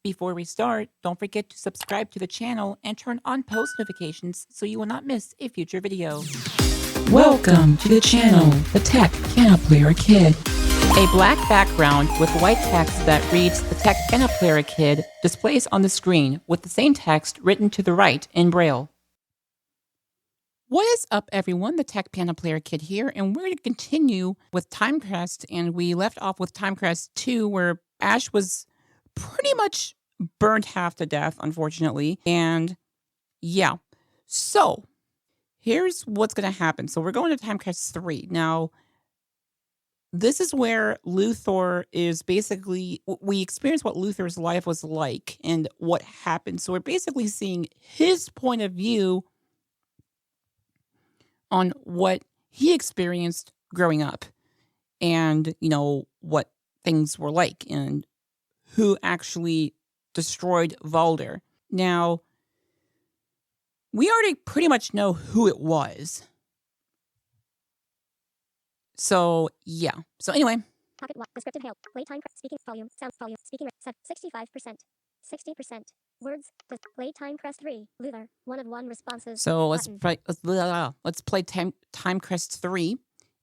Before we start, don't forget to subscribe to the channel and turn on post notifications so you will not miss a future video. Welcome to the channel, The Tech Piano Player Kid. A black background with white text that reads The Tech Piano Player Kid displays on the screen with the same text written to the right in Braille. What is up, everyone? The Tech Piano Player Kid here, and we're going to continue with Timecrest, and we left off with Timecrest 2, where Ash was pretty much burned half to death, unfortunately, and yeah. So, here's what's going to happen. So, we're going to Timecrest 3. Now, this is where Luthor is basically, we experience what Luthor's life was like and what happened. So, we're basically seeing his point of view on what he experienced growing up and, you know, what things were like and who actually destroyed Valdor. Now, we already pretty much know who it was. So, yeah. So, anyway. Pocket walk, descriptive hail, playtime, speaking volume, sound volume, speaking rate, 65%, 60%. Words, playtime crest 3, Luthor, 1 of 1 responses. So, let's play Timecrest 3,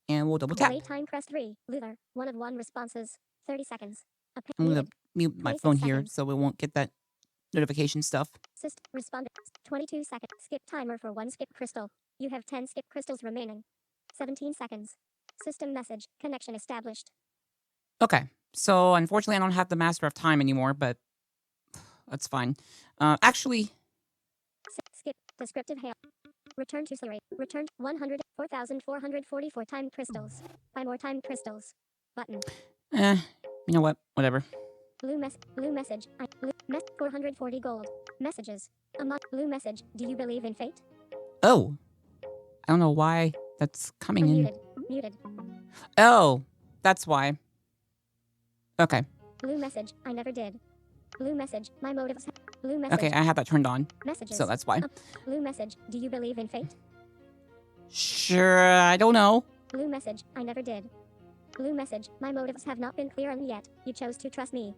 and we'll double tap. Playtime crest 3, Luthor, 1 of 1 responses, 30 seconds. I'm going to mute my phone here so we won't get that notification stuff. Respond 22 seconds. Skip timer for 1 skip crystal. You have 10 skip crystals remaining. 17 seconds. System message. Connection established. Okay. So, unfortunately, I don't have the Master of Time anymore, but that's fine. Actually... Skip. Descriptive hail. Return to Surrey. Return 104,444 time crystals. Buy more time crystals. Button. You know what? Whatever. Blue message. 440 gold. Messages. Blue message. Do you believe in fate? Oh. I don't know why that's coming in. Muted. Oh. That's why. Okay. Blue message. I never did. Blue message. My motives. Blue message. Okay, I have that turned on. Messages. So that's why. Blue message. Do you believe in fate? Sure, I don't know. Blue message. I never did. Blue message. My motives have not been clear yet. You chose to trust me.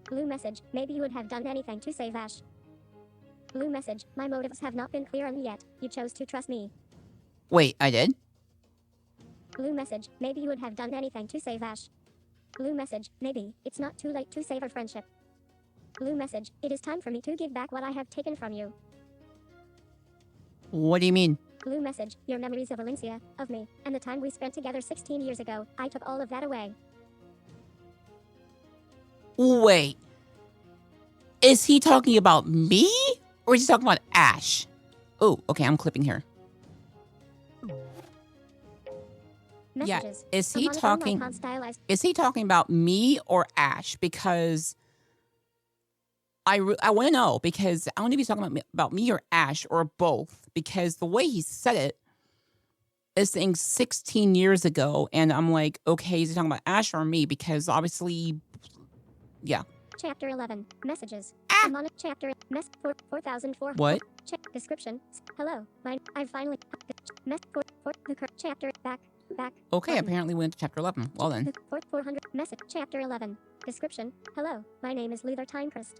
Blue message. Maybe you would have done anything to save Ash. Blue message. My motives have not been clear yet. You chose to trust me. Wait, I did? Blue message. Maybe you would have done anything to save Ash. Blue message. Maybe it's not too late to save our friendship. Blue message. It is time for me to give back what I have taken from you. What do you mean? Blue message. Your memories of Valencia, of me, and the time we spent together 16 years ago. I took all of that away. Wait. Is he talking about me? Or is he talking about Ash? Oh, okay, I'm clipping here. Messages. Yeah, is he talking about me or Ash? Because I want to know, because I want to be talking about me or Ash or both, because the way he said it is saying 16 years ago, and I'm like, okay, is he talking about Ash or me? Because obviously, yeah. Chapter 11. Messages. Chapter 4,400. What? Description. Hello. I've finally. Chapter back. Okay, button. apparently we went to chapter 11. Well then. 400. Message. Chapter 11. Description. Hello. My name is Luthor Timecrest.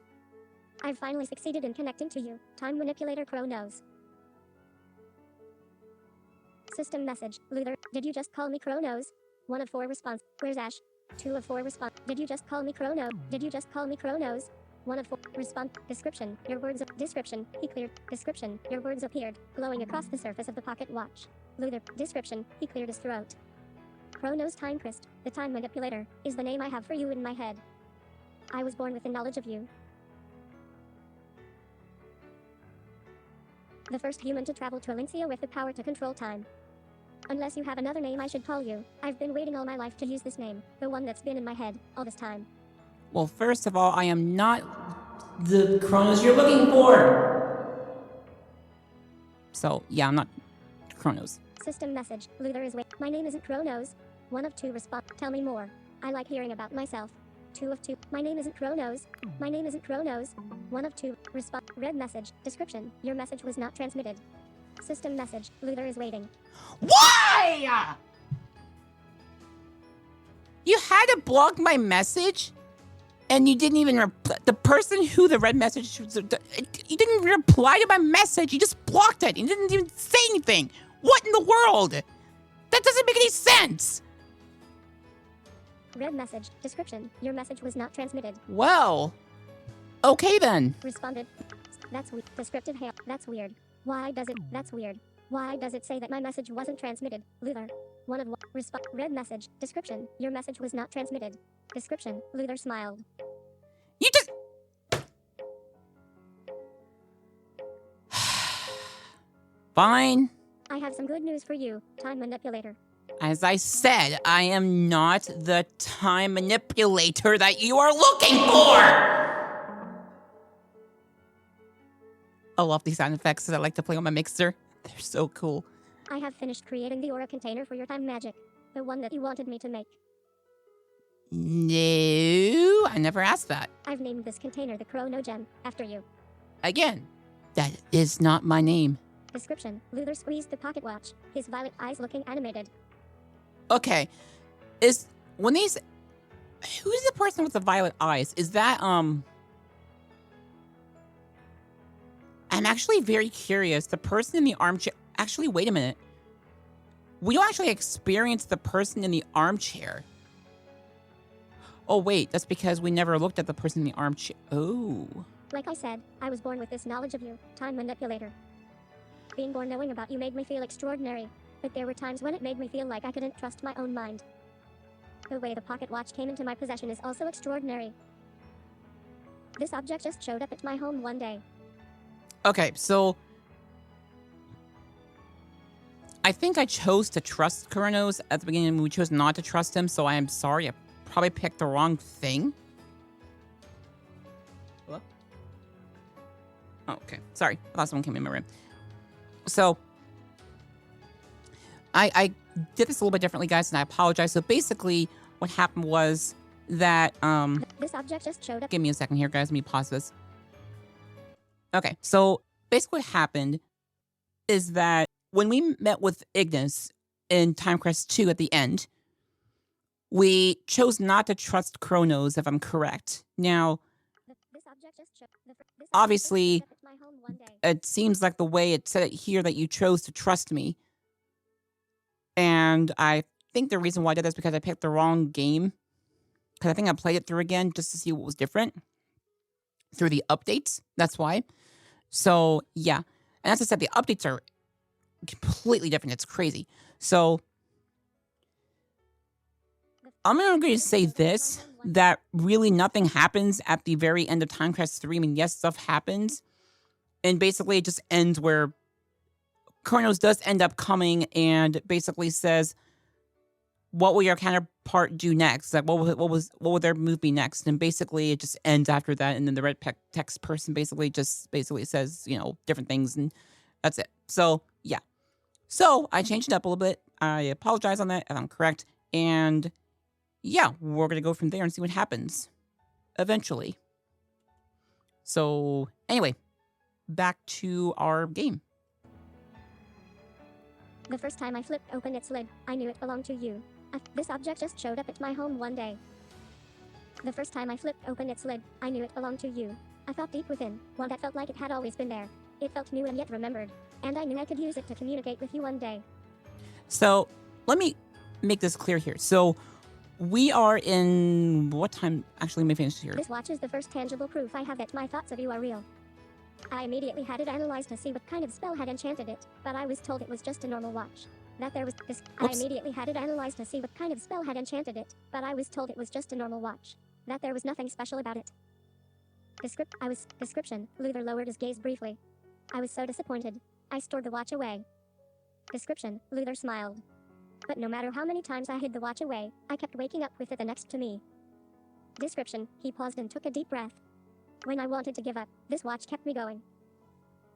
I've finally succeeded in connecting to you. Time manipulator Crow knows. System message. Luthor, did you just call me Crow knows? 1 of 4 response. Where's Ash? 2 of 4 response. Did you just call me Crow knows? Did you just call me Crow knows? 1 of 4 response. Description. Your words. Description. He cleared. Description. Your words appeared, glowing across the surface of the pocket watch. Luthor. Description. He cleared his throat. Crow knows Timecrest, the time manipulator, is the name I have for you in my head. I was born with the knowledge of you. The first human to travel to Valencia with the power to control time. Unless you have another name I should call you, I've been waiting all my life to use this name, the one that's been in my head all this time. Well, first of all, I am not the Kronos you're looking for. So, yeah, I'm not Kronos. System message. Luthor is my name isn't Kronos. 1 of 2 response. Tell me more. I like hearing about myself. 2 of 2. My name isn't Kronos. My name isn't Kronos. 1 of 2 response. Red message. Description. Your message was not transmitted. System message. Luthor is waiting. Why? You had to block my message? And you didn't even the person who the red message was, you didn't even reply to my message. You just blocked it. You didn't even say anything. What in the world? That doesn't make any sense. Red message. Description. Your message was not transmitted. Well, okay then. Responded. That's weird. Descriptive hail. That's weird. Why does it? That's weird. Why does it say that my message wasn't transmitted? Luthor. One of red message. Description. Your message was not transmitted. Description. Luthor smiled. You just... Fine. I have some good news for you, time manipulator. As I said, I am not the time manipulator that you are looking for! I love these sound effects that I like to play on my mixer. They're so cool. I have finished creating the aura container for your time magic. The one that you wanted me to make. No, I never asked that. I've named this container the Chrono Gem, after you. Again, that is not my name. Description. Luthor squeezed the pocket watch, his violet eyes looking animated. Okay, who's the person with the violet eyes? Is that, I'm actually very curious. The person in the armchair, actually, wait a minute. We don't actually experience the person in the armchair. Oh, wait, that's because we never looked at the person in the armchair. Oh. Like I said, I was born with this knowledge of you, time manipulator. Being born knowing about you made me feel extraordinary, but there were times when it made me feel like I couldn't trust my own mind. The way the pocket watch came into my possession is also extraordinary. This object just showed up at my home one day. Okay, so I think I chose to trust Kronos at the beginning. We chose not to trust him, so I am sorry. I probably picked the wrong thing. Hello? Oh, okay. Sorry. I thought someone came in my room. So I did this a little bit differently, guys, and I apologize. So basically what happened was that this object just showed up. Give me a second here, guys. Let me pause this. Okay, so basically what happened is that when we met with Ignis in Timecrest 2 at the end, we chose not to trust Kronos, if I'm correct. Now, obviously, it seems like the way it said it here that you chose to trust me. And I think the reason why I did that is because I picked the wrong game. Because I think I played it through again just to see what was different through the updates. That's why. So, yeah. And as I said, the updates are completely different. It's crazy. So, I'm going to say this, that really nothing happens at the very end of Timecrest 3. I mean, yes, stuff happens. And basically, it just ends where Kronos does end up coming and basically says, what will your counterpart do next? Like, what will their move be next? And basically, it just ends after that. And then the red text person basically says, you know, different things. And that's it. So, yeah. So, I changed it up a little bit. I apologize on that if I'm correct. And yeah, we're going to go from there and see what happens eventually. So, anyway, back to our game. The first time I flipped open its lid, I knew it belonged to you. This object just showed up at my home one day. The first time I flipped open its lid, I knew it belonged to you. I felt deep within, one that felt like it had always been there. It felt new and yet remembered, and I knew I could use it to communicate with you one day. So, let me make this clear here. So, we are in... What time? Actually, let me finish here. This watch is the first tangible proof I have that my thoughts of you are real. I immediately had it analyzed to see what kind of spell had enchanted it, but I was told it was just a normal watch. That there was this. I immediately had it analyzed to see what kind of spell had enchanted it, but I was told it was just a normal watch. That there was nothing special about it. Description. Luthor lowered his gaze briefly. I was so disappointed. I stored the watch away. Description. Luthor smiled. But no matter how many times I hid the watch away, I kept waking up with it next to me. Description. He paused and took a deep breath. When I wanted to give up, this watch kept me going.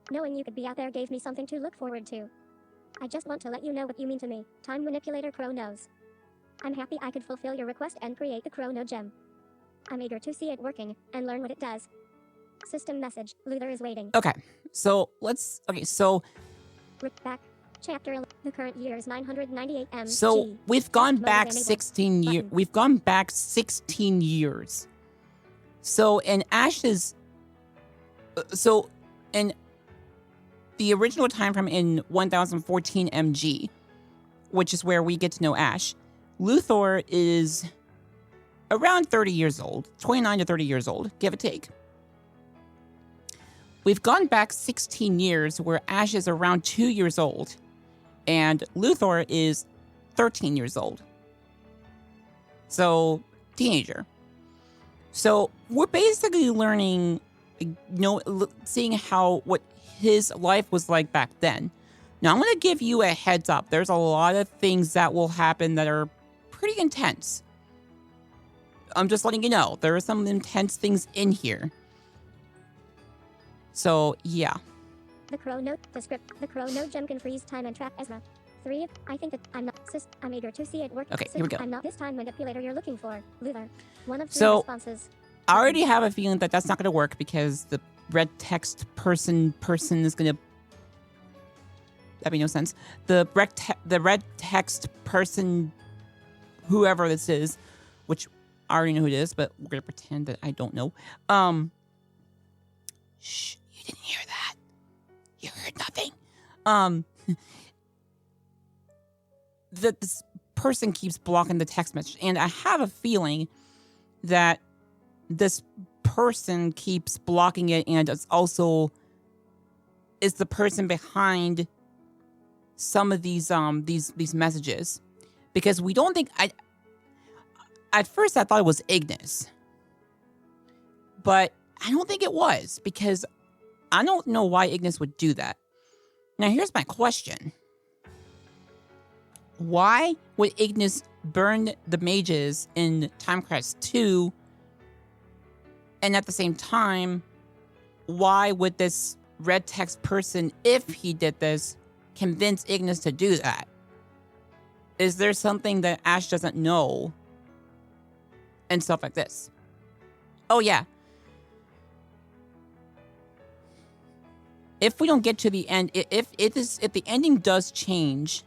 Knowing you could be out there gave me something to look forward to. I just want to let you know what you mean to me, Time Manipulator Kronos. I'm happy I could fulfill your request and create the Chrono Gem. I'm eager to see it working, and learn what it does. System message, Luthor is waiting. Okay, so let's... Okay, so... Rip back. Chapter 11. The current year is 998 MG. So, we've gone back 16 years. We've gone back 16 years. So in Ash's, so in the original time frame in 1014 MG, which is where we get to know Ash, Luthor is around 30 years old, 29 to 30 years old, give or take. We've gone back 16 years where Ash is around 2 years old, and Luthor is 13 years old. So, teenager. So, we're basically learning, seeing what his life was like back then. Now, I'm going to give you a heads up. There's a lot of things that will happen that are pretty intense. I'm just letting you know. There are some intense things in here. So, yeah. The Crow Note, the script. The Crow Note gem can freeze time and trap Ezra. 3. I think that I'm not. I'm eager to see it work. Okay, here we go. I'm not this time manipulator you're looking for. Luthor. 1 of 3 So, responses. I already have a feeling that that's not going to work because the red text person is going to... That made no sense. The red text person, whoever this is, which I already know who it is, but we're going to pretend that I don't know. Shh, you didn't hear that. You heard nothing. That this person keeps blocking the text message, and I have a feeling that this person keeps blocking it, and it's also is the person behind some of these messages, because we don't think at first I thought it was Ignis, but I don't think it was, because I don't know why Ignis would do that. Now here's my question. Why would Ignis burn the mages in Timecrest 2, and at the same time, why would this red text person, if he did this, convince Ignis to do that? Is there something that Ash doesn't know? And stuff like this. Oh yeah. If we don't get to the end, if the ending does change,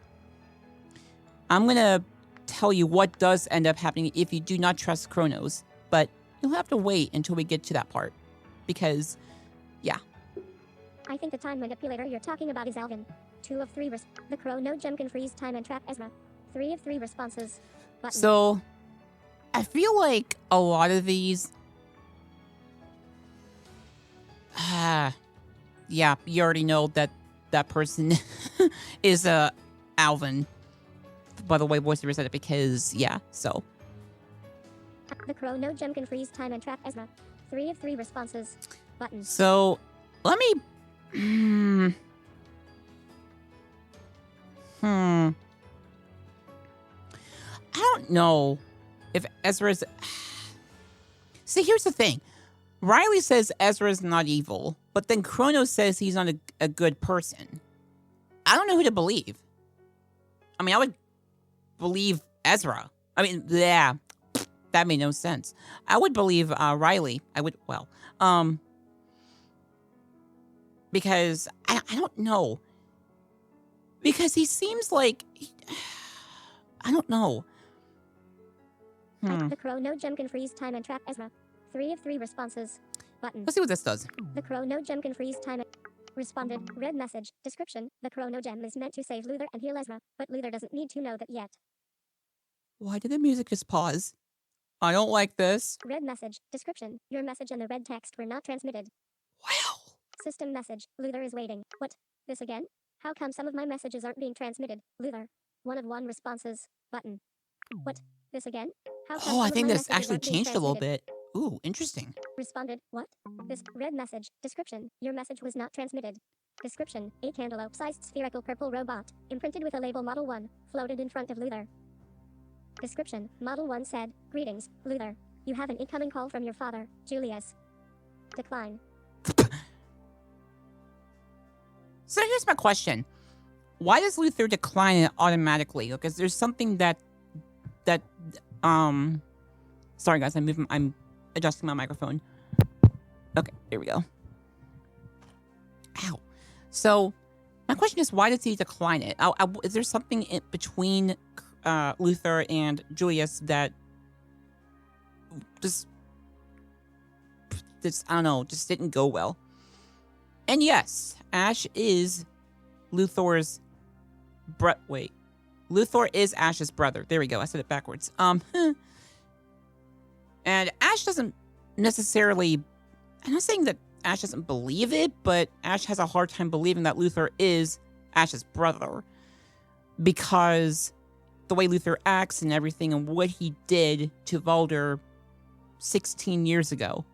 I'm gonna tell you what does end up happening if you do not trust Kronos. But you'll have to wait until we get to that part, because, yeah. I think the time manipulator you're talking about is Alvin. 2 of 3 The Crow Note gem can freeze time and trap Ezra. 3 of 3 responses. Button. So, I feel like a lot of these... yeah, you already know that that person is Alvin. By the way, voiceover said it because, yeah, so. The Crow Note gem can freeze time and trap Ezra. 3 of 3 responses. Button. So, let me... I don't know if Ezra's... See, here's the thing. Riley says Ezra's not evil, but then Kronos says he's not a good person. I don't know who to believe. I mean, I would believe Ezra. I mean, yeah, that made no sense. I would believe Riley. I would, well, because I don't know. Because he seems like, I don't know. The Crow Note gem can freeze time and trap Ezra. 3 of 3 responses. Button. Let's see what this does. The Crow Note gem can freeze time and... Responded. Red message. Description. The Crow Note gem is meant to save Luthor and heal Ezra, but Luthor doesn't need to know that yet. Why did the music just pause? I don't like this. Red message. Description. Your message and the red text were not transmitted. Well. System message. Luthor is waiting. What? This again? How come some of my messages aren't being transmitted? Luthor. 1 of 1 responses. Button. What? This again? How come I some think of my this messages actually aren't being changed a little transmitted? bit. Ooh, interesting. Responded. What? This red message. Description. Your message was not transmitted. Description. A cantaloupe-sized spherical purple robot, imprinted with a label Model 1, floated in front of Luthor. Description. Model 1 said, "Greetings, Luthor. You have an incoming call from your father, Julius. Decline." So here's my question. Why does Luthor decline it automatically? Because there's something that sorry guys, I'm adjusting my microphone. Okay, here we go. Ow. So my question is, why does he decline it? Is there something in between Luthor and Julius that just this, I don't know, just didn't go well. And yes, Ash is Luthor's Luthor is Ash's brother. There we go. I said it backwards. And Ash doesn't necessarily, I'm not saying that Ash doesn't believe it, but Ash has a hard time believing that Luthor is Ash's brother because the way Luthor acts and everything and what he did to Valdor 16 years ago.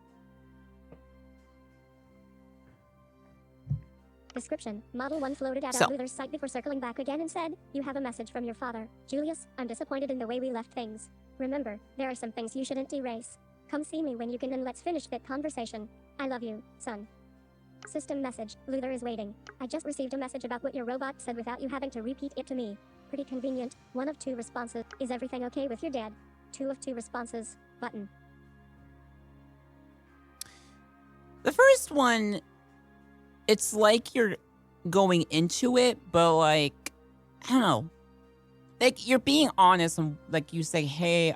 Description. Model 1 floated out of Luthor's sight before circling back again and said, "You have a message from your father. Julius, I'm disappointed in the way we left things. Remember, there are some things you shouldn't erase. Come see me when you can and let's finish that conversation. I love you, son." System message. Luthor is waiting. I just received a message about what your robot said without you having to repeat it to me. Pretty convenient. 1 of 2 responses. Is everything okay with your dad? 2 of 2 responses. Button. The first one, it's like you're going into it, but like, I don't know. Like, you're being honest and like you say, hey,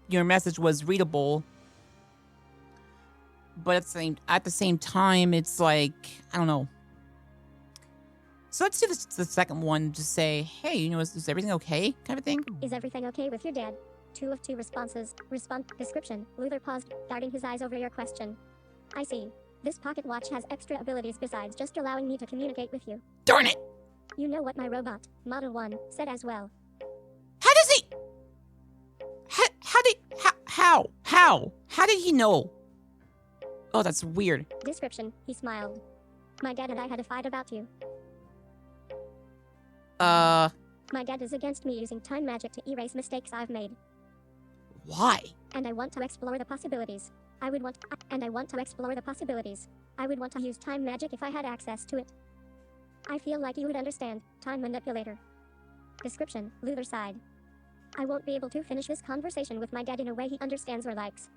your message was readable. But at the same time, it's like, I don't know. So let's do the second one. Just say, hey, you know, is everything okay? Kind of thing. Is everything okay with your dad? 2 of 2 responses. Description. Luthor paused, darting his eyes over your question. I see. This pocket watch has extra abilities besides just allowing me to communicate with you. Darn it! You know what my robot, Model 1, said as well. How does he? How did he know? Oh, that's weird. Description. He smiled. My dad and I had a fight about you. My dad is against me using time magic to erase mistakes I've made. Why? And I want to explore the possibilities. I would want to use time magic if I had access to it. I feel like you would understand, time manipulator. Description. Luthor sighed. I won't be able to finish this conversation with my dad in a way he understands or likes.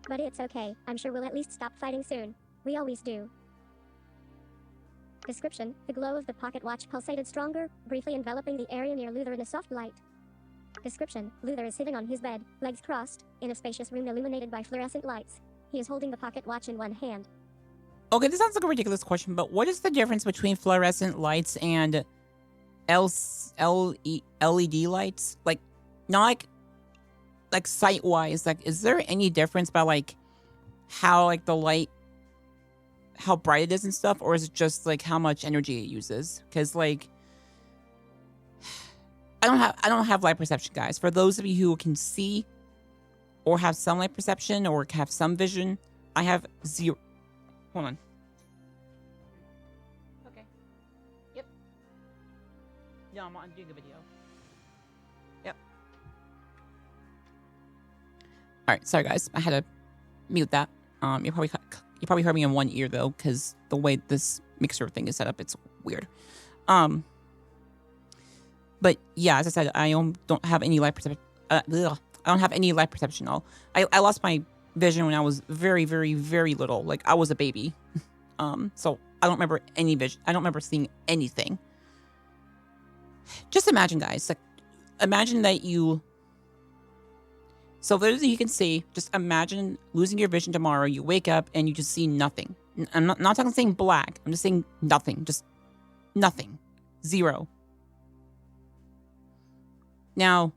But it's okay, I'm sure we'll at least stop fighting soon. We always do. Description. The glow of the pocket watch pulsated stronger, briefly enveloping the area near Luthor in a soft light. Description. Luthor is sitting on his bed, legs crossed, in a spacious room illuminated by fluorescent lights. He is holding the pocket watch in one hand. Okay, this sounds like a ridiculous question, but what is the difference between fluorescent lights and LED lights? Like, not like sight-wise, like, is there any difference by like how like the light, how bright it is and stuff, or is it just like how much energy it uses? Because like, I don't have light perception, guys. For those of you who can see or have some light perception or have some vision, I have 0. Hold on. Okay. Yep. Yeah, I'm doing a video. Yep. All right, sorry guys, I had to mute that. You probably heard me in one ear though, because the way this mixer thing is set up, it's weird. But yeah, as I said, I don't have any light perception. I don't have any light perception at all. I lost my vision when I was very, very, very little. Like, I was a baby. So I don't remember any vision. I don't remember seeing anything. Just imagine, guys. Like, imagine that you... So for those of you can see, just imagine losing your vision tomorrow. You wake up and you just see nothing. I'm not talking saying black. I'm just saying nothing. Just nothing. 0. Now,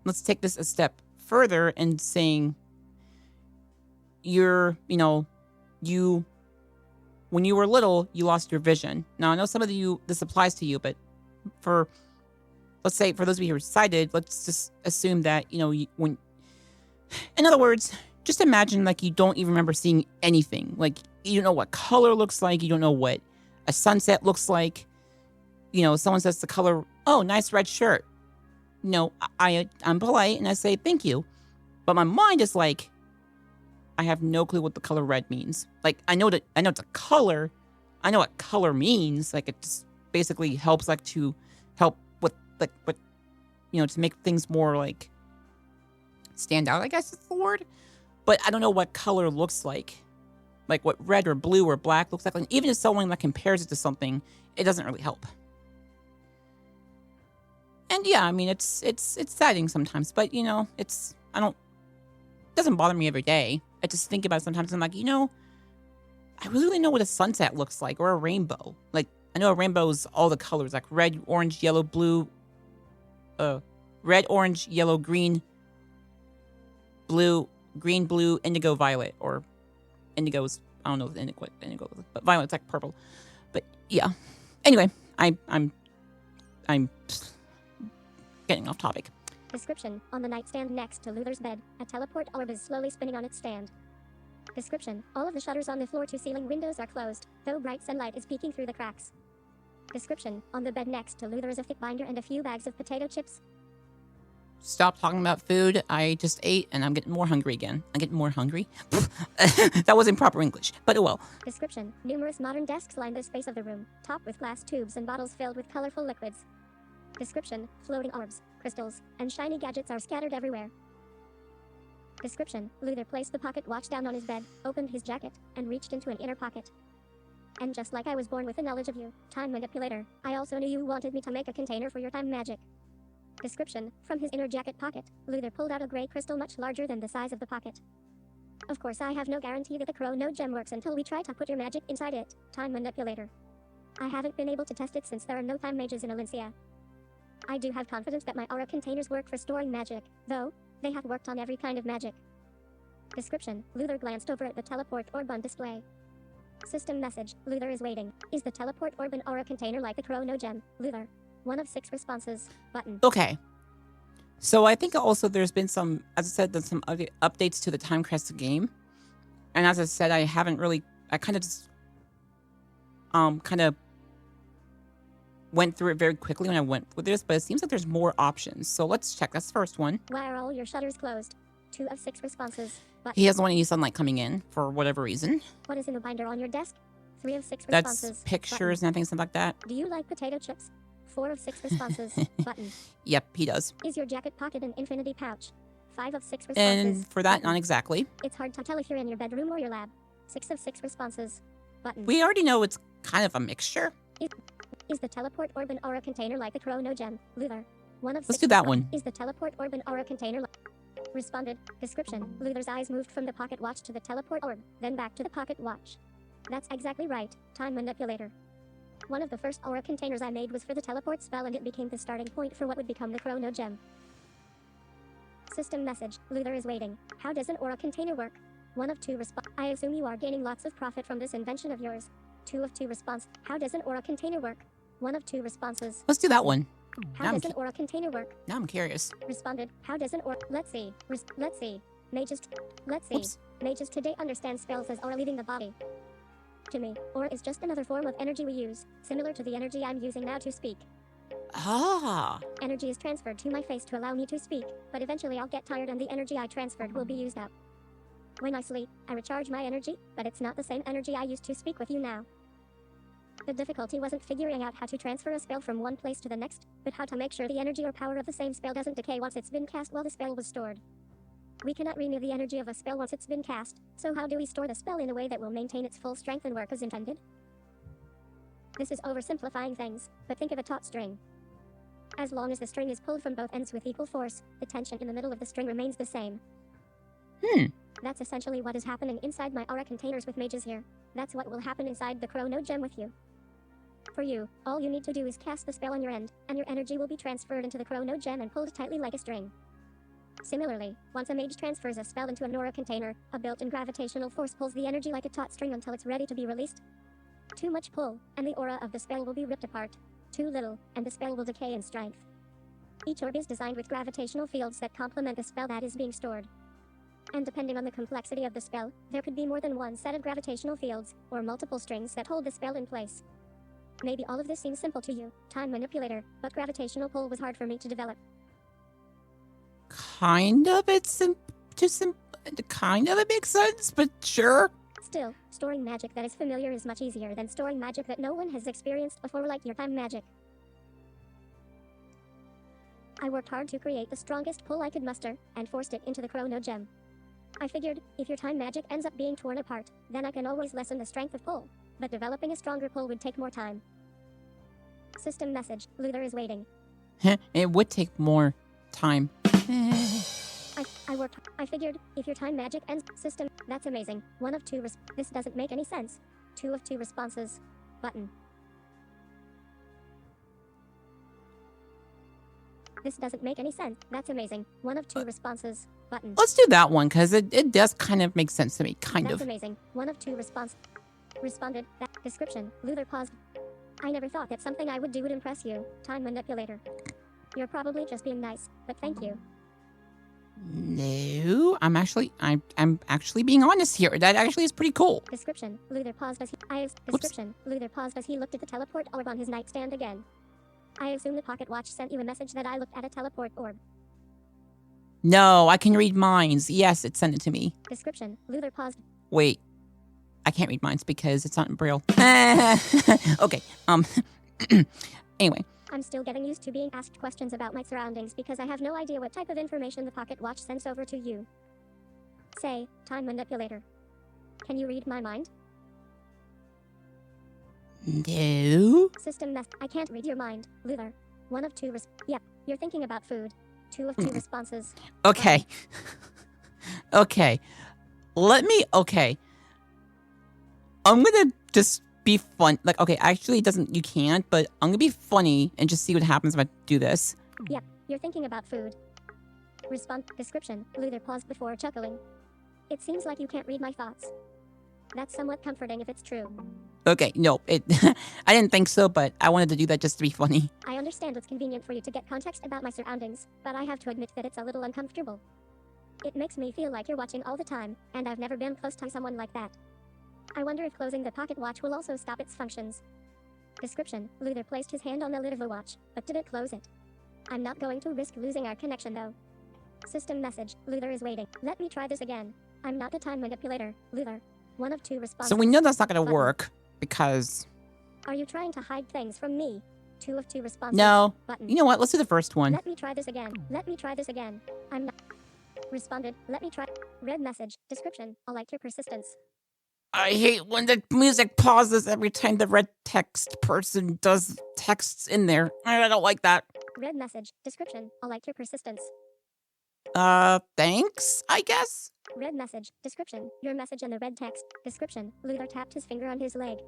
let's take this a step further and saying when you were little, you lost your vision. Now, I know some of you, this applies to you, but let's say for those of you who are sighted, let's just assume that, in other words, just imagine like you don't even remember seeing anything. Like, you don't know what color looks like. You don't know what a sunset looks like. Someone says the color, oh, nice red shirt. I'm polite and I say thank you, but my mind is like, I have no clue what the color red means. Like, I know it's a color. I know what color means. Like, it just basically helps to help with to make things more like stand out, I guess is the word. But I don't know what color looks like what red or blue or black looks like. And even if someone like compares it to something, it doesn't really help. And yeah, I mean, it's saddening sometimes, but I doesn't bother me every day. I just think about it sometimes. I'm like, I really know what a sunset looks like or a rainbow. Like, I know a rainbow is all the colors, like red, orange, yellow, blue, red, orange, yellow, green, blue, indigo, violet, or indigo is, I don't know what indigo is, but violet's like purple. But yeah. Anyway, I'm getting off topic. Description: on the nightstand next to Luthor's bed, a teleport orb is slowly spinning on its stand. Description: all of the shutters on the floor-to-ceiling windows are closed, though bright sunlight is peeking through the cracks. Description: on the bed next to Luthor is a thick binder and a few bags of potato chips. Stop talking about food. I just ate and I'm getting more hungry again. I'm getting more hungry. That wasn't proper English, but oh well. Description: numerous modern desks line the space of the room, topped with glass tubes and bottles filled with colorful liquids. Description: floating orbs, crystals, and shiny gadgets are scattered everywhere. Description: Luthor placed the pocket watch down on his bed, opened his jacket, and reached into an inner pocket. And just like I was born with a knowledge of you, time manipulator, I also knew you wanted me to make a container for your time magic. Description: from his inner jacket pocket, Luthor pulled out a gray crystal much larger than the size of the pocket. Of course, I have no guarantee that the Chrono Gem works until we try to put your magic inside it, time manipulator. I haven't been able to test it since there are no time mages in Alencia. I do have confidence that my aura containers work for storing magic, though they have worked on every kind of magic. Description: Luthor glanced over at the teleport orb on display. System message: Luthor is waiting. Is the teleport orb an aura container like the Chrono Gem? Luthor. 1 of 6 responses. Button. Okay. So I think also there's been some, as I said, there's some updates to the Timecrest game. And as I said, I kind of just, went through it very quickly when I went with this, but it seems like there's more options. So let's check. That's the first one. Why are all your shutters closed? 2 of 6 responses. Button. He doesn't want any sunlight coming in for whatever reason. What is in the binder on your desk? 3 of 6 That's responses. pictures Button. and things like that. Do you like potato chips? 4 of 6 responses. Button. Yep, he does. Is your jacket pocket an infinity pouch? 5 of 6 responses. And for that, Button. not exactly. It's hard to tell if you're in your bedroom or your lab. 6 of 6 responses. Button. We already know it's kind of a mixture. Is the teleport orb an aura container like the Chrono Gem? Luthor. 1 of 6. Let's do that one. Is the teleport orb an aura container like... Responded. Description: Luthor's eyes moved from the pocket watch to the teleport orb, then back to the pocket watch. That's exactly right, time manipulator. One of the first aura containers I made was for the teleport spell, and it became the starting point for what would become the Chrono Gem. System message: Luthor is waiting. How does an aura container work? 1 of 2 response. I assume you are gaining lots of profit from this invention of yours. 2 of 2 response. How does an aura container work? 1 of 2 responses. Let's do that one. How does an aura container work? Now I'm curious. Responded. How does an aura... Let's see. Let's see. Mages... Let's see. Oops. Mages today understand spells as aura leaving the body. To me, aura is just another form of energy we use, similar to the energy I'm using now to speak. Ah. Energy is transferred to my face to allow me to speak, but eventually I'll get tired and the energy I transferred will be used up. When I sleep, I recharge my energy, but it's not the same energy I used to speak with you now. The difficulty wasn't figuring out how to transfer a spell from one place to the next, but how to make sure the energy or power of the same spell doesn't decay once it's been cast while the spell was stored. We cannot renew the energy of a spell once it's been cast, so how do we store the spell in a way that will maintain its full strength and work as intended? This is oversimplifying things, but think of a taut string. As long as the string is pulled from both ends with equal force, the tension in the middle of the string remains the same. That's essentially what is happening inside my aura containers with mages here. That's what will happen inside the Chrono Gem with you. For you, all you need to do is cast the spell on your end, and your energy will be transferred into the Chrono Gem and pulled tightly like a string. Similarly, once a mage transfers a spell into an aura container, a built-in gravitational force pulls the energy like a taut string until it's ready to be released. Too much pull, and the aura of the spell will be ripped apart. Too little, and the spell will decay in strength. Each orb is designed with gravitational fields that complement the spell that is being stored. And depending on the complexity of the spell, there could be more than one set of gravitational fields, or multiple strings that hold the spell in place. Maybe all of this seems simple to you, time manipulator, but gravitational pull was hard for me to develop. Kind of. Kind of it makes sense, but sure. Still, storing magic that is familiar is much easier than storing magic that no one has experienced before, like your time magic. I worked hard to create the strongest pull I could muster, and forced it into the Chrono Gem. I figured, if your time magic ends up being torn apart, then I can always lessen the strength of pull, but developing a stronger pull would take more time. System message: Luthor is waiting. It would take more time. I worked. I figured, if your time magic ends, system, that's amazing. One of two this doesn't make any sense. 2 of 2 responses. Button. This doesn't make any sense. That's amazing. 1 of 2 responses. Button. Let's do that one, because it does kind of make sense to me, kind That's of. amazing. 1 of 2 response. Responded. That description. Luthor paused. I never thought that something I would do would impress you. Time manipulator. You're probably just being nice, but thank you. No, I'm actually being honest here. That actually is pretty cool. Description. Luthor paused as he description. Luthor paused as he looked at the teleport orb on his nightstand again. I assume the pocket watch sent you a message that I looked at a teleport orb. No, I can read minds. Yes, it sent it to me. Description. Luthor paused. Wait, I can't read minds because it's not in Braille. Okay. Anyway. I'm still getting used to being asked questions about my surroundings because I have no idea what type of information the pocket watch sends over to you. Say, time manipulator. Can you read my mind? No. System mess. I can't read your mind, Luthor. 1 of 2 Yep, you're thinking about food. 2 of 2 responses. Okay. Okay. Okay. I'm gonna just be fun. Like, okay, actually, it doesn't, you can't, but I'm gonna be funny and just see what happens if I do this. Yep, you're thinking about food. Response. Description. Luthor paused before chuckling. It seems like you can't read my thoughts. That's somewhat comforting if it's true. Okay, no, I didn't think so, but I wanted to do that just to be funny. I understand it's convenient for you to get context about my surroundings, but I have to admit that it's a little uncomfortable. It makes me feel like you're watching all the time, and I've never been close to someone like that. I wonder if closing the pocket watch will also stop its functions. Description. Luthor placed his hand on the lid of the watch, but didn't close it. I'm not going to risk losing our connection though. System message. Luthor is waiting. Let me try this again. I'm not the time manipulator, Luthor. 1 of 2 responses. So we know that's not gonna work, because... Are you trying to hide things from me? 2 of 2 responses. No. Button. You know what? Let's do the first one. Let me try this again. Let me try this again. I'm not... Responded. Let me try... Red message. Description. I like your persistence. I hate when the music pauses every time the red text person does texts in there. I don't like that. Red message. Description. I like your persistence. Thanks, I guess? Red message. Description. Your message in the red text. Description. Luthor tapped his finger on his leg.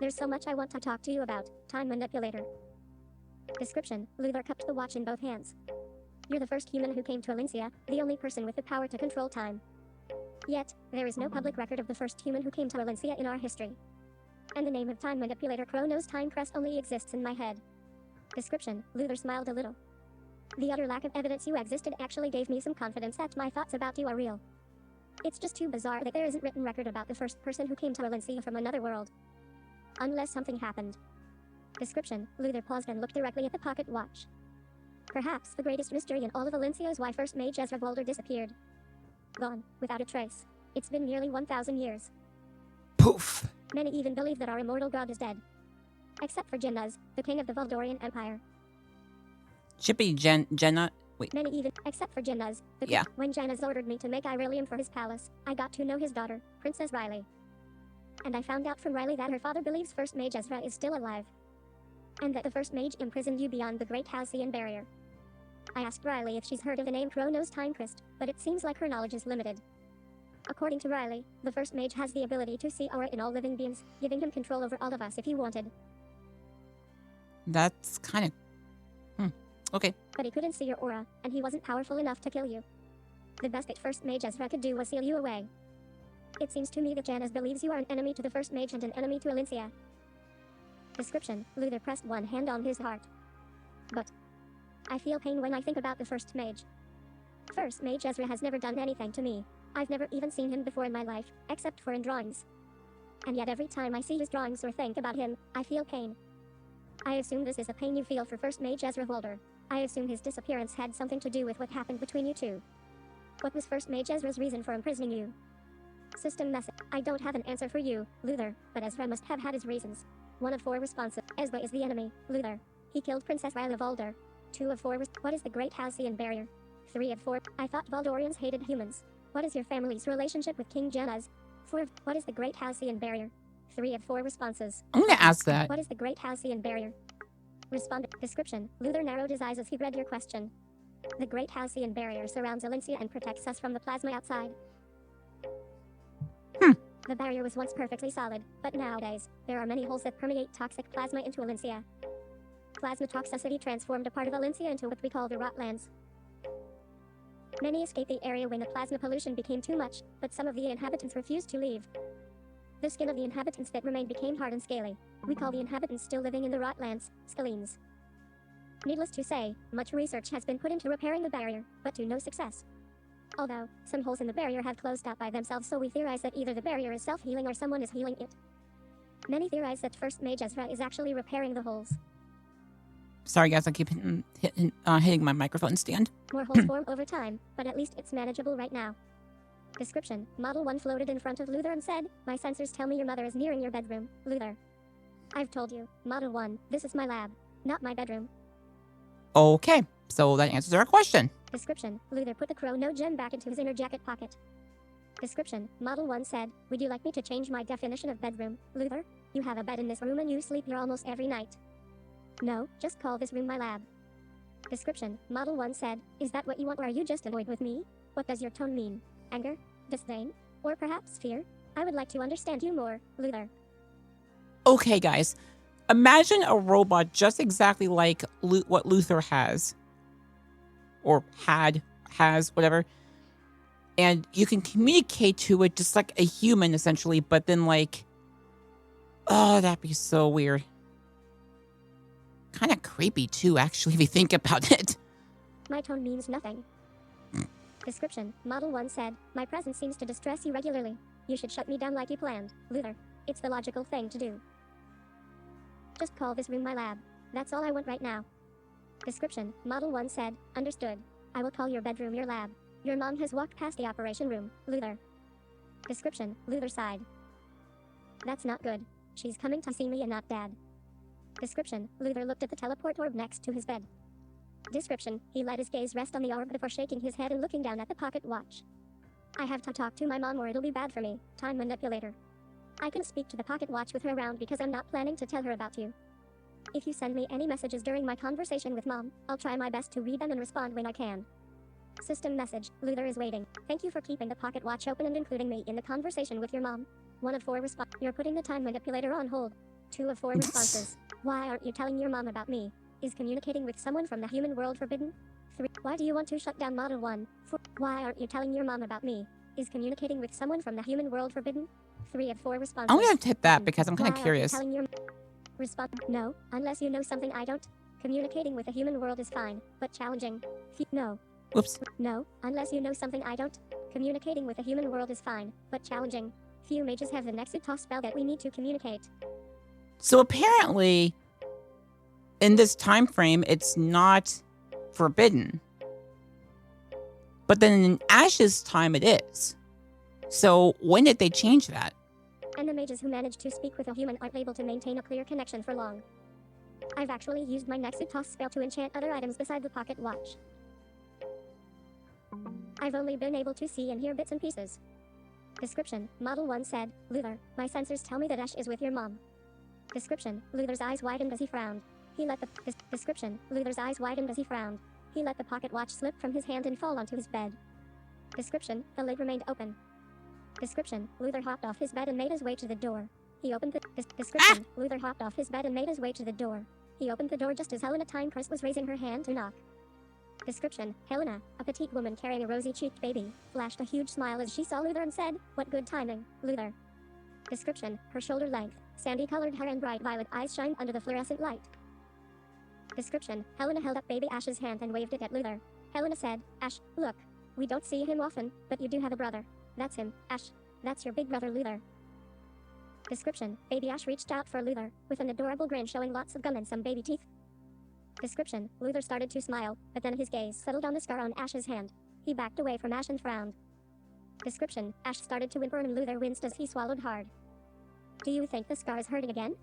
There's so much I want to talk to you about. Time manipulator. Description. Luthor cupped the watch in both hands. You're the first human who came to Alencia, the only person with the power to control time. Yet, there is no public record of the first human who came to Alencia in our history. And the name of time manipulator Chronos Timecrest only exists in my head. Description. Luthor smiled a little. The utter lack of evidence you existed actually gave me some confidence that my thoughts about you are real. It's just too bizarre that there isn't written record about the first person who came to Alencia from another world. Unless something happened. Description. Luthor paused and looked directly at the pocket watch. Perhaps the greatest mystery in all of Alencia is why First Mage Ezra Valdor disappeared. Gone, without a trace. It's been nearly 1,000 years. Poof. Many even believe that our immortal god is dead. Except for Jinnaz, the king of the Valdorian Empire. Should be Jenna. Wait. Many even, except for Jinnaz. Yeah. When Jinnaz ordered me to make Irelium for his palace, I got to know his daughter, Princess Riley. And I found out from Riley that her father believes First Mage Ezra is still alive. And that the First Mage imprisoned you beyond the Great Halcyon Barrier. I asked Riley if she's heard of the name Chronos Timecrest, but it seems like her knowledge is limited. According to Riley, the First Mage has the ability to see aura in all living beings, giving him control over all of us if he wanted. That's kind of... Okay. But he couldn't see your aura, and he wasn't powerful enough to kill you. The best that First Mage Ezra could do was seal you away. It seems to me that Jinnaz believes you are an enemy to the First Mage and an enemy to Alencia. Description. Luthor pressed one hand on his heart. But I feel pain when I think about the First Mage. First Mage Ezra has never done anything to me. I've never even seen him before in my life, except for in drawings. And yet every time I see his drawings or think about him, I feel pain. I assume this is a pain you feel for First Mage Ezra Valdor. I assume his disappearance had something to do with what happened between you two. What was First Mage Ezra's reason for imprisoning you? System message. I don't have an answer for you, Luthor, but Ezra must have had his reasons. 1 of 4 responses. Ezra is the enemy, Luthor. He killed Princess Riley of Valdor. 2 of 4 what is the Great Halcyon Barrier? 3 of 4. I thought Valdorians hated humans. What is your family's relationship with King Jinnaz? 4 of what is the Great Halcyon Barrier? 3 of 4 responses. I'm gonna ask that. What is the Great Halcyon Barrier? Responded. Description. Luthor narrowed his eyes as he read your question. The Great Halcyon Barrier surrounds Alincia and protects us from the plasma outside. The barrier was once perfectly solid, but nowadays, there are many holes that permeate toxic plasma into Alincia. Plasma toxicity transformed a part of Alincia into what we call the Rotlands. Many escaped the area when the plasma pollution became too much, but some of the inhabitants refused to leave. The skin of the inhabitants that remained became hard and scaly. We call the inhabitants still living in the Rotlands, Scalenes. Needless to say, much research has been put into repairing the barrier, but to no success. Although, some holes in the barrier have closed out by themselves, so we theorize that either the barrier is self-healing or someone is healing it. Many theorize that First Mage Ezra is actually repairing the holes. Sorry, guys, I keep hitting my microphone stand. More holes form over time, but at least it's manageable right now. Description: Model 1 floated in front of Luthor and said, "My sensors tell me your mother is nearing your bedroom, Luthor. I've told you, Model 1, this is my lab, not my bedroom." Okay, so that answers our question. Description: Luthor put the chrono gem back into his inner jacket pocket. Description: Model 1 said, "Would you like me to change my definition of bedroom, Luthor? You have a bed in this room and you sleep here almost every night." "No, just call this room my lab." Description: Model 1 said, "Is that what you want, or are you just annoyed with me? What does your tone mean? Anger? Disdain? Or perhaps fear? I would like to understand you more, Luthor." Okay, guys. Imagine a robot just exactly like what Luthor has. Or has, whatever. And you can communicate to it just like a human, essentially. But then, like... Oh, that'd be so weird. Kind of creepy, too, actually, if you think about it. "My tone means nothing." Description: Model 1 said, "My presence seems to distress you regularly. You should shut me down like you planned, Luthor. It's the logical thing to do. Just call this room my lab. That's all I want right now." Description: Model 1 said, "Understood. I will call your bedroom your lab. Your mom has walked past the operation room, Luthor." Description: Luthor sighed. "That's not good. She's coming to see me and not Dad." Description: Luthor looked at the teleport orb next to his bed. Description: He let his gaze rest on the orb before shaking his head and looking down at the pocket watch. "I have to talk to my mom or it'll be bad for me, time manipulator. I can speak to the pocket watch with her around because I'm not planning to tell her about you. If you send me any messages during my conversation with Mom, I'll try my best to read them and respond when I can. System message: Luthor is waiting. Thank you for keeping the pocket watch open and including me in the conversation with your mom." 1 of 4 response. "You're putting the time manipulator on hold." 2 of 4 responses. "Why aren't you telling your mom about me? Is communicating with someone from the human world forbidden?" 3. "Why do you want to shut down Model 1? 4. "Why aren't you telling your mom about me? Is communicating with someone from the human world forbidden?" 3 of 4 responses. I'm going to hit that because I'm kind "Why of aren't you curious. telling your Response: No, unless you know something I don't. Communicating with the human world is fine, but challenging. No. Whoops. No, unless you know something I don't. Communicating with the human world is fine, but challenging. Few mages have the Nexus spell that we need to communicate." So apparently, in this time frame, it's not forbidden. But then in Ash's time, it is. So when did they change that? "And the mages who manage to speak with a human aren't able to maintain a clear connection for long. I've actually used my Nexus spell to enchant other items beside the pocket watch. I've only been able to see and hear bits and pieces." Description: Model 1 said, "Luthor, my sensors tell me that Ash is with your mom." Description: Luthor's eyes widened as he frowned. He let the Description: Luthor's eyes widened as he frowned. He let the pocket watch slip from his hand and fall onto his bed. Description: The lid remained open. Description: Luthor hopped off his bed and made his way to the door. He opened the Description: Luthor hopped off his bed and made his way to the door. He opened the door just as Helena Timecrest was raising her hand to knock. Description: Helena, a petite woman carrying a rosy-cheeked baby, flashed a huge smile as she saw Luthor and said, "What good timing, Luthor." Description: Her shoulder length, sandy-colored hair and bright violet eyes shined under the fluorescent light. Description: Helena held up baby Ash's hand and waved it at Luthor. Helena said, "Ash, look. We don't see him often, but you do have a brother. That's him, Ash. That's your big brother, Luthor." Description: Baby Ash reached out for Luthor, with an adorable grin showing lots of gum and some baby teeth. Description: Luthor started to smile, but then his gaze settled on the scar on Ash's hand. He backed away from Ash and frowned. Description: Ash started to whimper and Luthor winced as he swallowed hard. "Do you think the scar is hurting again?"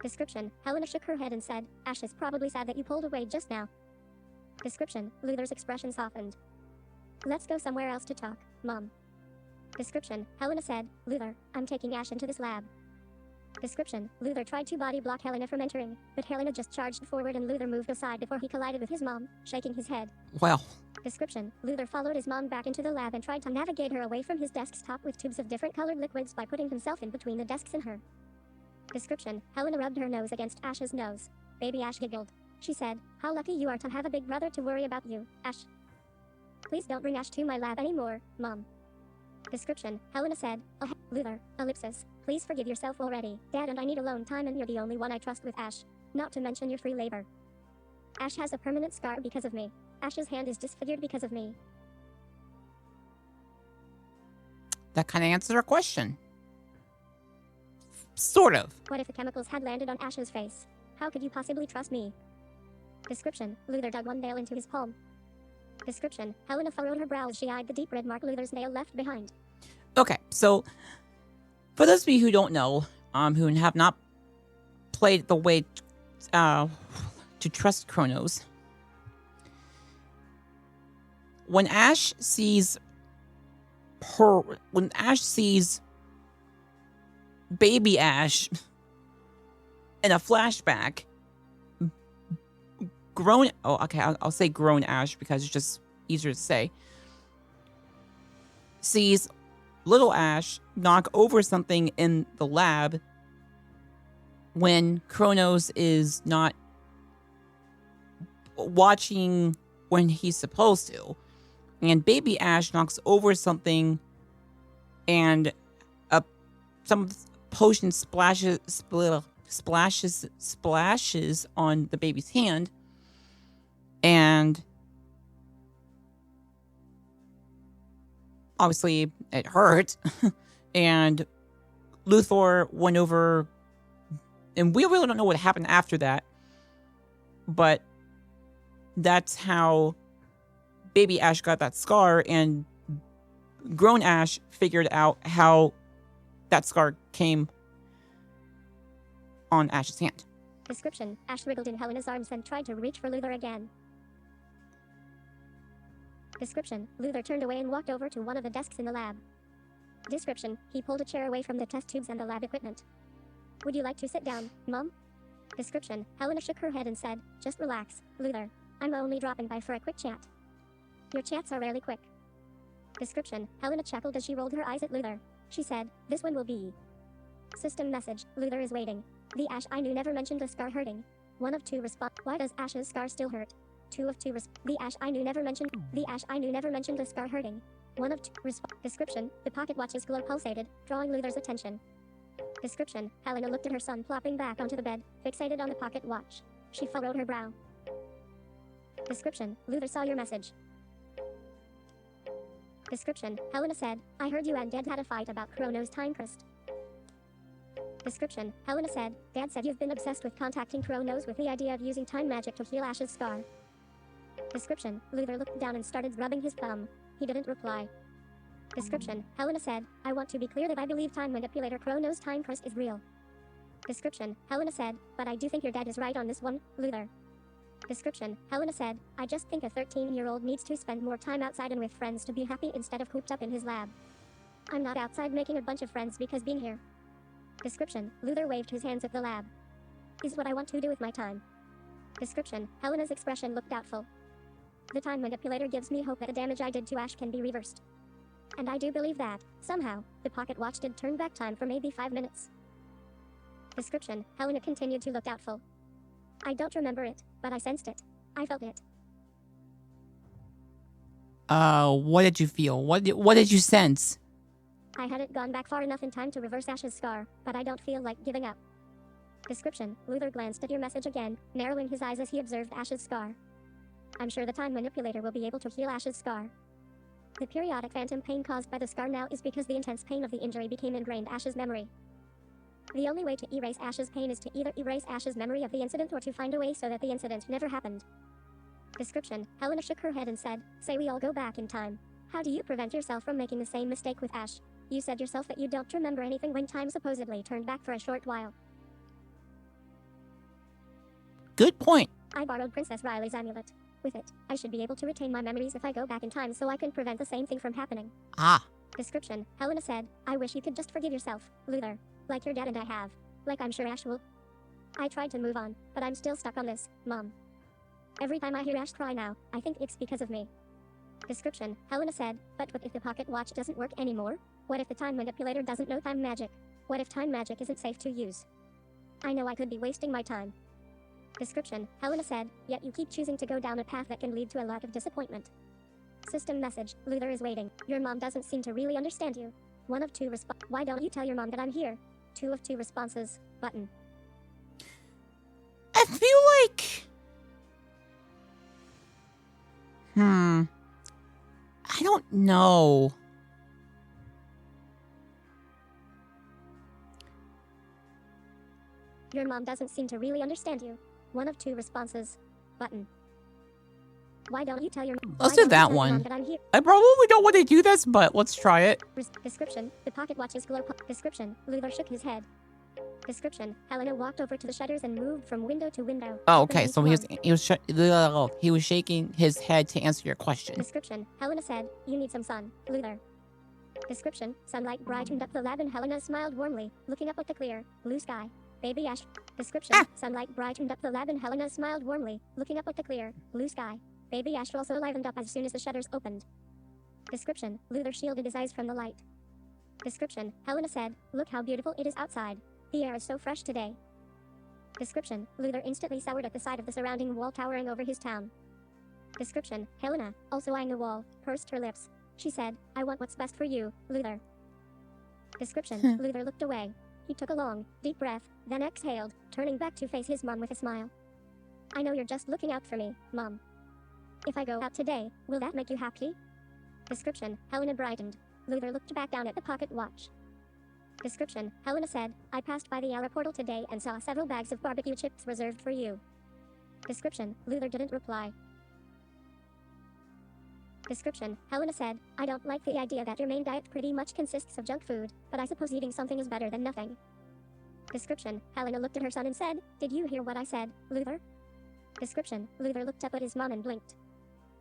Description: Helena shook her head and said, "Ash is probably sad that you pulled away just now." Description: Luthor's expression softened. "Let's go somewhere else to talk, Mom." Description: Helena said, "Luthor, I'm taking Ash into this lab." Description: Luthor tried to body block Helena from entering, but Helena just charged forward and Luthor moved aside before he collided with his mom, shaking his head. Well, Description: Luthor followed his mom back into the lab and tried to navigate her away from his desktop with tubes of different colored liquids by putting himself in between the desks and her. Description: Helena rubbed her nose against Ash's nose. Baby Ash giggled. She said, "How lucky you are to have a big brother to worry about you, Ash. Please don't bring Ash to my lab anymore, Mom." Description: Helena said, "Oh, Luthor, ellipsis, please forgive yourself already. Dad and I need alone time and you're the only one I trust with Ash. Not to mention your free labor. Ash has a permanent scar because of me. Ash's hand is disfigured because of me." that kind of answers our question. Sort of. What if the chemicals had landed on Ash's face? How could you possibly trust me? Description: Luthor dug one nail into his palm. Description: Helena furrowed her brow as she eyed the deep red mark Luthor's nail left behind. Okay, so for those of you who don't know, who have not played the way to trust Kronos, when Ash sees baby Ash in a flashback, I'll say grown Ash because it's just easier to say, sees little Ash knock over something in the lab when Kronos is not watching when he's supposed to. And baby Ash knocks over something and some potion splashes on the baby's hand. And obviously it hurt. And Luthor went over, and we really don't know what happened after that, but that's how baby Ash got that scar, and grown Ash figured out how that scar came on Ash's hand. Description: Ash wriggled in Helena's arms and tried to reach for Luthor again. Description: Luthor turned away and walked over to one of the desks in the lab. Description: He pulled a chair away from the test tubes and the lab equipment. "Would you like to sit down, Mom?" Description: Helena shook her head and said, "Just relax, Luthor. I'm only dropping by for a quick chat." "Your chats are rarely quick." Description: Helena chuckled as she rolled her eyes at Luthor. She said, "This one will be." System message: Luthor is waiting. The Ash I knew never mentioned the scar hurting. 1 of 2 respond. Why does Ash's scar still hurt? 2 of 2 The Ash I knew never mentioned. The Ash I knew never mentioned the scar hurting. 1 of 2 Description: The pocket watch's glow pulsated, drawing Luthor's attention. Description: Helena looked at her son plopping back onto the bed, fixated on the pocket watch. She furrowed her brow. Description: Luthor saw your message. Description: Helena said, "I heard you and Dad had a fight about Kronos Timecrest." Description: Helena said, "Dad said you've been obsessed with contacting Kronos with the idea of using time magic to heal Ash's scar." Description: Luthor looked down and started rubbing his thumb. He didn't reply. Description: Helena said, "I want to be clear that I believe time manipulator Kronos Timecrest is real." Description: Helena said, "But I do think your dad is right on this one, Luthor." Description: Helena said, "I just think a 13-year-old needs to spend more time outside and with friends to be happy instead of cooped up in his lab. I'm not outside making a bunch of friends because being here." Description: Luthor waved his hands at the lab. "Is what I want to do with my time." Description: Helena's expression looked doubtful. "The time manipulator gives me hope that the damage I did to Ash can be reversed. And I do believe that, somehow, the pocket watch did turn back time for maybe 5 minutes." Description: Helena continued to look doubtful. "I don't remember it, but I sensed it. I felt it." What did you feel? What did you sense? "I hadn't gone back far enough in time to reverse Ash's scar, but I don't feel like giving up." Description: Luthor glanced at your message again, narrowing his eyes as he observed Ash's scar. "I'm sure the time manipulator will be able to heal Ash's scar. The periodic phantom pain caused by the scar now is because the intense pain of the injury became ingrained in Ash's memory. The only way to erase Ash's pain is to either erase Ash's memory of the incident or to find a way so that the incident never happened." Description: Helena shook her head and said, "Say we all go back in time. How do you prevent yourself from making the same mistake with Ash? You said yourself that you don't remember anything when time supposedly turned back for a short while." Good point. "I borrowed Princess Riley's amulet. With it, I should be able to retain my memories if I go back in time so I can prevent the same thing from happening." Ah. Description: Helena said, "I wish you could just forgive yourself, Luthor. Like your dad and I have." like I'm sure Ash will. I tried to move on, but I'm still stuck on this, Mom. Every time I hear Ash cry now, I think it's because of me. Description, Helena said, but what if the pocket watch doesn't work anymore? What if the time manipulator doesn't know time magic? What if time magic isn't safe to use? I know I could be wasting my time. Description, Helena said, yet you keep choosing to go down a path that can lead to a lot of disappointment. System message, Luthor is waiting. Your mom doesn't seem to really understand you. 1 of 2 why don't you tell your mom that I'm here? 2 of 2 responses, button. I feel like... I don't know. Your mom doesn't seem to really understand you. 1 of 2 responses, button. Why don't you tell your mom? Let's do that one. I probably don't want to do this, but let's try it. Description, the pocket watch's glow. Description, Luthor shook his head. Description, Helena walked over to the shutters and moved from window to window. Oh, okay, so he was shaking his head to answer your question. Description, Helena said, you need some sun, Luthor. Description, sunlight brightened up the lab and Helena smiled warmly, looking up at the clear, blue sky. Baby Ash. Description, sunlight brightened up the lab and Helena smiled warmly, looking up at the clear, blue sky. Baby Ash also livened up as soon as the shutters opened. Description, Luthor shielded his eyes from the light. Description, Helena said, look how beautiful it is outside. The air is so fresh today. Description, Luthor instantly soured at the sight of the surrounding wall towering over his town. Description, Helena, also eyeing the wall, pursed her lips. She said, I want what's best for you, Luthor. Description, Luthor looked away. He took a long, deep breath, then exhaled, turning back to face his mom with a smile. I know you're just looking out for me, Mom. If I go out today, will that make you happy? Description, Helena brightened. Luthor looked back down at the pocket watch. Description, Helena said, I passed by the hour portal today and saw several bags of barbecue chips reserved for you. Description, Luthor didn't reply. Description, Helena said, I don't like the idea that your main diet pretty much consists of junk food, but I suppose eating something is better than nothing. Description, Helena looked at her son and said, did you hear what I said, Luthor? Description, Luthor looked up at his mom and blinked.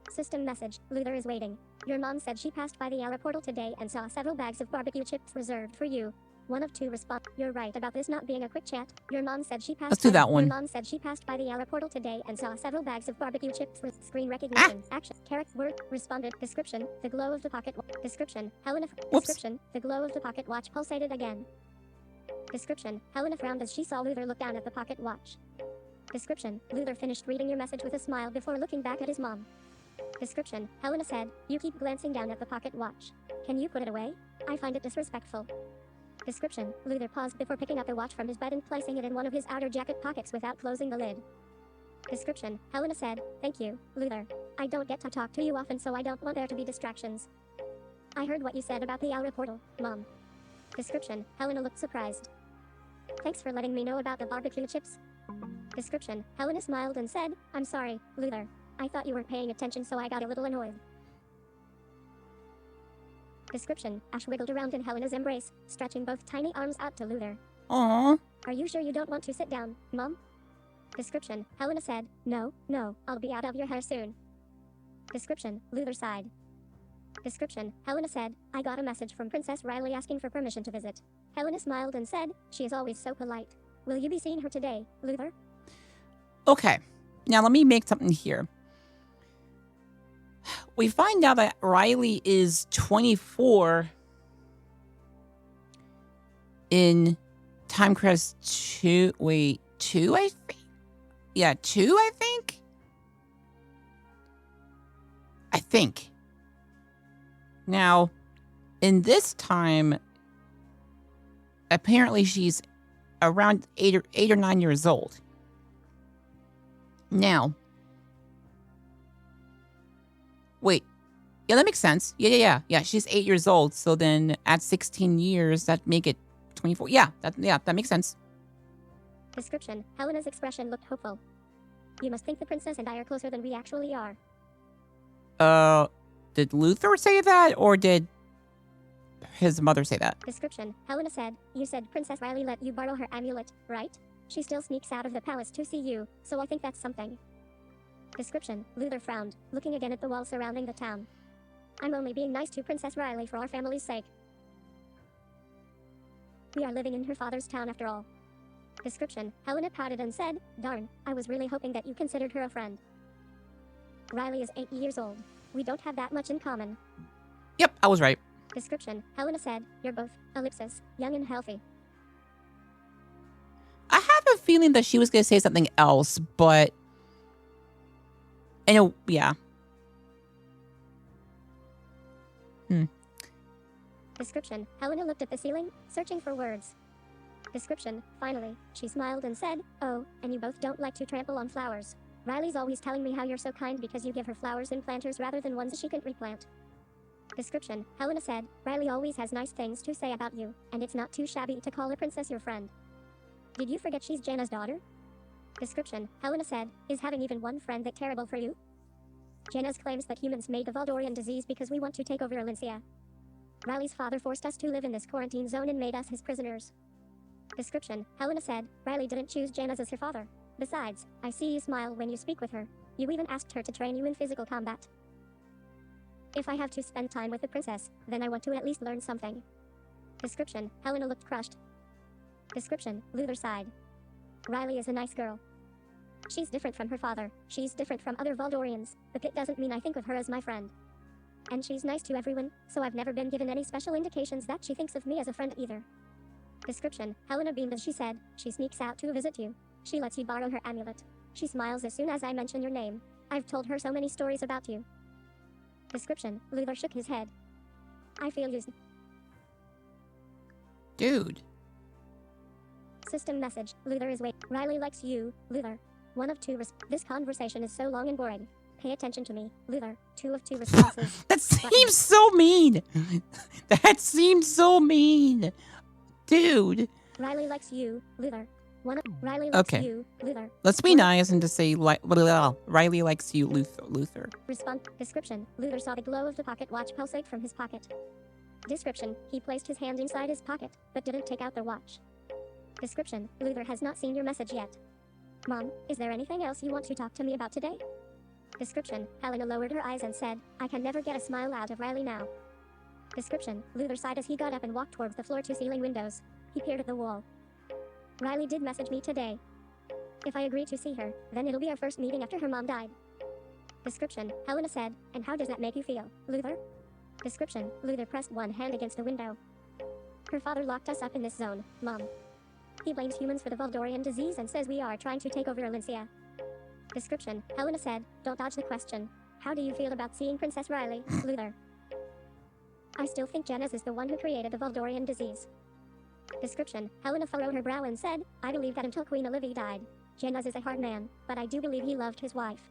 System message, Luthor is waiting. Your mom said she passed by the hour portal today and saw several bags of barbecue chips reserved for you. 1 of 2 response. You're right about this not being a quick chat. Your mom said she passed. Let's do that one. Your mom said she passed by the hour portal today and saw several bags of barbecue chips with screen recognition. Action. Character word responded. Description. The glow of the pocket. Description. Helena. Description. The glow of the pocket watch pulsated again. Description. Helena frowned as she saw Luthor look down at the pocket watch. Description. Luthor finished reading your message with a smile before looking back at his mom. Description, Helena said, you keep glancing down at the pocket watch. Can you put it away? I find it disrespectful. Description, Luthor paused before picking up the watch from his bed and placing it in one of his outer jacket pockets without closing the lid. Description, Helena said, thank you, Luthor. I don't get to talk to you often so I don't want there to be distractions. I heard what you said about the outer portal, Mom. Description, Helena looked surprised. Thanks for letting me know about the barbecue chips. Description, Helena smiled and said, I'm sorry, Luthor. I thought you weren't paying attention so I got a little annoyed. Description, Ash wiggled around in Helena's embrace, stretching both tiny arms out to Luthor. Aww. Are you sure you don't want to sit down, Mom? Description, Helena said, no, I'll be out of your hair soon. Description, Luthor sighed. Description, Helena said, I got a message from Princess Riley asking for permission to visit. Helena smiled and said, she is always so polite. Will you be seeing her today, Luthor? Okay, now let me make something here. We find out that Riley is 24 in Timecrest 2. Wait, 2, I think? Yeah, 2, I think? Now, in this time, apparently she's around 8 or 9 years old. Now, wait. Yeah, that makes sense. Yeah. She's 8 years old. So then at 16 years, that make it 24. Yeah, that makes sense. Description. Helena's expression looked hopeful. You must think the princess and I are closer than we actually are. Did Luthor say that, or did his mother say that? Description. Helena said, you said Princess Riley let you borrow her amulet, right? She still sneaks out of the palace to see you, so I think that's something. Description. Luthor frowned, looking again at the wall surrounding the town. I'm only being nice to Princess Riley for our family's sake. We are living in her father's town after all. Description, Helena pouted and said, darn, I was really hoping that you considered her a friend. Riley is 8 years old. We don't have that much in common. Yep, I was right. Description, Helena said, you're both, ellipsis, young and healthy. I have a feeling that she was going to say something else, but... I know, yeah. Description, Helena looked at the ceiling, searching for words. Description, finally, she smiled and said, oh, and you both don't like to trample on flowers. Riley's always telling me how you're so kind because you give her flowers in planters rather than ones she can replant. Description, Helena said, Riley always has nice things to say about you, and it's not too shabby to call a princess your friend. Did you forget she's Janna's daughter? Description, Helena said, is having even one friend that terrible for you? Janna's claims that humans made the Valdorian disease because we want to take over Elysia. Riley's father forced us to live in this quarantine zone and made us his prisoners. Description, Helena said, Riley didn't choose Janna's as her father. Besides, I see you smile when you speak with her. You even asked her to train you in physical combat. If I have to spend time with the princess, then I want to at least learn something. Description, Helena looked crushed. Description, Luthor sighed. Riley is a nice girl. She's different from her father. She's different from other Valdorians, but it doesn't mean I think of her as my friend. And she's nice to everyone, so I've never been given any special indications that she thinks of me as a friend either. Description, Helena beamed as she said, she sneaks out to visit you. She lets you borrow her amulet. She smiles as soon as I mention your name. I've told her so many stories about you. Description, Luthor shook his head. I feel used. Dude. System message, Luthor is wait. Riley likes you, Luthor. 1 of 2 this conversation is so long and boring. Pay attention to me, Luthor. 2 of 2 responses. That seems so mean. That seems so mean. Dude. Riley likes you, Luthor. Riley likes you, Luthor. Let's be nice and just say Riley likes you, Luthor. Response. Description. Luthor saw the glow of the pocket watch pulsate from his pocket. Description. He placed his hand inside his pocket, but didn't take out the watch. Description. Luthor has not seen your message yet. Mom, is there anything else you want to talk to me about today? Description. Helena lowered her eyes and said, I can never get a smile out of Riley now. Description. Luthor sighed as he got up and walked towards the floor-to-ceiling windows. He peered at the wall. Riley did message me today. If I agree to see her, then it'll be our first meeting after her mom died. Description, Helena said, and how does that make you feel, Luthor? Description, Luthor pressed one hand against the window. Her father locked us up in this zone, Mom. He blames humans for the Valdorian disease and says we are trying to take over Elysia. Description, Helena said, don't dodge the question. How do you feel about seeing Princess Riley, Luthor? I still think Janna's is the one who created the Valdorian disease. Description, Helena furrowed her brow and said, I believe that until Queen Olivia died, Janna's is a hard man, but I do believe he loved his wife.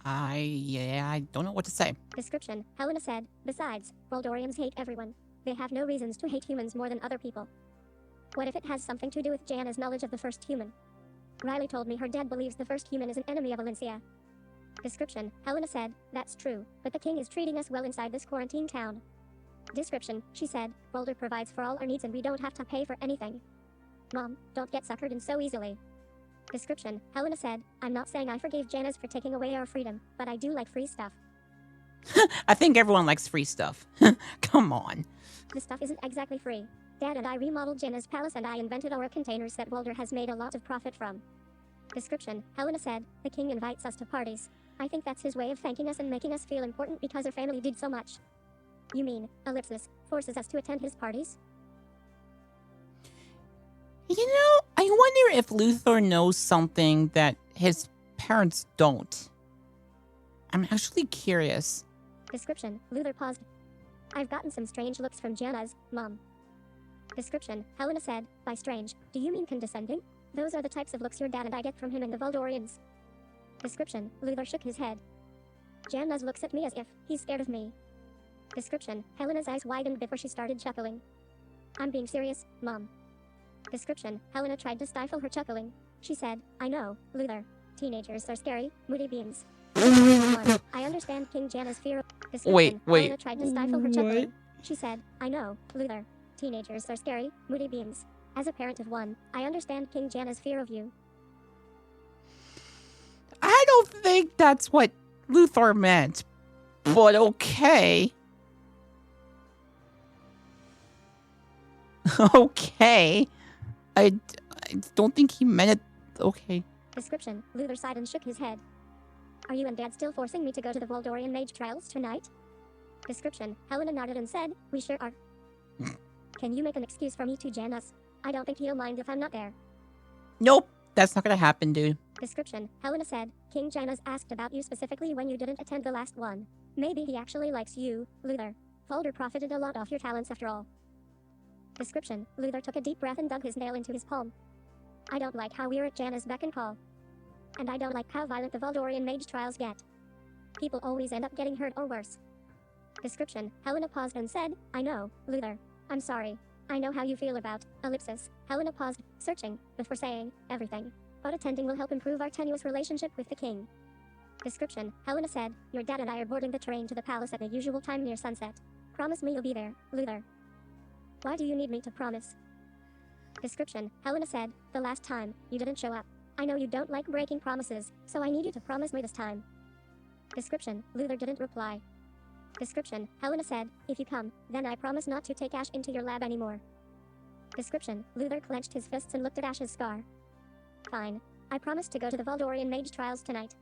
I don't know what to say. Description, Helena said, besides, Valdorians hate everyone. They have no reasons to hate humans more than other people. What if it has something to do with Janna's knowledge of the first human? Riley told me her dad believes the first human is an enemy of Elysia. Description, Helena said, that's true, but the king is treating us well inside this quarantine town. Description, she said, Valdor provides for all our needs and we don't have to pay for anything. Mom, don't get suckered in so easily. Description, Helena said, I'm not saying I forgave Janna's for taking away our freedom, but I do like free stuff. I think everyone likes free stuff. Come on. The stuff isn't exactly free. Dad and I remodeled Janna's palace and I invented our containers that Valdor has made a lot of profit from. Description, Helena said, the king invites us to parties. I think that's his way of thanking us and making us feel important because our family did so much. You mean, ellipsis, forces us to attend his parties? You know, I wonder if Luthor knows something that his parents don't. I'm actually curious. Description, Luthor paused. I've gotten some strange looks from Janna's mom. Description, Helena said, by strange, do you mean condescending? Those are the types of looks your dad and I get from him and the Valdorians. Description, Luthor shook his head. Janna's looks at me as if he's scared of me. Description, Helena's eyes widened before she started chuckling. I'm being serious, Mom. Description, Helena tried to stifle her chuckling. She said, I know, Luthor. Teenagers are scary, moody beings. I understand King Janna's fear of... Wait. Helena tried to stifle her chuckling. She said, I know, Luthor. Teenagers are scary, moody beings. As a parent of one, I understand King Janna's fear of you. I don't think that's what Luthor meant, but okay. Okay. I don't think he meant it. Okay. Description. Luthor sighed and shook his head. Are you and Dad still forcing me to go to the Valdorian Mage trials tonight? Description. Helena nodded and said, we sure are. Can you make an excuse for me to join us? I don't think he'll mind if I'm not there. Nope. That's not gonna happen, dude. Description. Helena said, King Janus asked about you specifically when you didn't attend the last one. Maybe he actually likes you, Luthor. Valdor profited a lot off your talents after all. Description. Luthor took a deep breath and dug his nail into his palm. I don't like how we're at Janus' beck and call. And I don't like how violent the Valdorian Mage trials get. People always end up getting hurt or worse. Description. Helena paused and said, I know, Luthor. I'm sorry. I know how you feel about, ellipsis. Helena paused, searching, before saying, everything. But attending will help improve our tenuous relationship with the king. Description. Helena said, your dad and I are boarding the train to the palace at the usual time near sunset. Promise me you'll be there, Luthor. Why do you need me to promise? Description. Helena said, the last time, you didn't show up. I know you don't like breaking promises, so I need you to promise me this time. Description. Luthor didn't reply. Description. Helena said, if you come, then I promise not to take Ash into your lab anymore. Description. Luthor clenched his fists and looked at Ash's scar. Fine. I promise to go to the Valdorian Mage trials tonight.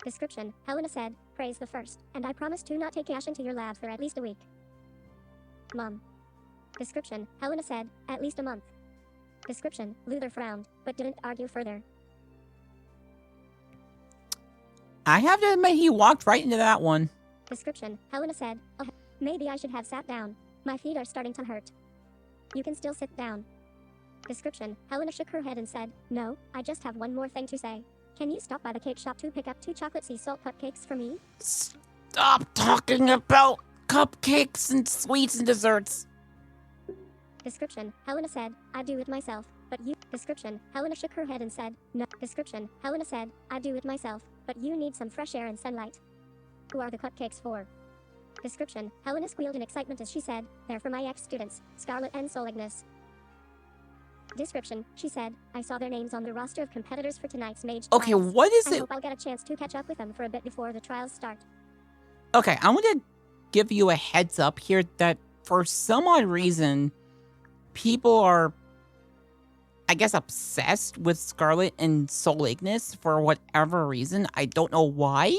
Description. Helena said, praise the first, and I promise to not take Ash into your lab for at least a week. Mom. Description. Helena said, at least a month. Description. Luthor frowned, but didn't argue further. I have to admit he walked right into that one. Description. Helena said, oh, maybe I should have sat down. My feet are starting to hurt. You can still sit down. Description. Helena shook her head and said, no, I just have one more thing to say. Can you stop by the cake shop to pick up 2 chocolate sea salt cupcakes for me? Stop talking about cupcakes and sweets and desserts. Description. Helena said, I do it myself, but you... Description. Helena shook her head and said, no. Description. Helena said, I do it myself, but you need some fresh air and sunlight. Who are the cupcakes for? Description. Helena squealed in excitement as she said, they're for my ex-students, Scarlet and Sol Ignis. Description. She said, I saw their names on the roster of competitors for tonight's Mage Okay, trials. what is I it? hope I'll get a chance to catch up with them for a bit before the trials start. Okay, I want to give you a heads up here that for some odd reason, people are, I guess, obsessed with Scarlet and Sol Ignis for whatever reason. I don't know why.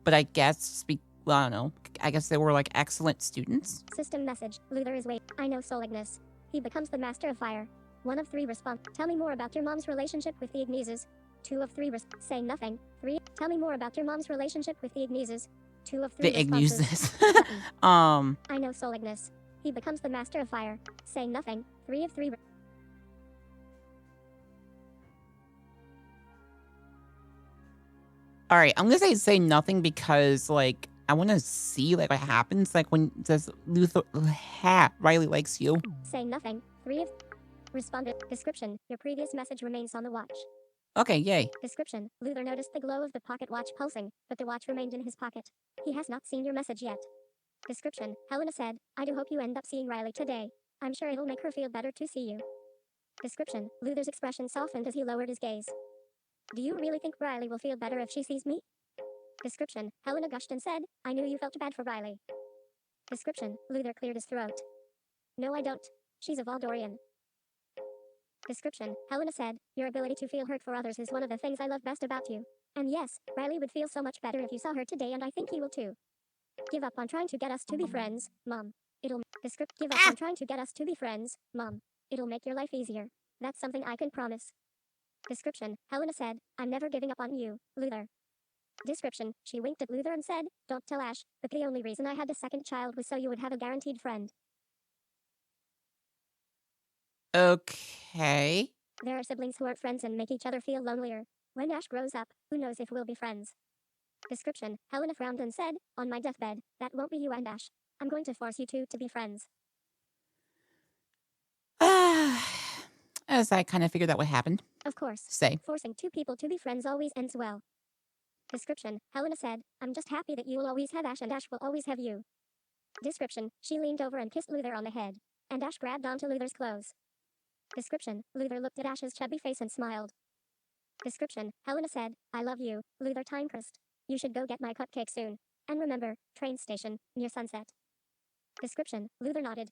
But I guess, well, I don't know. I guess they were like excellent students. System message. Luthor is wait. I know Sol Ignis. He becomes the master of fire. 1 of 3 respond. Tell me more about your mom's relationship with the Ignises. 2 of 3 say nothing. 3. Tell me more about your mom's relationship with the Ignises. 2 of 3 The responses. Ignises. I know Sol Ignis. He becomes the master of fire. Say nothing. 3 of 3. All right, I'm gonna say nothing because like I want to see like what happens like when it says Luthor Riley likes you. Say nothing. 3 of responded. Description. Your previous message remains on the watch. Okay, yay. Description. Luthor noticed the glow of the pocket watch pulsing, but the watch remained in his pocket. He has not seen your message yet. Description. Helena said, I do hope you end up seeing Riley today. I'm sure it'll make her feel better to see you. Description. Luthor's expression softened as he lowered his gaze. Do you really think Riley will feel better if she sees me? Description. Helena gushed and said, I knew you felt bad for Riley. Description. Luthor cleared his throat. No, I don't. She's a Valdorian. Description. Helena said, your ability to feel hurt for others is one of the things I love best about you. And yes, Riley would feel so much better if you saw her today, and I think he will too. Give up on trying to get us to be friends, Mom. Give up on trying to get us to be friends, Mom. It'll make your life easier. That's something I can promise. Description. Helena said, I'm never giving up on you, Luthor. Description. She winked at Luthor and said, don't tell Ash, but the only reason I had a second child was so you would have a guaranteed friend. Okay. There are siblings who aren't friends and make each other feel lonelier. When Ash grows up, who knows if we'll be friends. Description. Helena frowned and said, on my deathbed, that won't be you and Ash. I'm going to force you two to be friends. As I kind of figured that would happen. Of course. Say. Forcing 2 people to be friends always ends well. Description. Helena said, I'm just happy that you'll always have Ash and Ash will always have you. Description. She leaned over and kissed Luthor on the head. And Ash grabbed onto Luthor's clothes. Description. Luthor looked at Ash's chubby face and smiled. Description. Helena said, I love you, Luthor Timecrest. You should go get my cupcake soon. And remember, train station, near sunset. Description, Luthor nodded.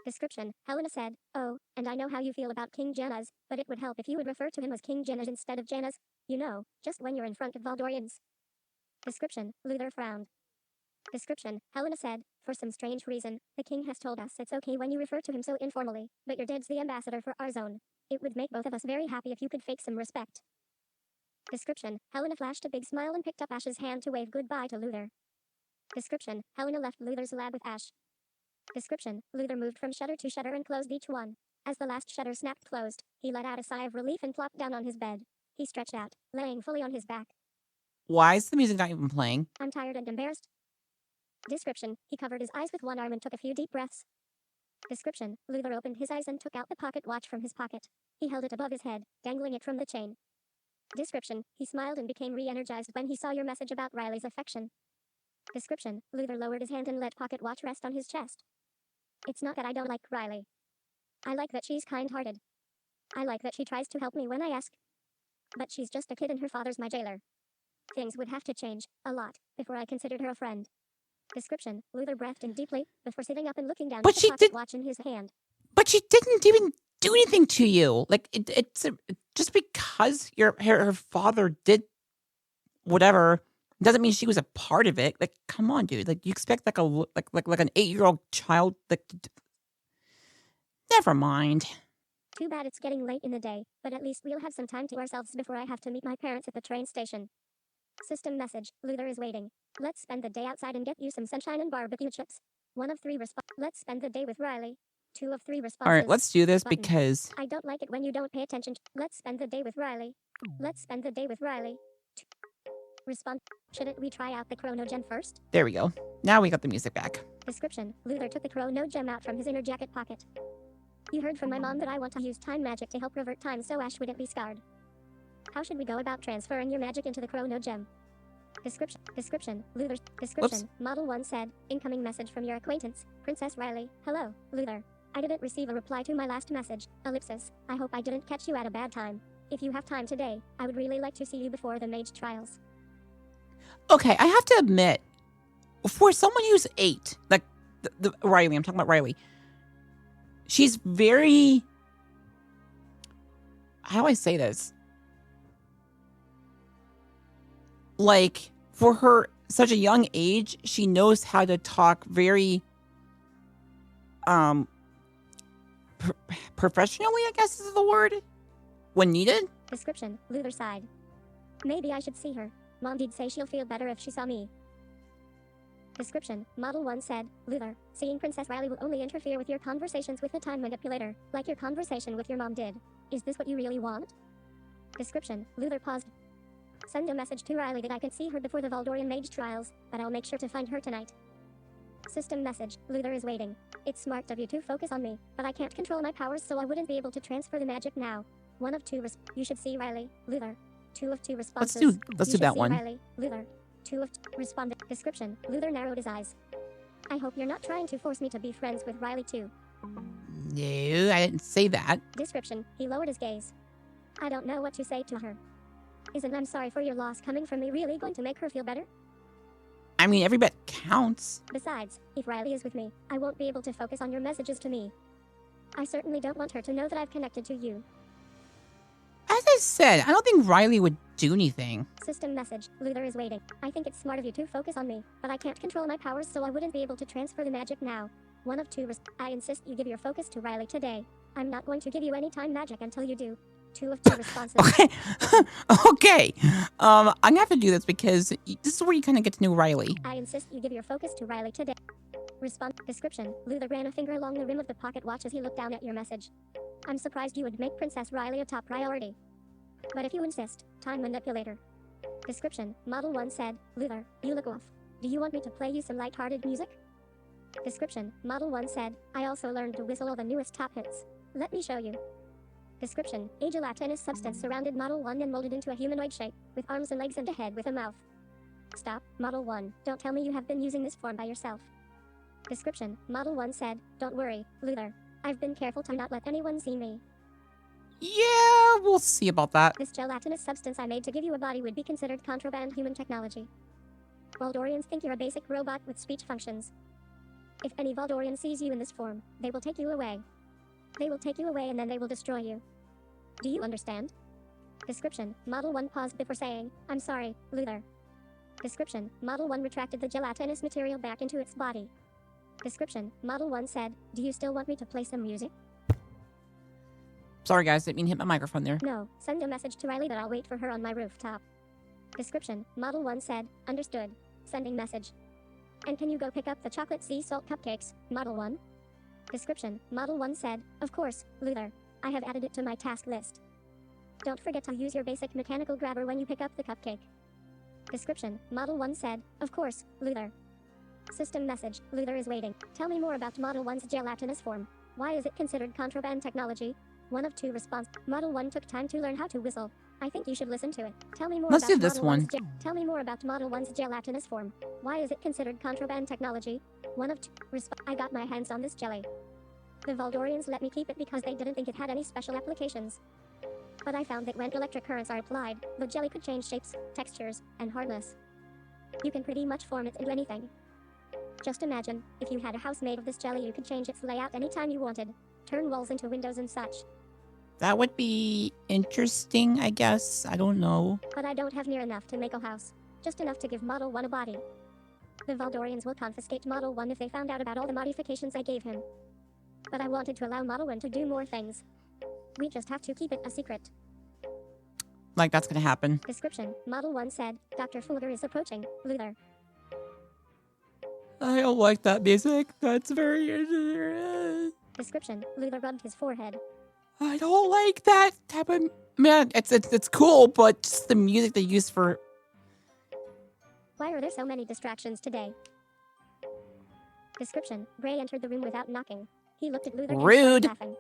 Description, Helena said, oh, and I know how you feel about King Janus, but it would help if you would refer to him as King Janus instead of Janus, you know, just when you're in front of Valdorians. Description, Luthor frowned. Description, Helena said, for some strange reason, the king has told us it's okay when you refer to him so informally, but your dad's the ambassador for our zone. It would make both of us very happy if you could fake some respect. Description, Helena flashed a big smile and picked up Ash's hand to wave goodbye to Luthor. Description, Helena left Luthor's lab with Ash. Description, Luthor moved from shutter to shutter and closed each one. As the last shutter snapped closed, he let out a sigh of relief and plopped down on his bed. He stretched out, laying fully on his back. Why is the music not even playing? I'm tired and embarrassed. Description, he covered his eyes with one arm and took a few deep breaths. Description, Luthor opened his eyes and took out the pocket watch from his pocket. He held it above his head, dangling it from the chain. Description, he smiled and became re-energized when he saw your message about Riley's affection. Description, Luthor lowered his hand and let pocket watch rest on his chest. It's not that I don't like Riley. I like that she's kind-hearted. I like that she tries to help me when I ask. But she's just a kid and her father's my jailer. Things would have to change, a lot, before I considered her a friend. Description, Luthor breathed in deeply, before sitting up and looking down at the pocket watch in his hand. But she didn't even do anything to you. Like, just because her father did whatever doesn't mean she was a part of it. Like, come on, dude. Like, you expect like an 8-year-old child, like, never mind. Too bad it's getting late in the day, but at least we'll have some time to ourselves before I have to meet my parents at the train station. System message, Luthor is waiting. Let's spend the day outside and get you some sunshine and barbecue chips. 1 of 3 response. Let's spend the day with Riley. 2 of 3 responses. All right, let's do this Button. because I don't like it when you don't pay attention. Let's spend the day with Riley. Let's spend the day with Riley. Response. Shouldn't we try out the chrono gem first? there we go. Now we got the music back. Description, Luthor took the chrono gem out from his inner jacket pocket. You heard from my mom that I want to use time magic to help revert time so Ash wouldn't be scarred. How should we go about transferring your magic into the chrono gem? Description, Luthor. Description, Whoops. Model 1 said, incoming message from your acquaintance, Princess Riley. Hello, Luthor. I didn't receive a reply to my last message, ellipsis. I hope I didn't catch you at a bad time. If you have time today, I would really like to see you before the mage trials. Okay, I have to admit, for someone who's 8, like the Riley, I'm talking about Riley, she's very, how do I say this? Like, for her, such a young age, she knows how to talk very, professionally, I guess is the word, when needed. Description, Luthor sighed. Maybe I should see her. Mom did say she'll feel better if she saw me. Description, Model 1 said, Luthor, seeing Princess Riley will only interfere with your conversations with the time manipulator, like your conversation with your mom did. Is this what you really want? Description, Luthor paused. Send a message to Riley that I can see her before the Valdorian mage trials, but I'll make sure to find her tonight. System message, Luthor is waiting. It's smart of you to focus on me, but I can't control my powers so I wouldn't be able to transfer the magic now. 1 of 2 you should see Riley, Luthor. 2 of 2 responses. Let's do that one. Riley, Luthor. 2 of 2 responded. Description, Luthor narrowed his eyes. I hope you're not trying to force me to be friends with Riley too. No, I didn't say that. Description, he lowered his gaze. I don't know what to say to her. Isn't I'm sorry for your loss coming from me really going to make her feel better? I mean, every bit counts. Besides, if Riley is with me, I won't be able to focus on your messages to me. I certainly don't want her to know that I've connected to you. As I said, I don't think Riley would do anything. System message, Luthor is waiting. I think it's smart of you to focus on me, but I can't control my powers so I wouldn't be able to transfer the magic now. 1 of 2 I insist you give your focus to Riley today. I'm not going to give you any time magic until you do. 2 of 2 responses. Okay. Okay. I'm gonna have to do this because this is where you kind of get to know Riley. I insist you give your focus to Riley today. Response. Description. Luthor ran a finger along the rim of the pocket watch as he looked down at your message. I'm surprised you would make Princess Riley a top priority. But if you insist, time manipulator. Description. Model 1 said, Luthor, you look off. Do you want me to play you some light-hearted music? Description. Model 1 said, I also learned to whistle all the newest top hits. Let me show you. Description, a gelatinous substance surrounded Model 1 and molded into a humanoid shape, with arms and legs and a head with a mouth. Stop, Model 1, don't tell me you have been using this form by yourself. Description, Model 1 said, don't worry, Luthor. I've been careful to not let anyone see me. Yeah, we'll see about that. This gelatinous substance I made to give you a body would be considered contraband human technology. Valdorians think you're a basic robot with speech functions. If any Valdorian sees you in this form, they will take you away. They will take you away and then they will destroy you. Do you understand? Description, Model 1 paused before saying, I'm sorry, Luthor. Description, Model 1 retracted the gelatinous material back into its body. Description, Model 1 said, do you still want me to play some music? Sorry, guys. Didn't mean to hit my microphone there. No, send a message to Riley that I'll wait for her on my rooftop. Description, Model 1 said, understood. Sending message. And can you go pick up the chocolate sea salt cupcakes, Model 1? Description, Model 1 said, of course, Luthor. I have added it to my task list. Don't forget to use your basic mechanical grabber when you pick up the cupcake. Description, Model 1 said, of course, Luthor. System message, Luthor is waiting. Tell me more about Model 1's gelatinous form. Why is it considered contraband technology? 1 of 2 response. Model 1 took time to learn how to whistle. I think you should listen to it. Tell me more Let's about do this Model one. 1's Tell me more about Model 1's gelatinous form. Why is it considered contraband technology? 1 of 2 response. I got my hands on this jelly. The Valdorians let me keep it because they didn't think it had any special applications. But I found that when electric currents are applied, the jelly could change shapes, textures, and hardness. You can pretty much form it into anything. Just imagine, if you had a house made of this jelly, you could change its layout anytime you wanted. Turn walls into windows and such. That would be interesting, I guess. I don't know. But I don't have near enough to make a house. Just enough to give Model 1 a body. The Valdorians will confiscate Model 1 if they found out about all the modifications I gave him. But I wanted to allow Model 1 to do more things. We just have to keep it a secret. Like, that's gonna happen. Description, Model 1 said, Dr. Fulgur is approaching, Luthor. I don't like that music. That's very... Description, Luthor rubbed his forehead. I don't like that type of... Man, it's cool, but just the music they use for... Why are there so many distractions today? Description, Bray entered the room without knocking. He looked at Luthor and Rude. started laughing.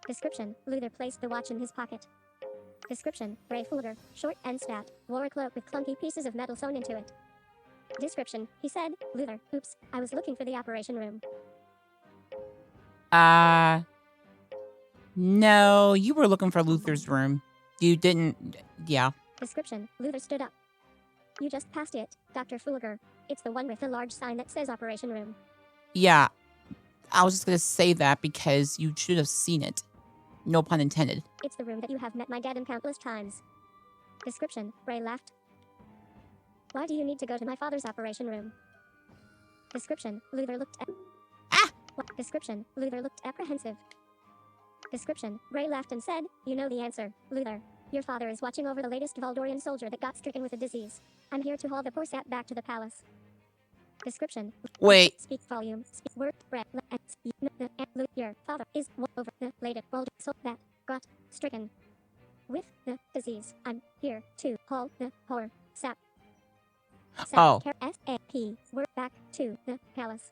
Description, Luthor placed the watch in his pocket. Description, Bray Fulgur, short and stout, wore a cloak with clunky pieces of metal sewn into it. Description, he said, Luthor, oops, I was looking for the operation room. No, you were looking for Luthor's room. You didn't... Yeah. Description, Luthor stood up. You just passed it, Dr. Fulgur. It's the one with the large sign that says operation room. Yeah. I was just gonna say that because you should have seen it. No pun intended. It's the room that you have met my dad in countless times. Description, Bray laughed. Why do you need to go to my father's operation room? Description, Luthor looked at... Description, Luthor looked apprehensive. Description, Bray laughed and said, you know the answer, Luthor. Your father is watching over the latest Valdorian soldier that got stricken with a disease. I'm here to haul the poor sap back to the palace. Description. Wait. Speak volume. Speak word. Brett. Your father is over the latest Valdor soul that got stricken with the disease. I'm here to haul the poor sap. Oh. S-A-P. We're back to the palace.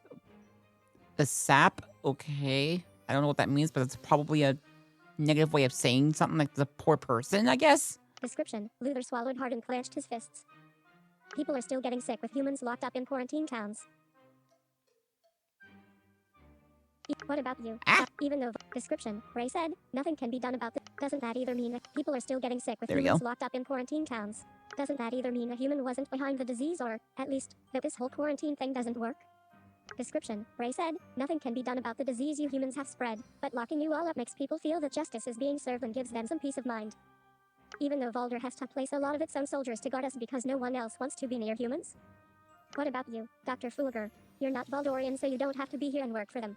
The sap? Okay. I don't know what that means, but it's probably a negative way of saying something like the poor person, I guess. Description. Luthor swallowed hard and clenched his fists. People are still getting sick with humans locked up in quarantine towns. What about you? Even though... Description. Bray said, nothing can be done about this. Doesn't that either mean that people are still getting sick with humans locked up in quarantine towns? Doesn't that either mean a human wasn't behind the disease or, at least, that this whole quarantine thing doesn't work? Description. Bray said, nothing can be done about the disease you humans have spread, but locking you all up makes people feel that justice is being served and gives them some peace of mind. Even though Valdor has to place a lot of its own soldiers to guard us because no one else wants to be near humans? What about you, Dr. Fulgur? You're not Valdorian, so you don't have to be here and work for them.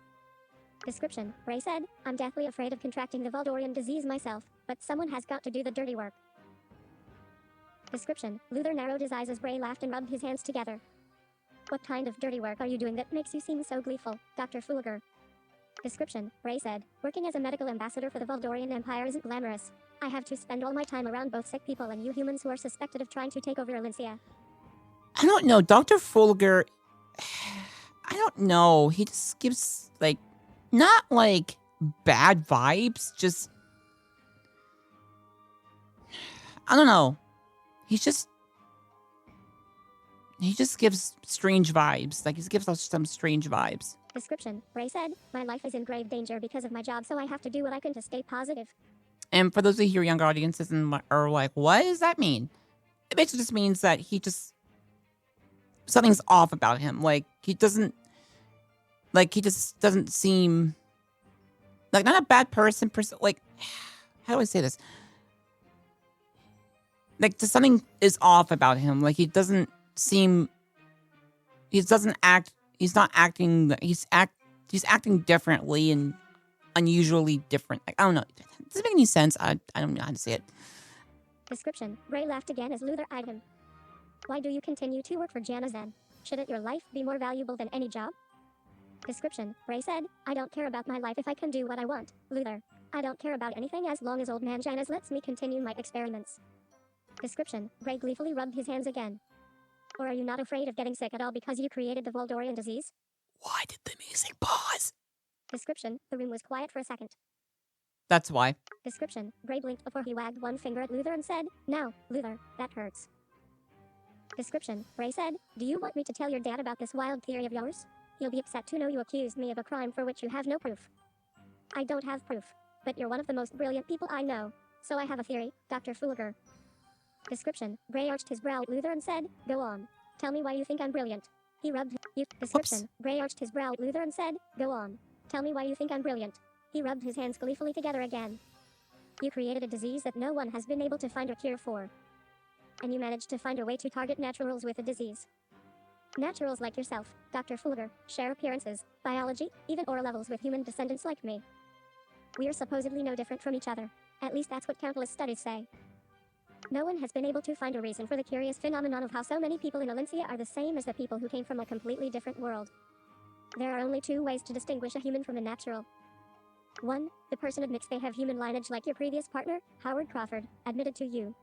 Description. Bray said, I'm deathly afraid of contracting the Valdorian disease myself, but someone has got to do the dirty work. Description. Luthor narrowed his eyes as Bray laughed and rubbed his hands together. What kind of dirty work are you doing that makes you seem so gleeful, Dr. Fulgur? Description. Bray said, working as a medical ambassador for the Valdorian Empire isn't glamorous. I have to spend all my time around both sick people and you humans who are suspected of trying to take over Elyncia. I don't know. Dr. Fulgur... I don't know. He just gives, like... Not, like, bad vibes. Just... I don't know. He just gives strange vibes. Like, he gives us some strange vibes. Description. Bray said, my life is in grave danger because of my job, so I have to do what I can to stay positive. And for those of you younger audiences and are like, what does that mean? It basically just means that he just... Something's off about him. Like, he doesn't... Like, he just doesn't seem... Like, not a bad person, like... How do I say this? Like, just something is off about him. Like, he doesn't seem... He doesn't act... He's not acting... He's acting differently and unusually different. Like, I don't know. Does it make any sense? I don't know how to say it. Description. Ray laughed again as Luthor eyed him. Why do you continue to work for Janus then? Shouldn't your life be more valuable than any job? Description. Ray said, I don't care about my life if I can do what I want, Luthor. I don't care about anything as long as old man Janus lets me continue my experiments. Description. Ray gleefully rubbed his hands again. Or are you not afraid of getting sick at all because you created the Valdorian disease? Why did the music pause? Description. The room was quiet for a second. That's why. Description. Ray blinked before he wagged one finger at Luthor and said, Now, Luthor, that hurts. Description. Ray said, Do you want me to tell your dad about this wild theory of yours? He'll be upset to know you accused me of a crime for which you have no proof. I don't have proof, but you're one of the most brilliant people I know, so I have a theory, Dr. Fulgur. Description. Ray arched his brow at Luthor and said, Go on. Tell me why you think I'm brilliant. He rubbed you. Description. Oops. Ray arched his brow at Luthor and said, Go on. Tell me why you think I'm brilliant. He rubbed his hands gleefully together again. You created a disease that no one has been able to find a cure for. And you managed to find a way to target naturals with the disease. Naturals like yourself, Dr. Fulgur, share appearances, biology, even aura levels with human descendants like me. We are supposedly no different from each other. At least that's what countless studies say. No one has been able to find a reason for the curious phenomenon of how so many people in Valencia are the same as the people who came from a completely different world. There are only two ways to distinguish a human from a natural. 1. The person admits they have human lineage like your previous partner, Howard Crawford, admitted to you.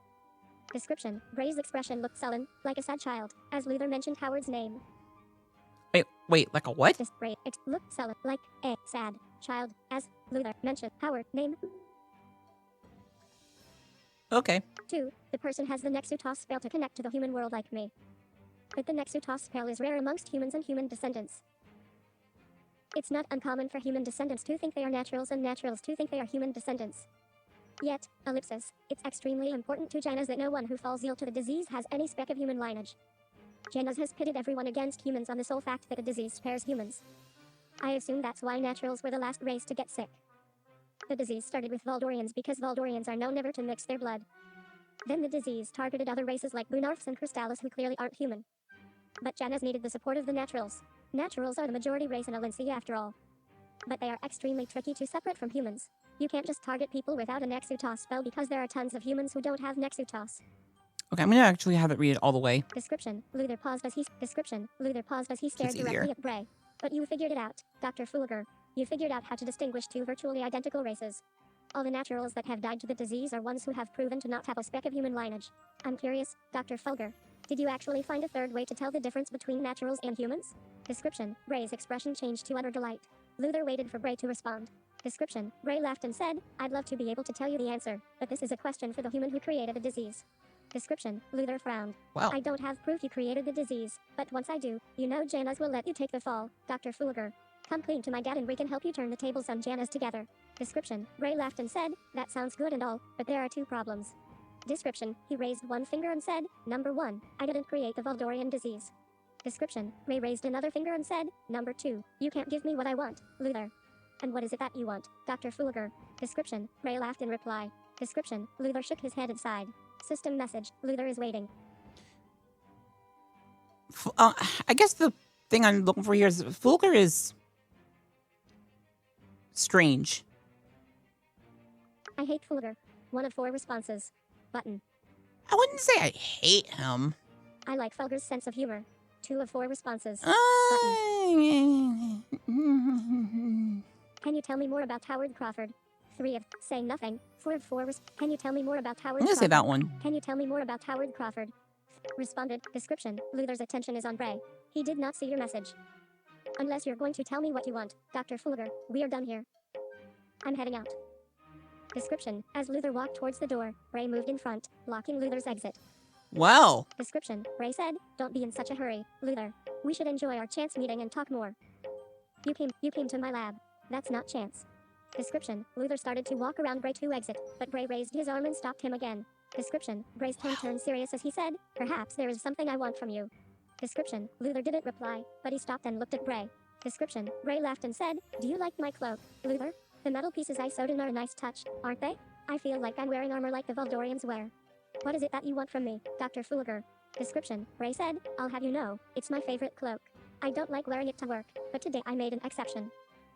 Description. Ray's expression looked sullen, like a sad child, as Luthor mentioned Howard's name. Wait, like a what? Ray looked sullen, like a sad child, as Luthor mentioned Howard's name. Okay. 2. The person has the Nexutos spell to connect to the human world like me. But the Nexutos spell is rare amongst humans and human descendants. It's not uncommon for human descendants to think they are naturals and naturals to think they are human descendants. Yet, ellipsis, it's extremely important to Janus that no one who falls ill to the disease has any speck of human lineage. Janus has pitted everyone against humans on the sole fact that the disease spares humans. I assume that's why naturals were the last race to get sick. The disease started with Valdorians because Valdorians are known never to mix their blood. Then the disease targeted other races like Bunarths and Crystallis who clearly aren't human. But Janus needed the support of the naturals. Naturals are the majority race in Valencia after all. But they are extremely tricky to separate from humans. You can't just target people without a Nexutos spell because there are tons of humans who don't have Nexutos. Okay, I'm gonna actually have it read it all the way. Description. Luthor paused as he stared directly at Bray. But you figured it out, Dr. Fulgur. You figured out how to distinguish two virtually identical races. All the naturals that have died to the disease are ones who have proven to not have a speck of human lineage. I'm curious, Dr. Fulgur. Did you actually find a third way to tell the difference between naturals and humans? Description. Bray's expression changed to utter delight. Luthor waited for Bray to respond. Description. Bray laughed and said, I'd love to be able to tell you the answer, but this is a question for the human who created the disease. Description. Luthor frowned. Wow. I don't have proof you created the disease, but once I do, you know Janus will let you take the fall, Dr. Fulgur. Come clean to my dad and we can help you turn the tables on Janus together. Description. Bray laughed and said, that sounds good and all, but there are two problems. Description. He raised one finger and said, Number 1, I didn't create the Valdorian disease. Description. Ray raised another finger and said, Number 2, you can't give me what I want, Luthor. And what is it that you want, Dr. Fulgur? Description. Ray laughed in reply. Description. Luthor shook his head and sighed. System message. Luthor is waiting. I guess the thing I'm looking for here is Fulgur is strange. I hate Fulgur. 1 of 4 responses. Button. I wouldn't say I hate him. I like Fulgur's sense of humor. 2 of 4 responses. Can you tell me more about Howard Crawford? 3 of say nothing. 4 of 4 Can you tell me more about Howard I'm gonna Crawford? say that one. Can you tell me more about Howard Crawford? Responded. Description. Luthor's attention is on Bray. He did not see your message. Unless you're going to tell me what you want, Dr. Fulgur, we are done here. I'm heading out. Description. As Luthor walked towards the door, Bray moved in front, blocking Luthor's exit. Well. Description. Bray said, Don't be in such a hurry, Luthor. We should enjoy our chance meeting and talk more. You came to my lab. That's not chance. Description. Luthor started to walk around Bray to exit, but Bray raised his arm and stopped him again. Description. Bray's tone turned serious as he said, Perhaps there is something I want from you. Description. Luthor didn't reply, but he stopped and looked at Bray. Description, Bray laughed and said, do you like my cloak, Luthor? The metal pieces I sewed in are a nice touch, aren't they? I feel like I'm wearing armor like the Valdorians wear. What is it that you want from me, Dr. Fulgur? Description, Bray said, I'll have you know, it's my favorite cloak. I don't like wearing it to work, but today I made an exception.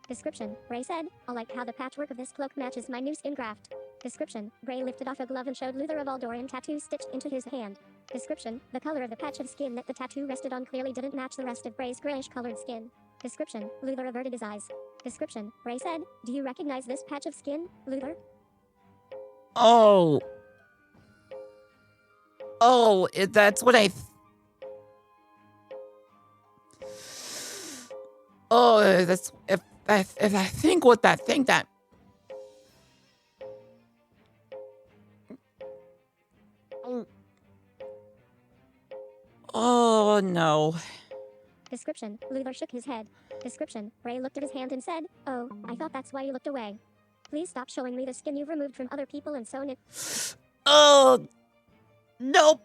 Description, Bray said, I like how the patchwork of this cloak matches my new skin graft. Description, Bray lifted off a glove and showed Luthor a Valdorian tattoo stitched into his hand. Description, the color of the patch of skin that the tattoo rested on clearly didn't match the rest of Bray's grayish-colored skin. Description, Luthor averted his eyes. Description, Bray said, do you recognize this patch of skin, Luthor? Oh. Oh, that's what I... Oh, that's... If I think what that thing that... Oh, no. Description, Luthor shook his head. Description, Bray looked at his hand and said, oh, I thought that's why you looked away. Please stop showing me the skin you've removed from other people and sewn it. Oh, nope.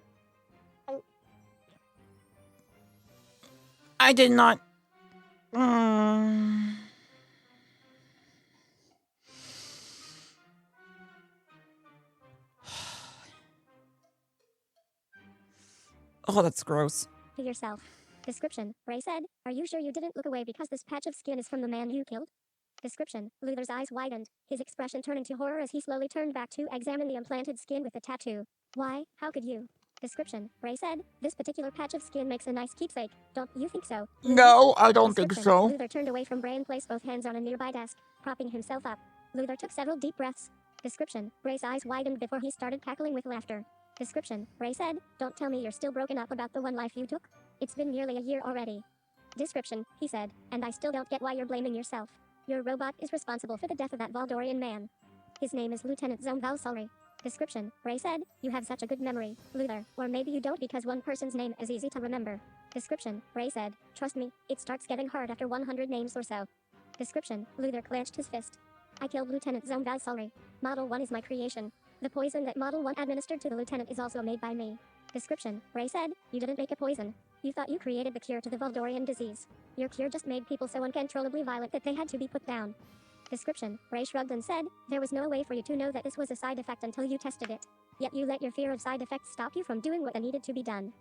I did not. Oh, that's gross. To yourself. Description, Bray said, are you sure you didn't look away because this patch of skin is from the man you killed? Description, Luthor's eyes widened, his expression turned into horror as he slowly turned back to examine the implanted skin with the tattoo. Why, how could you? Description, Bray said, this particular patch of skin makes a nice keepsake, don't you think so? Luthor? No, I don't think Description, so. Luthor turned away from Bray and placed both hands on a nearby desk, propping himself up. Luthor took several deep breaths. Description, Bray's eyes widened before he started cackling with laughter. Description, Bray said, don't tell me you're still broken up about the one life you took. It's been nearly a year already. Description, he said, and I still don't get why you're blaming yourself. Your robot is responsible for the death of that Valdorian man. His name is Lieutenant Valsalri. Description, Bray said, you have such a good memory, Luthor, or maybe you don't because one person's name is easy to remember. Description, Bray said, trust me, it starts getting hard after 100 names or so. Description, Luthor clenched his fist. I killed Lieutenant Valsalri. Model 1 is my creation. The poison that Model 1 administered to the lieutenant is also made by me. Description, Bray said, you didn't make a poison. You thought you created the cure to the Valdorian disease. Your cure just made people so uncontrollably violent that they had to be put down. Description, Bray shrugged and said, there was no way for you to know that this was a side effect until you tested it. Yet you let your fear of side effects stop you from doing what needed to be done.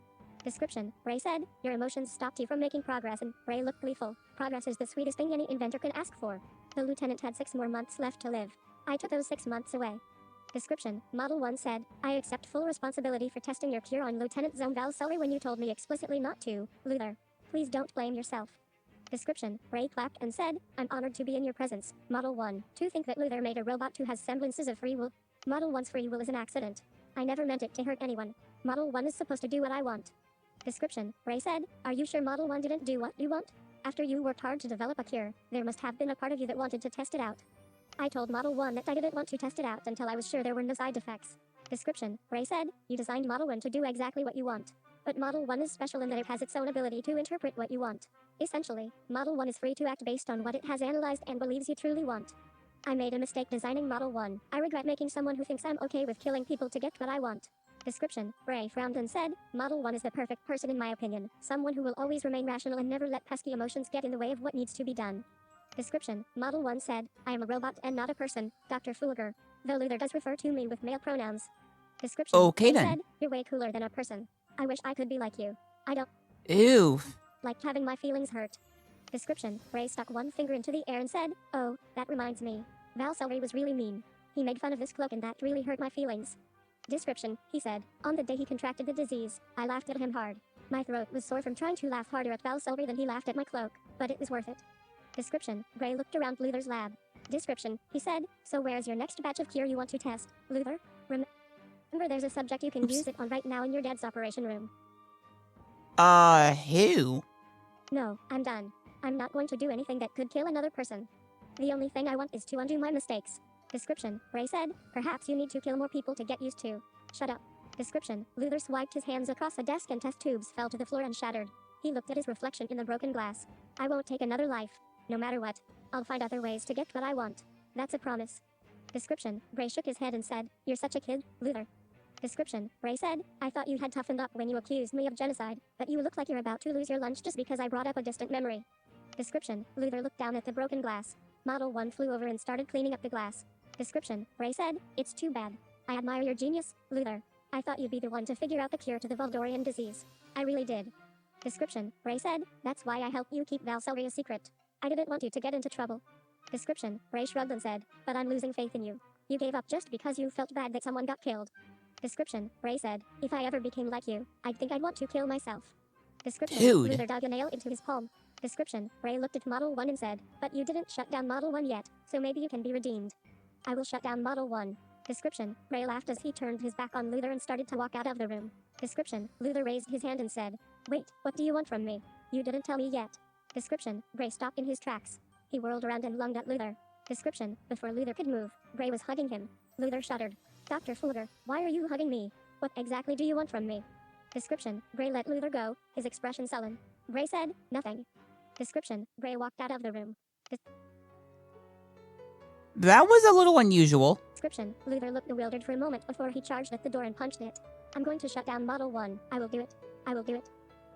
Description, Bray said, your emotions stopped you from making progress and Bray looked gleeful. Progress is the sweetest thing any inventor can ask for. The lieutenant had 6 more months left to live. I took those 6 months away. Description, Model 1 said, I accept full responsibility for testing your cure on Lieutenant Valsalri when you told me explicitly not to, Luthor. Please don't blame yourself. Description, Bray clapped and said, I'm honored to be in your presence, Model 1. To think that Luthor made a robot who has semblances of free will. Model 1's free will is an accident. I never meant it to hurt anyone. Model 1 is supposed to do what I want. Description, Bray said, are you sure Model 1 didn't do what you want? After you worked hard to develop a cure, there must have been a part of you that wanted to test it out. I told Model 1 that I didn't want to test it out until I was sure there were no side effects. Description, Bray said, you designed Model 1 to do exactly what you want. But Model 1 is special in that it has its own ability to interpret what you want. Essentially, Model 1 is free to act based on what it has analyzed and believes you truly want. I made a mistake designing Model 1. I regret making someone who thinks I'm okay with killing people to get what I want. Description, Bray frowned and said, Model 1 is the perfect person in my opinion. Someone who will always remain rational and never let pesky emotions get in the way of what needs to be done. Description, Model 1 said, I am a robot and not a person, Dr. Fulgur. Though Luthor does refer to me with male pronouns. Description, Okay, Bray then. said, you're way cooler than a person. I wish I could be like you. I don't Ew. like having my feelings hurt. Description, Bray stuck one finger into the air and said, oh, that reminds me. Valsalri was really mean. He made fun of this cloak and that really hurt my feelings. Description, he said, on the day he contracted the disease, I laughed at him hard. My throat was sore from trying to laugh harder at Valsalri than he laughed at my cloak, but it was worth it. Description, Bray looked around Luthor's lab. Description, he said, so where's your next batch of cure you want to test, Luthor? Remember there's a subject you can use it on right now in your dad's operation room. Who? No, I'm done. I'm not going to do anything that could kill another person. The only thing I want is to undo my mistakes. Description, Bray said, perhaps you need to kill more people to get used to. Shut up. Description, Luthor swiped his hands across a desk and test tubes fell to the floor and shattered. He looked at his reflection in the broken glass. I won't take another life. No matter what. I'll find other ways to get what I want. That's a promise. Description, Bray shook his head and said, you're such a kid, Luthor. Description, Bray said, I thought you had toughened up when you accused me of genocide, but you look like you're about to lose your lunch just because I brought up a distant memory. Description, Luthor looked down at the broken glass. Model 1 flew over and started cleaning up the glass. Description, Bray said, it's too bad. I admire your genius, Luthor. I thought you'd be the one to figure out the cure to the Valdorian disease. I really did. Description, Bray said, that's why I helped you keep Valkyrie a secret. I didn't want you to get into trouble. Description, Bray shrugged and said, but I'm losing faith in you. You gave up just because you felt bad that someone got killed. Description, Bray said, if I ever became like you, I'd think I'd want to kill myself. Description, Dude. Luthor dug a nail into his palm. Description, Bray looked at Model 1 and said, but you didn't shut down Model 1 yet, so maybe you can be redeemed. I will shut down Model 1. Description, Bray laughed as he turned his back on Luthor and started to walk out of the room. Description, Luthor raised his hand and said, wait, what do you want from me? You didn't tell me yet. Description, Bray stopped in his tracks. He whirled around and lunged at Luthor. Description, before Luthor could move, Bray was hugging him. Luthor shuddered. Dr. Fulgur, why are you hugging me? What exactly do you want from me? Description, Bray let Luthor go, his expression sullen. Bray said, nothing. Description, Bray walked out of the room. That was a little unusual. Description, Luthor looked bewildered for a moment before he charged at the door and punched it. I'm going to shut down Model 1. I will do it. I will do it.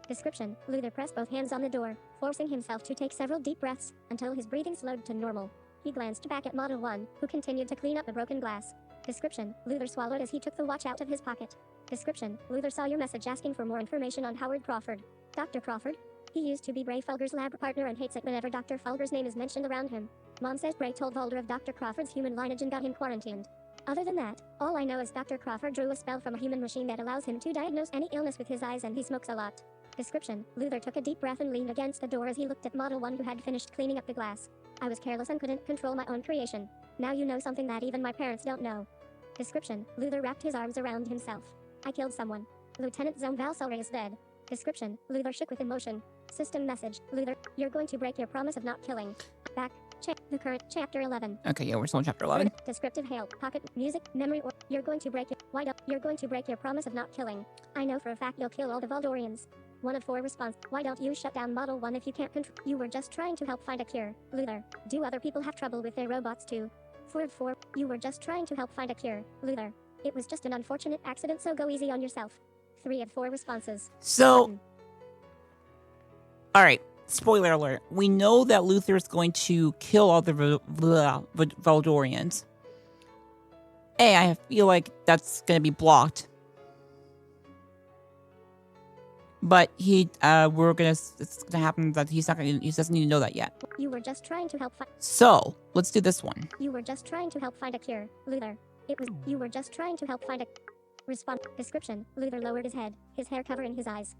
Description, Luthor pressed both hands on the door, forcing himself to take several deep breaths, until his breathing slowed to normal. He glanced back at Model 1, who continued to clean up the broken glass. Description, Luthor swallowed as he took the watch out of his pocket. Description, Luthor saw your message asking for more information on Howard Crawford. Dr. Crawford? He used to be Bray Fulgur's lab partner and hates it whenever Dr. Fulgur's name is mentioned around him. Mom says Bray told Valdor of Dr. Crawford's human lineage and got him quarantined. Other than that, all I know is Dr. Crawford drew a spell from a human machine that allows him to diagnose any illness with his eyes, and he smokes a lot. Description, Luthor took a deep breath and leaned against the door as he looked at Model 1 who had finished cleaning up the glass. I was careless and couldn't control my own creation. Now you know something that even my parents don't know. Description, Luthor wrapped his arms around himself. I killed someone. Lieutenant Zone Valkyrie is dead. Description, Luthor shook with emotion. System message, Luthor, you're going to break your promise of not killing. Back, check the current chapter 11. Okay, yeah, we're still in chapter 11. Descriptive hail, pocket, music, memory, or you're going to break your, wide up, you're going to break your promise of not killing. I know for a fact you'll kill all the Valdorians. 1 of 4 response, why don't you shut down Model 1 if you can't control, you were just trying to help find a cure. Luthor, do other people have trouble with their robots too? 4 of 4, you were just trying to help find a cure. Luthor, it was just an unfortunate accident, so go easy on yourself. 3 of 4 responses. So, alright, spoiler alert. We know that Luthor is going to kill all the Valdorians. I feel like that's going to be blocked. But it's gonna happen that he doesn't need to know that yet. You were just trying to help find. So, let's do this one. You were just trying to help find a cure, Luthor. You were just trying to help find a. Response. Description, Luthor lowered his head, his hair covering his eyes.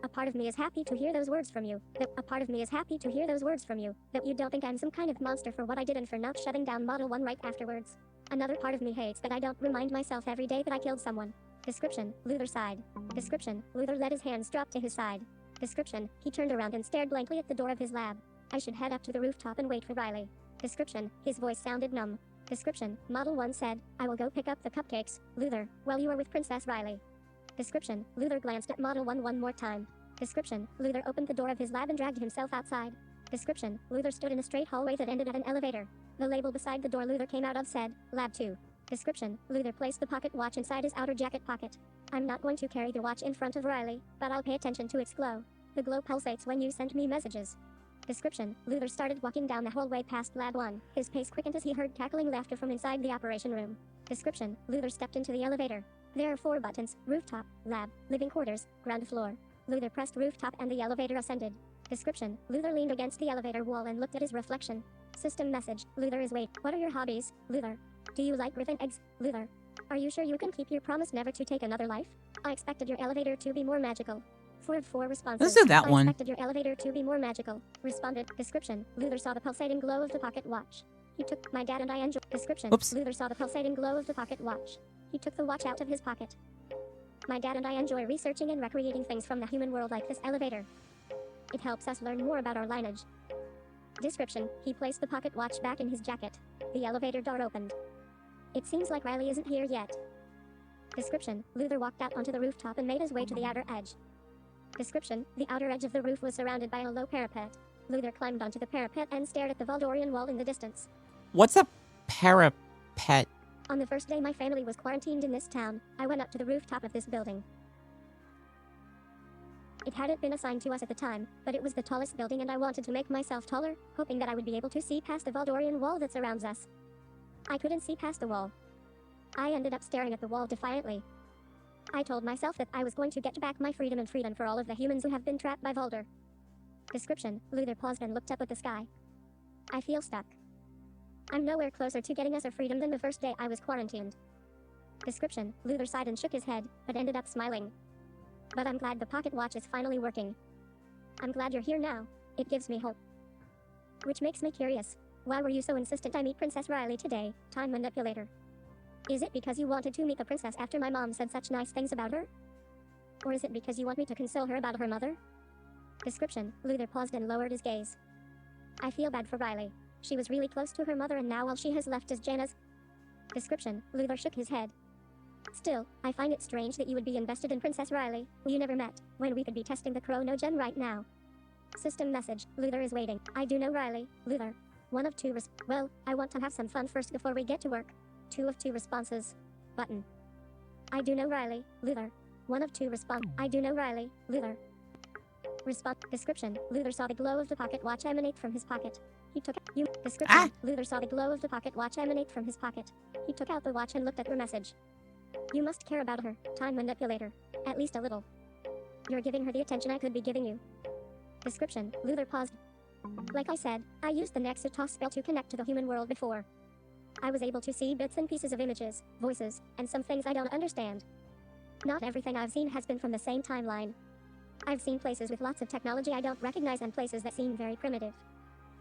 A part of me is happy to hear those words from you. A part of me is happy to hear those words from you. That you don't think I'm some kind of monster for what I did and for not shutting down Model 1 right afterwards. Another part of me hates that I don't remind myself every day that I killed someone. Description, Luthor sighed. Description, Luthor let his hands drop to his side. Description, he turned around and stared blankly at the door of his lab. I should head up to the rooftop and wait for Riley. Description, his voice sounded numb. Description, Model 1 said, I will go pick up the cupcakes, Luthor, while you are with Princess Riley. Description, Luthor glanced at Model 1 one more time. Description, Luthor opened the door of his lab and dragged himself outside. Description, Luthor stood in a straight hallway that ended at an elevator. The label beside the door Luthor came out of said, Lab 2. Description, Luthor placed the pocket watch inside his outer jacket pocket. I'm not going to carry the watch in front of Riley, but I'll pay attention to its glow. The glow pulsates when you send me messages. Description, Luthor started walking down the hallway past Lab 1. His pace quickened as he heard cackling laughter from inside the operation room. Description, Luthor stepped into the elevator. There are 4 buttons, rooftop, lab, living quarters, ground floor. Luthor pressed rooftop and the elevator ascended. Description, Luthor leaned against the elevator wall and looked at his reflection. System message, Luthor is wait. What are your hobbies, Luthor? Do you like griffin eggs, Luthor? Are you sure you can keep your promise never to take another life? I expected your elevator to be more magical. 4 of 4 responses. Let's do that one. I expected your elevator to be more magical. Responded. Description, Luthor saw the pulsating glow of the pocket watch. He took my dad and I enjoy. Description, Oops. Luthor saw the pulsating glow of the pocket watch. He took the watch out of his pocket. My dad and I enjoy researching and recreating things from the human world like this elevator. It helps us learn more about our lineage. Description, he placed the pocket watch back in his jacket. The elevator door opened. It seems like Riley isn't here yet. Description, Luthor walked out onto the rooftop and made his way to the outer edge. Description, the outer edge of the roof was surrounded by a low parapet. Luthor climbed onto the parapet and stared at the Valdorian wall in the distance. What's a parapet? On the first day my family was quarantined in this town, I went up to the rooftop of this building. It hadn't been assigned to us at the time, but it was the tallest building and I wanted to make myself taller, hoping that I would be able to see past the Valdorian wall that surrounds us. I couldn't see past the wall. I ended up staring at the wall defiantly. I told myself that I was going to get back my freedom and freedom for all of the humans who have been trapped by Valdor. Description: Luthor paused and looked up at the sky. I feel stuck. I'm nowhere closer to getting us our freedom than the first day I was quarantined. Description: Luthor sighed and shook his head, but ended up smiling. But I'm glad the pocket watch is finally working. I'm glad you're here now. It gives me hope. Which makes me curious. Why were you so insistent I meet Princess Riley today, time manipulator? Is it because you wanted to meet the princess after my mom said such nice things about her? Or is it because you want me to console her about her mother? Description: Luthor paused and lowered his gaze. I feel bad for Riley. She was really close to her mother and now all she has left is Jana's. Description: Luthor shook his head. Still, I find it strange that you would be invested in Princess Riley, who you never met, when we could be testing the Chrono Gem right now. System message: Luthor is waiting. I do know Riley, Luthor. One of two well, I want to have some fun first before we get to work. 2 of 2 responses. Button. I do know Riley, Luthor. 1 of 2 response. I do know Riley, Luthor. Response. Description: Luthor saw the glow of the pocket watch emanate from his pocket. He took you. Description: Luthor saw the glow of the pocket watch emanate from his pocket. He took out the watch and looked at her message. You must care about her, time manipulator. At least a little. You're giving her the attention I could be giving you. Description: Luthor paused. Like I said, I used the Nexus Toss spell to connect to the human world before. I was able to see bits and pieces of images, voices, and some things I don't understand. Not everything I've seen has been from the same timeline. I've seen places with lots of technology I don't recognize and places that seem very primitive.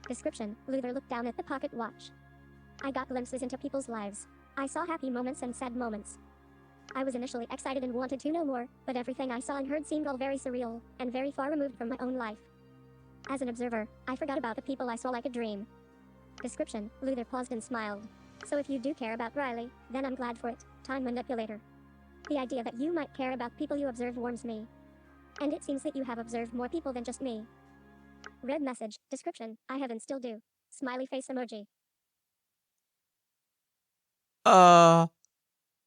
Description: Luthor looked down at the pocket watch. I got glimpses into people's lives. I saw happy moments and sad moments. I was initially excited and wanted to know more, but everything I saw and heard seemed all very surreal, and very far removed from my own life. As an observer, I forgot about the people I saw like a dream. Description: Luthor paused and smiled. So if you do care about Riley, then I'm glad for it, time manipulator. The idea that you might care about people you observe warms me. And it seems that you have observed more people than just me. Read message. Description: I have and still do. Smiley face emoji.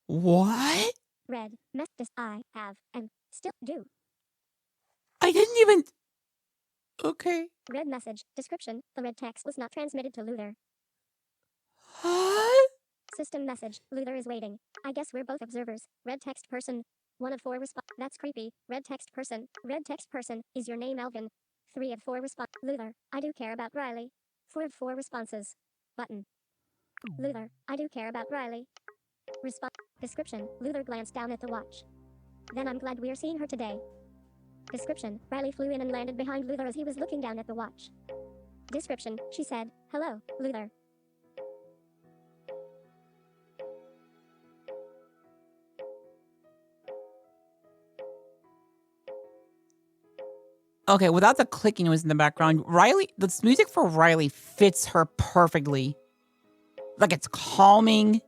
What? Read message. I have and still do. I didn't even... Okay. Read message. Description: the red text was not transmitted to Luthor. What? System message: Luthor is waiting. I guess we're both observers. Red text person. 1 of 4 response. That's creepy. Red text person. Red text person. Is your name Alvin? 3 of 4 response. Luthor, I do care about Riley. 4 of 4 responses. Button. Luthor, I do care about Riley. Response. Description: Luthor glanced down at the watch. Then I'm glad we're seeing her today. Description: Riley flew in and landed behind Luthor as he was looking down at the watch. Description: She said, "Hello, Luthor." Okay, without the clicking noise in the background, the music for Riley fits her perfectly. Like, it's calming.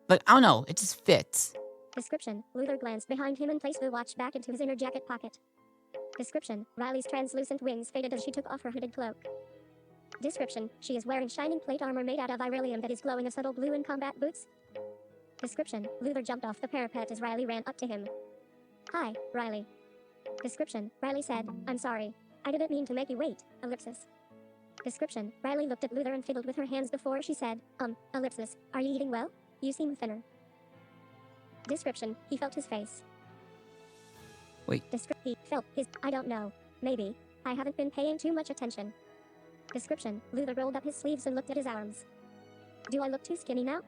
Like, I don't know, it just fits. Description: Luthor glanced behind him and placed the watch back into his inner jacket pocket. Description: Riley's translucent wings faded as she took off her hooded cloak. Description: She is wearing shining plate armor made out of Irelium that is glowing a subtle blue in combat boots. Description: Luthor jumped off the parapet as Riley ran up to him. Hi, Riley. Description: Riley said, "I'm sorry. I didn't mean to make you wait, ellipsis." Description: Riley looked at Luthor and fiddled with her hands before she said, ellipsis, are you eating well? You seem thinner. Description: He felt his face. Wait. He felt his, I don't know. Maybe. I haven't been paying too much attention. Description: Luthor rolled up his sleeves and looked at his arms. Do I look too skinny now?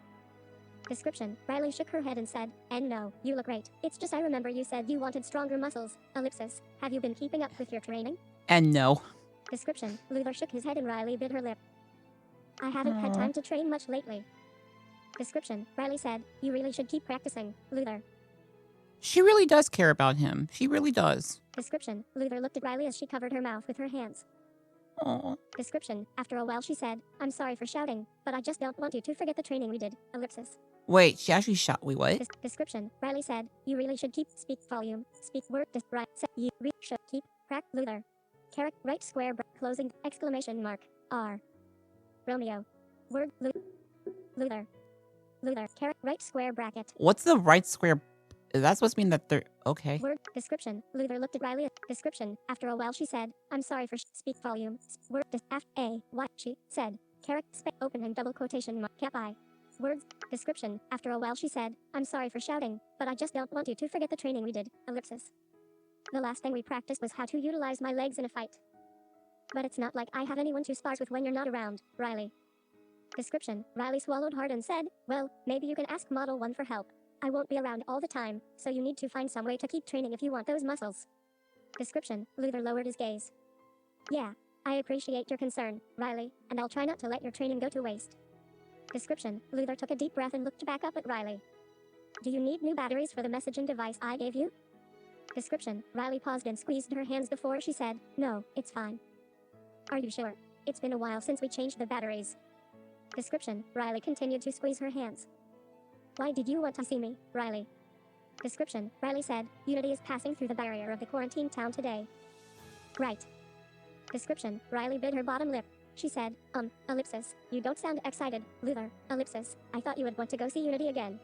Description: Riley shook her head and said, and no, you look great. It's just I remember you said you wanted stronger muscles, ellipsis. Have you been keeping up with your training? And no. Description: Luthor shook his head and Riley bit her lip. I haven't had time to train much lately. Description: Riley said, you really should keep practicing, Luthor. She really does care about him. She really does. Description: Luthor looked at Riley as she covered her mouth with her hands. Aww. Description: After a while she said, I'm sorry for shouting, but I just don't want you to forget the training we did, ellipsis. Wait, she actually shot. Wait, what? Description: Riley said, you really should keep speak volume, speak word, right, you should keep, crack, Luthor. Carrot, right square, closing, exclamation mark, R. Romeo. Word, Luthor. Luthor, carrot, right square bracket. What's the right square Is that supposed to mean that they're... Okay. Word. Description. Luthor looked at Riley. Description. After a while she said, I'm sorry for speak volume. Word. What she said. Open and double quotation mark. Cap I. Words. Description. After a while she said, I'm sorry for shouting, but I just don't want you to forget the training we did. Ellipsis. The last thing we practiced was how to utilize my legs in a fight. But it's not like I have anyone to spar with when you're not around, Riley. Description. Riley swallowed hard and said, well, maybe you can ask Model 1 for help. I won't be around all the time, so you need to find some way to keep training if you want those muscles. Description. Luthor lowered his gaze. Yeah, I appreciate your concern, Riley, and I'll try not to let your training go to waste. Description. Luthor took a deep breath and looked back up at Riley. Do you need new batteries for the messaging device I gave you? Description. Riley paused and squeezed her hands before she said, no, it's fine. Are you sure? It's been a while since we changed the batteries. Description. Riley continued to squeeze her hands. Why did you want to see me, Riley? Description. Riley said, Unity is passing through the barrier of the quarantine town today. Right. Description. Riley bit her bottom lip. She said, ellipsis, you don't sound excited, Luthor, ellipsis, I thought you would want to go see Unity again.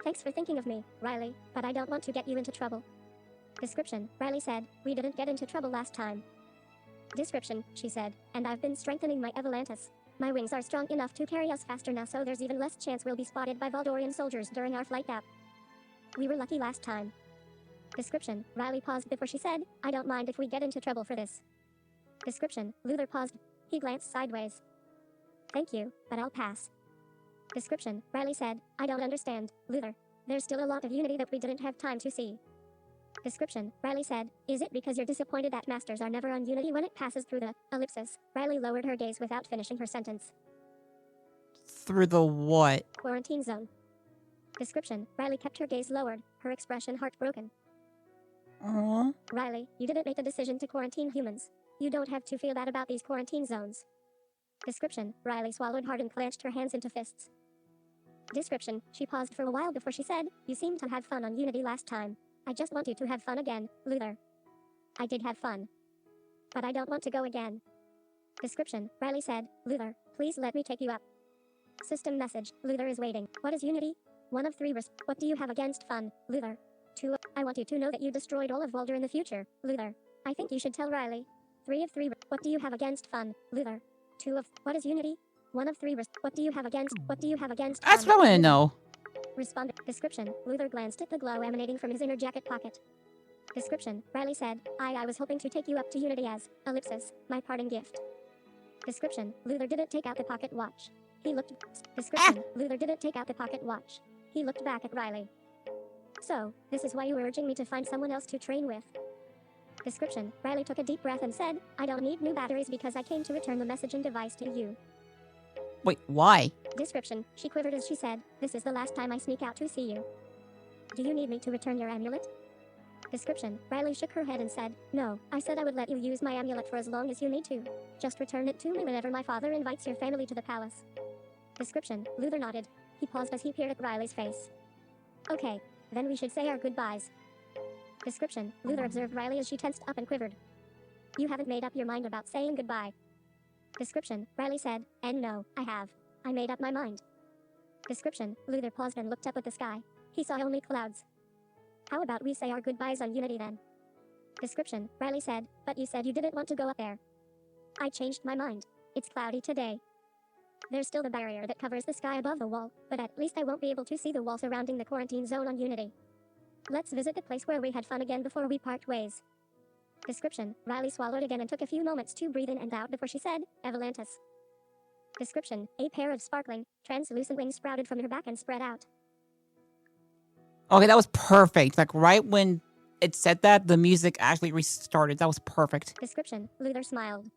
Thanks for thinking of me, Riley, but I don't want to get you into trouble. Description. Riley said, we didn't get into trouble last time. Description. She said, and I've been strengthening my Avalantis. My wings are strong enough to carry us faster now, so there's even less chance we'll be spotted by Valdorian soldiers during our flight gap. We were lucky last time. Description. Riley paused before she said, I don't mind if we get into trouble for this. Description. Luthor paused. He glanced sideways. Thank you, but I'll pass. Description. Riley said, I don't understand, Luthor. There's still a lot of Unity that we didn't have time to see. Description. Riley said, is it because you're disappointed that masters are never on Unity when it passes through the ellipsis? Riley lowered her gaze without finishing her sentence. Through the what? Quarantine zone. Description. Riley kept her gaze lowered, her expression heartbroken. Riley, you didn't make a decision to quarantine humans. You don't have to feel bad about these quarantine zones. Description. Riley swallowed hard and clenched her hands into fists. Description. She paused for a while before she said, you seemed to have fun on Unity last time. I just want you to have fun again, Luthor. I did have fun. But I don't want to go again. Description. Riley said, Luthor, please let me take you up. System message. Luthor is waiting. What is Unity? 1 of 3 What do you have against fun, Luthor? 2. I want you to know that you destroyed all of Valdor in the future, Luthor. I think you should tell Riley. 3 of 3 What do you have against fun, Luthor? 2 of... What is Unity? 1 of 3 What do you have against... What do you have against That's fun, what I want to Luthor? know. Responded. Description. Luthor glanced at the glow emanating from his inner jacket pocket. Description. Riley said, I was hoping to take you up to Unity as, ellipsis, my parting gift. Description. Luthor didn't take out the pocket watch. He looked... Description. Luthor didn't take out the pocket watch. He looked back at Riley. So, this is why you were urging me to find someone else to train with. Description. Riley took a deep breath and said, I don't need new batteries because I came to return the messaging device to you. Wait, why? Description. She quivered as she said, this is the last time I sneak out to see you. Do you need me to return your amulet? Description. Riley shook her head and said, no, I said I would let you use my amulet for as long as you need to. Just return it to me whenever my father invites your family to the palace. Description. Luthor nodded. He paused as he peered at Riley's face. Okay, then we should say our goodbyes. Description. Luthor observed Riley as she tensed up and quivered. You haven't made up your mind about saying goodbye. Description. Riley said, and no, I have. I made up my mind. Description. Luthor paused and looked up at the sky. He saw only clouds. How about we say our goodbyes on Unity then? Description. Riley said, but you said you didn't want to go up there. I changed my mind. It's cloudy today. There's still the barrier that covers the sky above the wall, but at least I won't be able to see the wall surrounding the quarantine zone on Unity. Let's visit the place where we had fun again before we part ways. Description. Riley swallowed again and took a few moments to breathe in and out before she said, Avalantis. Description. A pair of sparkling, translucent wings sprouted from her back and spread out. Okay, that was perfect. Like, right when it said that, the music actually restarted. That was perfect. Description. Luthor smiled.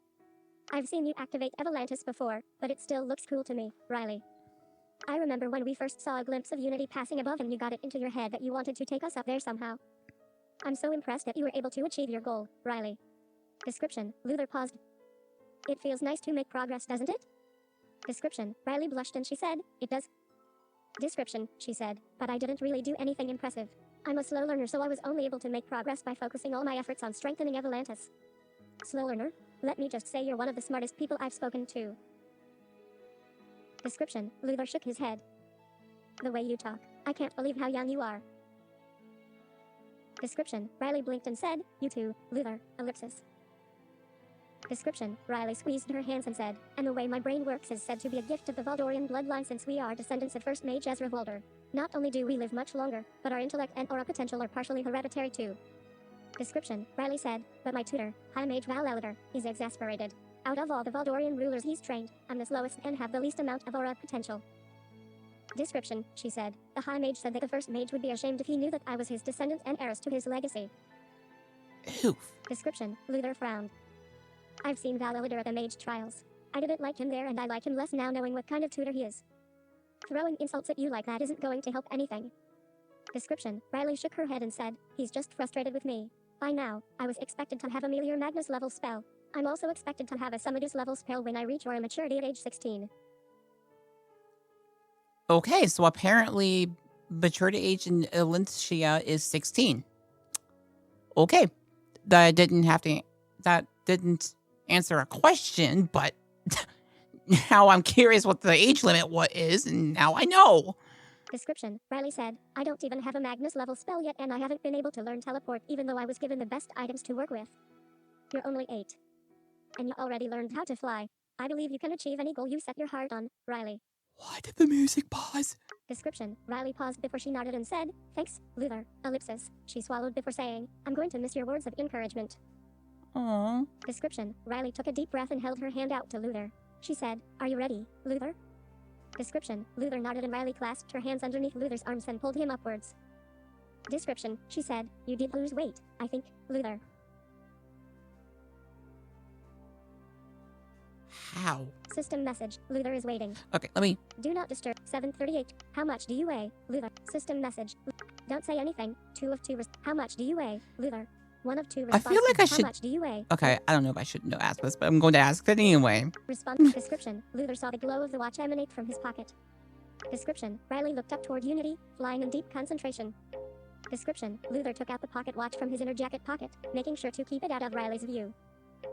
I've seen you activate Avalantis before, but it still looks cool to me, Riley. I remember when we first saw a glimpse of Unity passing above and you got it into your head that you wanted to take us up there somehow. I'm so impressed that you were able to achieve your goal, Riley. Description. Luthor paused. It feels nice to make progress, doesn't it? Description. Riley blushed and she said, it does. Description. She said, but I didn't really do anything impressive. I'm a slow learner, so I was only able to make progress by focusing all my efforts on strengthening Avalantis. Slow learner? Let me just say you're one of the smartest people I've spoken to. Description. Luthor shook his head. The way you talk, I can't believe how young you are. Description, Riley blinked and said, you too, Luthor, ellipsis. Description, Riley squeezed her hands and said, and the way my brain works is said to be a gift of the Valdorian bloodline since we are descendants of First Mage Ezra Valdor. Not only do we live much longer, but our intellect and aura potential are partially hereditary too. Description, Riley said, but my tutor, High Mage Val Elidor, is exasperated. Out of all the Valdorian rulers he's trained, I'm the slowest and have the least amount of aura potential. Description, she said, the High Mage said that the First Mage would be ashamed if he knew that I was his descendant and heiress to his legacy. Oof. Description, Luthor frowned. I've seen Val Elidor at the mage trials. I didn't like him there and I like him less now knowing what kind of tutor he is. Throwing insults at you like that isn't going to help anything. Description, Riley shook her head and said, he's just frustrated with me. By now, I was expected to have a Meteor Magnus level spell. I'm also expected to have a Summadus level spell when I reach aura maturity at age 16. Okay, so apparently maturity age in Elyncia is 16. Okay. That didn't answer a question, but now I'm curious what the age limit is, and now I know. Description, Riley said, I don't even have a Magnus level spell yet and I haven't been able to learn teleport even though I was given the best items to work with. You're only 8. And you already learned how to fly. I believe you can achieve any goal you set your heart on, Riley. Why did the music pause? Description, Riley paused before she nodded and said, thanks, Luthor, ellipsis. She swallowed before saying, I'm going to miss your words of encouragement. Aww. Description, Riley took a deep breath and held her hand out to Luthor. She said, are you ready, Luthor? Description, Luthor nodded and Riley clasped her hands underneath Luthor's arms and pulled him upwards. Description, she said, you did lose weight, I think, Luthor. How? System message, Luthor is waiting. Okay, let me... Do not disturb, 738. How much do you weigh, Luthor? System message. Don't say anything. 2 of 2. How much do you weigh, Luthor? 1 of 2 response. I feel like I should... How much do you weigh? Okay, I don't know if I should ask this, but I'm going to ask it anyway. Response. Description. Luthor saw the glow of the watch emanate from his pocket. Description. Riley looked up toward Unity, flying in deep concentration. Description. Luthor took out the pocket watch from his inner jacket pocket, making sure to keep it out of Riley's view.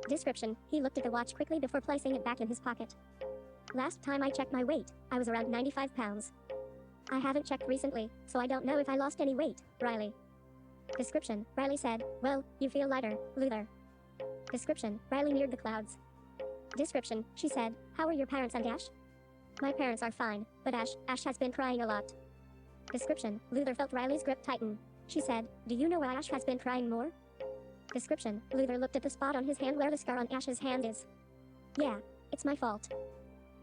Description. He looked at the watch quickly before placing it back in his pocket. Last time I checked my weight, I was around 95 pounds. I haven't checked recently, so I don't know if I lost any weight, Riley. Description, Riley said, well, you feel lighter, Luthor. Description, Riley neared the clouds. Description, she said, how are your parents and Ash? My parents are fine, but Ash has been crying a lot. Description, Luthor felt Riley's grip tighten. She said, do you know why Ash has been crying more? Description, Luthor looked at the spot on his hand where the scar on Ash's hand is. Yeah, it's my fault.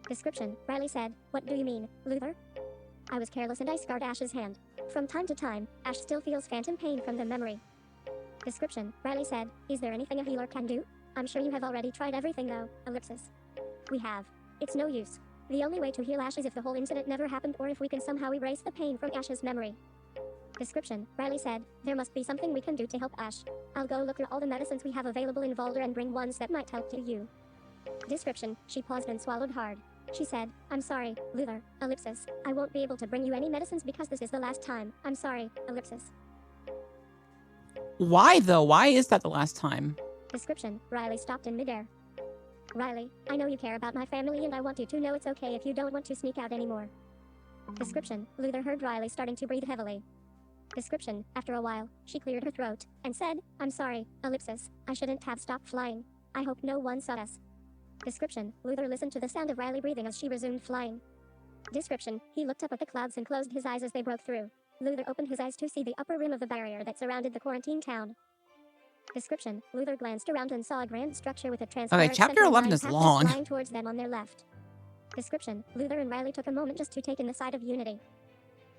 Description, Riley said, what do you mean, Luthor? I was careless and I scarred Ash's hand. From time to time, Ash still feels phantom pain from the memory. Description, Riley said, is there anything a healer can do? I'm sure you have already tried everything though, ellipsis. We have. It's no use. The only way to heal Ash is if the whole incident never happened or if we can somehow erase the pain from Ash's memory. Description, Riley said, there must be something we can do to help Ash. I'll go look at all the medicines we have available in Valdor and bring ones that might help to you. Description, she paused and swallowed hard. She said, I'm sorry, Luthor, ellipsis. I won't be able to bring you any medicines because this is the last time. I'm sorry, ellipsis. Why though? Why is that the last time? Description, Riley stopped in midair. Riley, I know you care about my family and I want you to know it's okay if you don't want to sneak out anymore. Description, Luthor heard Riley starting to breathe heavily. Description, after a while, she cleared her throat, and said, I'm sorry, ellipsis, I shouldn't have stopped flying. I hope no one saw us. Description, Luthor listened to the sound of Riley breathing as she resumed flying. Description, he looked up at the clouds and closed his eyes as they broke through. Luthor opened his eyes to see the upper rim of the barrier that surrounded the quarantine town. Description, Luthor glanced around and saw a grand structure with a transparent chapter 11 is long. flying towards them on their left. Description, Luthor and Riley took a moment just to take in the sight of Unity.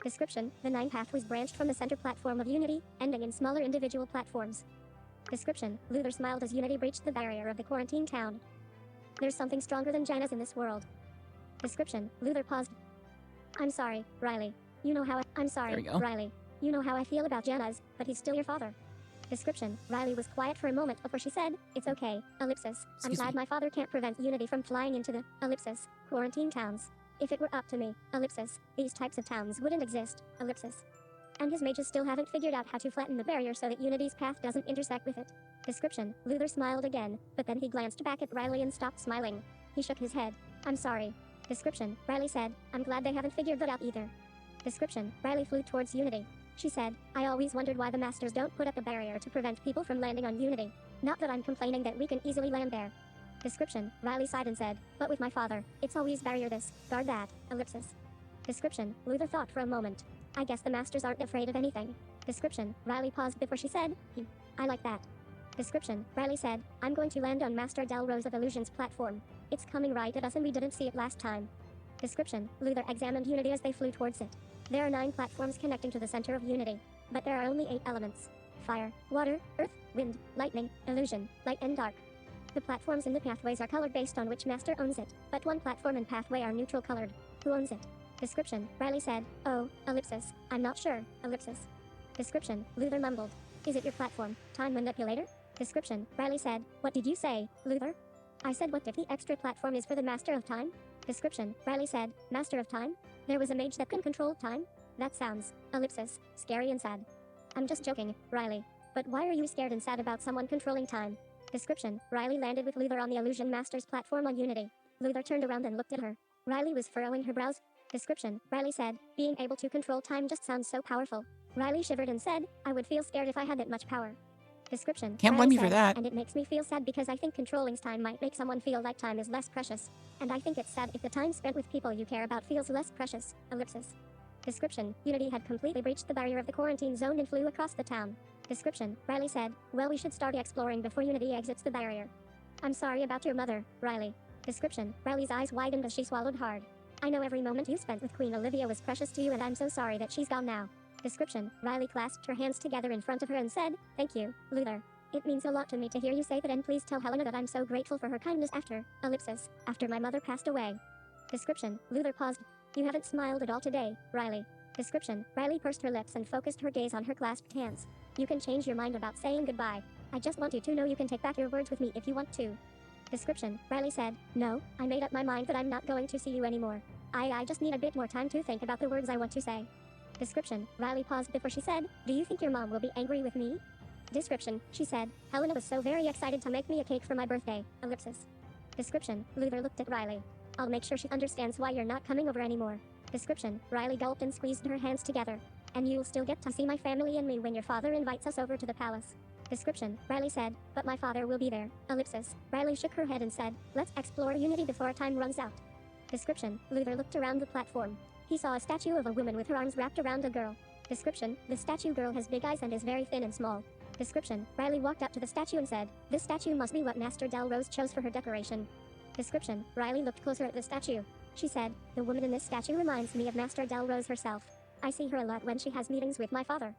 Description, the 9 path was branched from the center platform of Unity, ending in smaller individual platforms. Description, Luthor smiled as Unity breached the barrier of the quarantine town. There's something stronger than Janus in this world. Description, Luthor paused. I'm sorry, Riley. You know how I'm sorry, Riley. You know how I feel about Janus, but he's still your father. Description, Riley was quiet for a moment before she said, it's okay, ellipsis. I'm glad my father can't prevent Unity from flying into the, ellipsis, quarantine towns. If it were up to me, ellipsis, these types of towns wouldn't exist, ellipsis. And his mages still haven't figured out how to flatten the barrier so that Unity's path doesn't intersect with it. Description, Luthor smiled again, but then he glanced back at Riley and stopped smiling. He shook his head. I'm sorry. Description, Riley said, I'm glad they haven't figured that out either. Description, Riley flew towards Unity. She said, I always wondered why the masters don't put up a barrier to prevent people from landing on Unity. Not that I'm complaining that we can easily land there. Description, Riley sighed and said, but with my father, it's always barrier this, guard that, ellipsis. Description, Luthor thought for a moment. I guess the masters aren't afraid of anything. Description, Riley paused before she said, I like that. Description, Riley said, I'm going to land on Master Del Rose of Illusion's platform. It's coming right at us and we didn't see it last time. Description, Luthor examined Unity as they flew towards it. There are 9 platforms connecting to the center of Unity, but there are only 8 elements. Fire, water, earth, wind, lightning, illusion, light and dark. The platforms in the pathways are colored based on which master owns it, but one platform and pathway are neutral colored. Who owns it? Description, Riley said, oh, ellipsis, I'm not sure, ellipsis. Description, Luthor mumbled. Is it your platform, time manipulator? Description, Riley said, what did you say, Luthor? I said what if the extra platform is for the Master of Time? Description, Riley said, Master of Time? There was a mage that can control time? That sounds, ellipsis, scary and sad. I'm just joking, Riley. But why are you scared and sad about someone controlling time? Description, Riley landed with Luthor on the Illusion Master's platform on Unity. Luthor turned around and looked at her. Riley was furrowing her brows. Description, Riley said, being able to control time just sounds so powerful. Riley shivered and said, I would feel scared if I had that much power. Description, Can't Riley blame you for said, that. And it makes me feel sad because I think controlling time might make someone feel like time is less precious. And I think it's sad if the time spent with people you care about feels less precious, ellipsis. Description, Unity had completely breached the barrier of the quarantine zone and flew across the town. Description, Riley said, well we should start exploring before Unity exits the barrier. I'm sorry about your mother, Riley. Description, Riley's eyes widened as she swallowed hard. I know every moment you spent with Queen Olivia was precious to you and I'm so sorry that she's gone now. Description, Riley clasped her hands together in front of her and said, thank you, Luthor. It means a lot to me to hear you say that and please tell Helena that I'm so grateful for her kindness after my mother passed away. Description, Luthor paused. You haven't smiled at all today, Riley. Description, Riley pursed her lips and focused her gaze on her clasped hands. You can change your mind about saying goodbye. I just want you to know you can take back your words with me if you want to. Description, Riley said, no, I made up my mind that I'm not going to see you anymore. I just need a bit more time to think about the words I want to say. Description, Riley paused before she said, do you think your mom will be angry with me? Description, she said, Helena was so very excited to make me a cake for my birthday, ellipsis. Description, Luthor looked at Riley. I'll make sure she understands why you're not coming over anymore. Description, Riley gulped and squeezed her hands together. And you'll still get to see my family and me when your father invites us over to the palace. Description, Riley said, but my father will be there, ellipsis. Riley shook her head and said, let's explore Unity before time runs out. Description, Luthor looked around the platform. He saw a statue of a woman with her arms wrapped around a girl. Description, the statue girl has big eyes and is very thin and small. Description, Riley walked up to the statue and said, this statue must be what Master Del Rose chose for her decoration. Description, Riley looked closer at the statue. She said, the woman in this statue reminds me of Master Del Rose herself. I see her a lot when she has meetings with my father.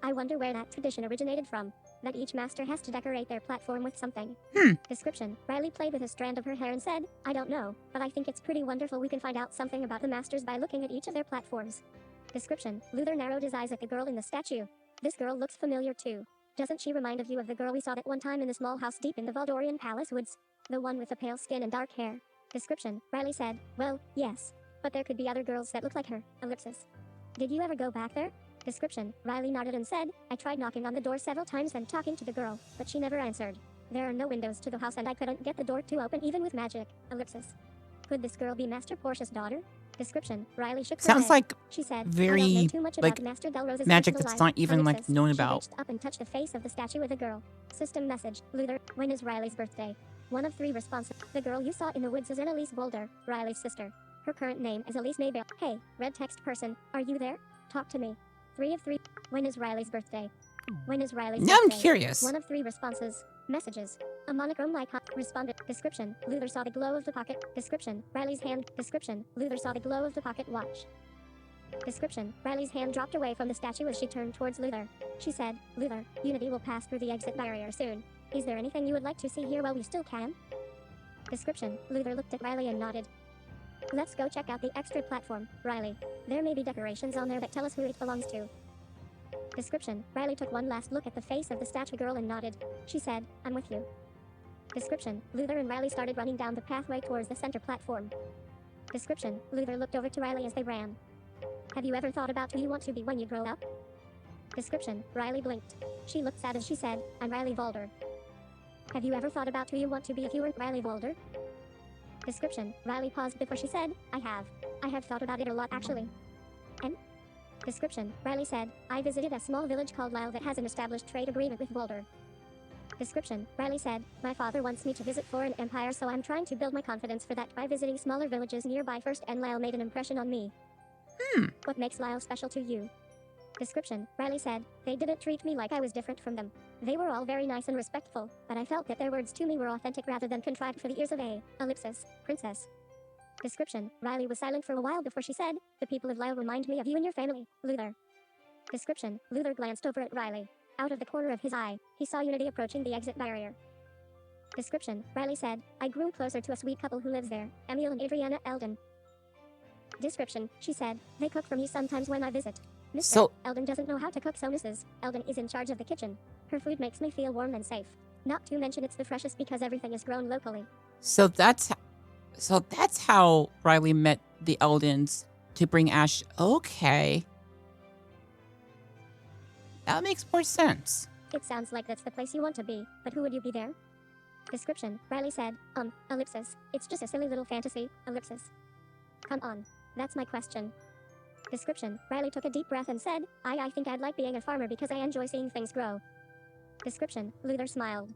I wonder where that tradition originated from, that each master has to decorate their platform with something. Description, Riley played with a strand of her hair and said, I don't know, but I think it's pretty wonderful we can find out something about the masters by looking at each of their platforms. Description, Luthor narrowed his eyes at the girl in the statue. This girl looks familiar too. Doesn't she remind you of the girl we saw that one time in the small house deep in the Valdorian Palace woods? The one with the pale skin and dark hair. Description, Riley said, well, yes. But there could be other girls that look like her, ellipsis. Did you ever go back there? Description, Riley nodded and said, I tried knocking on the door several times and talking to the girl, but she never answered. There are no windows to the house and I couldn't get the door to open even with magic, ellipsis. Could this girl be Master Portia's daughter? Description, Riley shook her Sounds head. like She said, very, I don't know too much like, about Master Del Rose's magic personal that's life, not even, like, ellipsis. known She about. reached up and touched the face of the statue of the girl. System message, Luthor, when is Riley's birthday? One of 3 responses. The girl you saw in the woods is Elise Valdor, Riley's sister. Her current name is Elise Maybell. Hey, red text person, are you there? Talk to me. 3 of 3. When is Riley's birthday? When is Riley's Now I'm birthday? curious. 1 of 3 responses. Messages. A monochrome icon. Responded. Description. Luthor saw the glow of the pocket. Description. Riley's hand. Description. Luthor saw the glow of the pocket watch. Description. Riley's hand dropped away from the statue as she turned towards Luthor. She said, Luthor, Unity will pass through the exit barrier soon. Is there anything you would like to see here while we still can? Description. Luthor looked at Riley and nodded. Let's go check out the extra platform, Riley. There may be decorations on there that tell us who it belongs to. Description. Riley took one last look at the face of the statue girl and nodded. She said, I'm with you. Description. Luthor and Riley started running down the pathway towards the center platform. Description. Luthor looked over to Riley as they ran. Have you ever thought about who you want to be when you grow up? Description. Riley blinked. She looked sad as she said, I'm Riley Valdor. Have you ever thought about who you want to be if you weren't Riley Valdor? Description. Riley paused before she said, I have. I have thought about it a lot actually. And? Description, Riley said, I visited a small village called Lyle that has an established trade agreement with Valdor. Description, Riley said, my father wants me to visit foreign empires, so I'm trying to build my confidence for that by visiting smaller villages nearby first, and Lyle made an impression on me. What makes Lyle special to you? Description, Riley said, they didn't treat me like I was different from them. They were all very nice and respectful, but I felt that their words to me were authentic rather than contrived for the ears of a princess. Description, Riley was silent for a while before she said, the people of Lyle remind me of you and your family, Luthor. Description, Luthor glanced over at Riley. Out of the corner of his eye, he saw Unity approaching the exit barrier. Description, Riley said, I grew closer to a sweet couple who lives there, Emil and Adriana Eldon. Description, she said, they cook for me sometimes when I visit. Mr. Eldon doesn't know how to cook, so Mrs. Eldon is in charge of the kitchen. Her food makes me feel warm and safe. Not to mention it's the freshest because everything is grown locally. So that's how Riley met the Eldons to bring Ash. Okay. That makes more sense. It sounds like that's the place you want to be, but who would you be there? Description, Riley said, it's just a silly little fantasy, Come on. That's my question. Description, Riley took a deep breath and said, I think I'd like being a farmer because I enjoy seeing things grow. Description, Luthor smiled.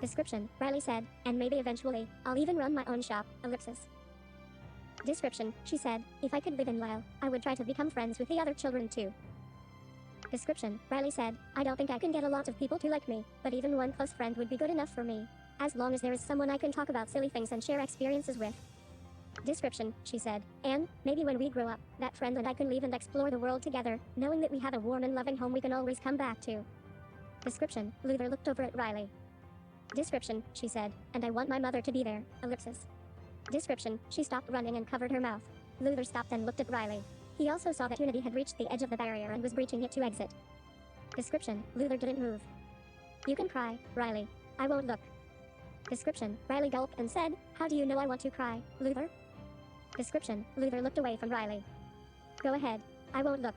Description, Riley said, and maybe eventually, I'll even run my own shop, Description, she said, if I could live in Lyle, I would try to become friends with the other children too. Description, Riley said, I don't think I can get a lot of people to like me, but even one close friend would be good enough for me. As long as there is someone I can talk about silly things and share experiences with. Description, she said, and maybe when we grow up, that friend and I can leave and explore the world together, knowing that we have a warm and loving home we can always come back to. Description, Luthor looked over at Riley. Description, she said, and I want my mother to be there, Description, she stopped running and covered her mouth. Luthor stopped and looked at Riley. He also saw that Unity had reached the edge of the barrier and was breaching it to exit. Description, Luthor didn't move. You can cry, Riley. I won't look. Description, Riley gulped and said, how do you know I want to cry, Luthor? Description, Luthor looked away from Riley. Go ahead, I won't look.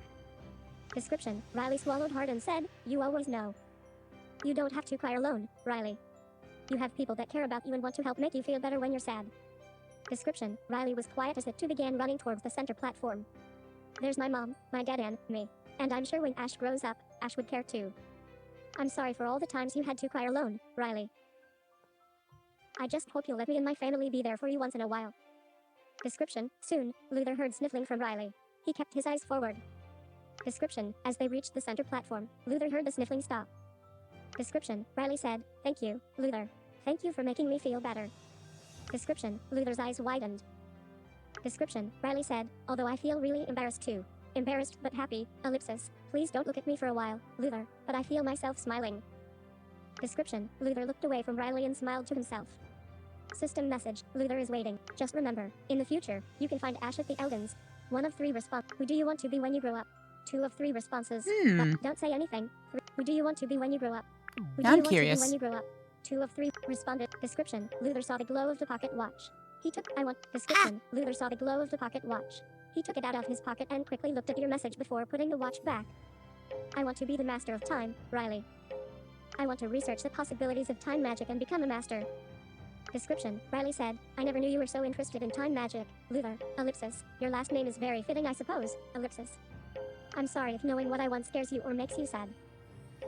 Description, Riley swallowed hard and said, you always know. You don't have to cry alone, Riley. You have people that care about you and want to help make you feel better when you're sad. Description, Riley was quiet as the two began running towards the center platform. There's my mom, my dad and me. And I'm sure when Ash grows up, Ash would care too. I'm sorry for all the times you had to cry alone, Riley. I just hope you'll let me and my family be there for you once in a while. Description, soon, Luthor heard sniffling from Riley. He kept his eyes forward. Description, as they reached the center platform, Luthor heard the sniffling stop. Description, Riley said, thank you, Luthor. Thank you for making me feel better. Description, Luthor's eyes widened. Description, Riley said, although I feel really embarrassed too. Embarrassed but happy, please don't look at me for a while, Luthor, but I feel myself smiling. Description, Luthor looked away from Riley and smiled to himself. System message, Luthor is waiting. Just remember, in the future, you can find Ash at the Eldons. 1 of 3 response. Who do you want to be when you grow up? 2 of 3 responses. Don't say anything. Who do you want to be when you grow up? Who do I'm you want curious. to be when you grow up? 2 of 3 responded. Description, Luthor saw the glow of the pocket watch. Description, Luthor saw the glow of the pocket watch. He took it out of his pocket and quickly looked at your message before putting the watch back. I want to be the master of time, Riley. I want to research the possibilities of time magic and become a master. Description, Riley said, I never knew you were so interested in time magic, Luthor, your last name is very fitting I suppose, I'm sorry if knowing what I want scares you or makes you sad.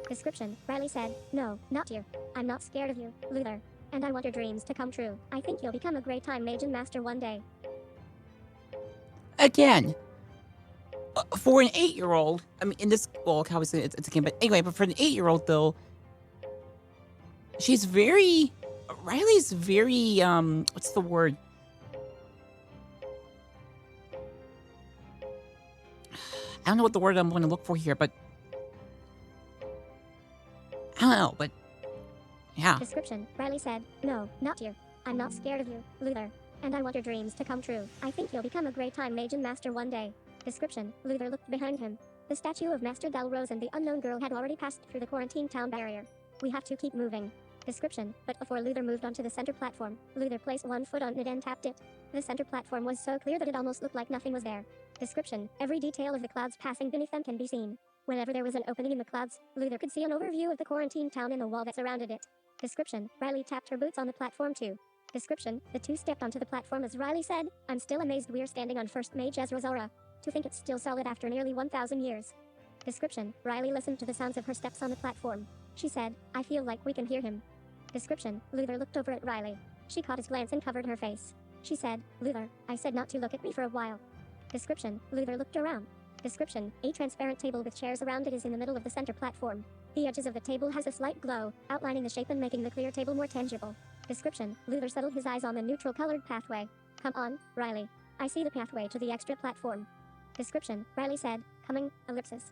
Description, Riley said, no, not you. I'm not scared of you, Luthor. And I want your dreams to come true. I think you'll become a great time mage and master one day. Again, for an 8-year-old, I mean, in this, well, obviously it's a game, but anyway, but for an 8-year-old though, Riley's very, what's the word? I don't know what the word I'm going to look for here, but I don't know, but yeah. Description, Riley said, no, not you. I'm not scared of you, Luthor. And I want your dreams to come true. I think you'll become a great time mage and master one day. Description, Luthor looked behind him. The statue of Master Dalrose and the unknown girl had already passed through the quarantine town barrier. We have to keep moving. Description, but before Luthor moved onto the center platform, Luthor placed 1 foot on it and tapped it. The center platform was so clear that it almost looked like nothing was there. Description, every detail of the clouds passing beneath them can be seen. Whenever there was an opening in the clouds, Luthor could see an overview of the quarantine town and the wall that surrounded it. Description, Riley tapped her boots on the platform too. Description, the two stepped onto the platform as Riley said, I'm still amazed we're standing on First Mage Ezra's aura. To think it's still solid after nearly 1,000 years. Description, Riley listened to the sounds of her steps on the platform. She said, I feel like we can hear him. Description, Luthor looked over at Riley. She caught his glance and covered her face. She said, Luthor, I said not to look at me for a while. Description, Luthor looked around. Description, a transparent table with chairs around it is in the middle of the center platform. The edges of the table has a slight glow, outlining the shape and making the clear table more tangible. Description, Luthor settled his eyes on the neutral colored pathway. Come on, Riley. I see the pathway to the extra platform. Description, Riley said, coming, ellipsis.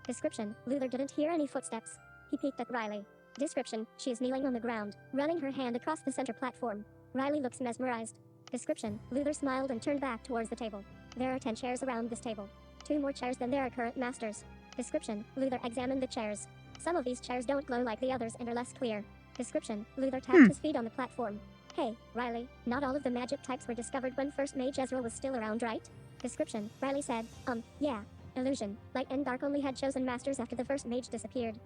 Description, Luthor didn't hear any footsteps. He peeked at Riley. Description, she is kneeling on the ground, running her hand across the center platform. Riley looks mesmerized. Description, Luthor smiled and turned back towards the table. There are 10 chairs around this table. 2 more chairs than there are current masters. Description, Luthor examined the chairs. Some of these chairs don't glow like the others and are less clear. Description, Luthor tapped his feet on the platform. Hey, Riley, not all of the magic types were discovered when first Mage Ezra was still around, right? Description, Riley said, yeah. Illusion, light and dark only had chosen masters after the first mage disappeared.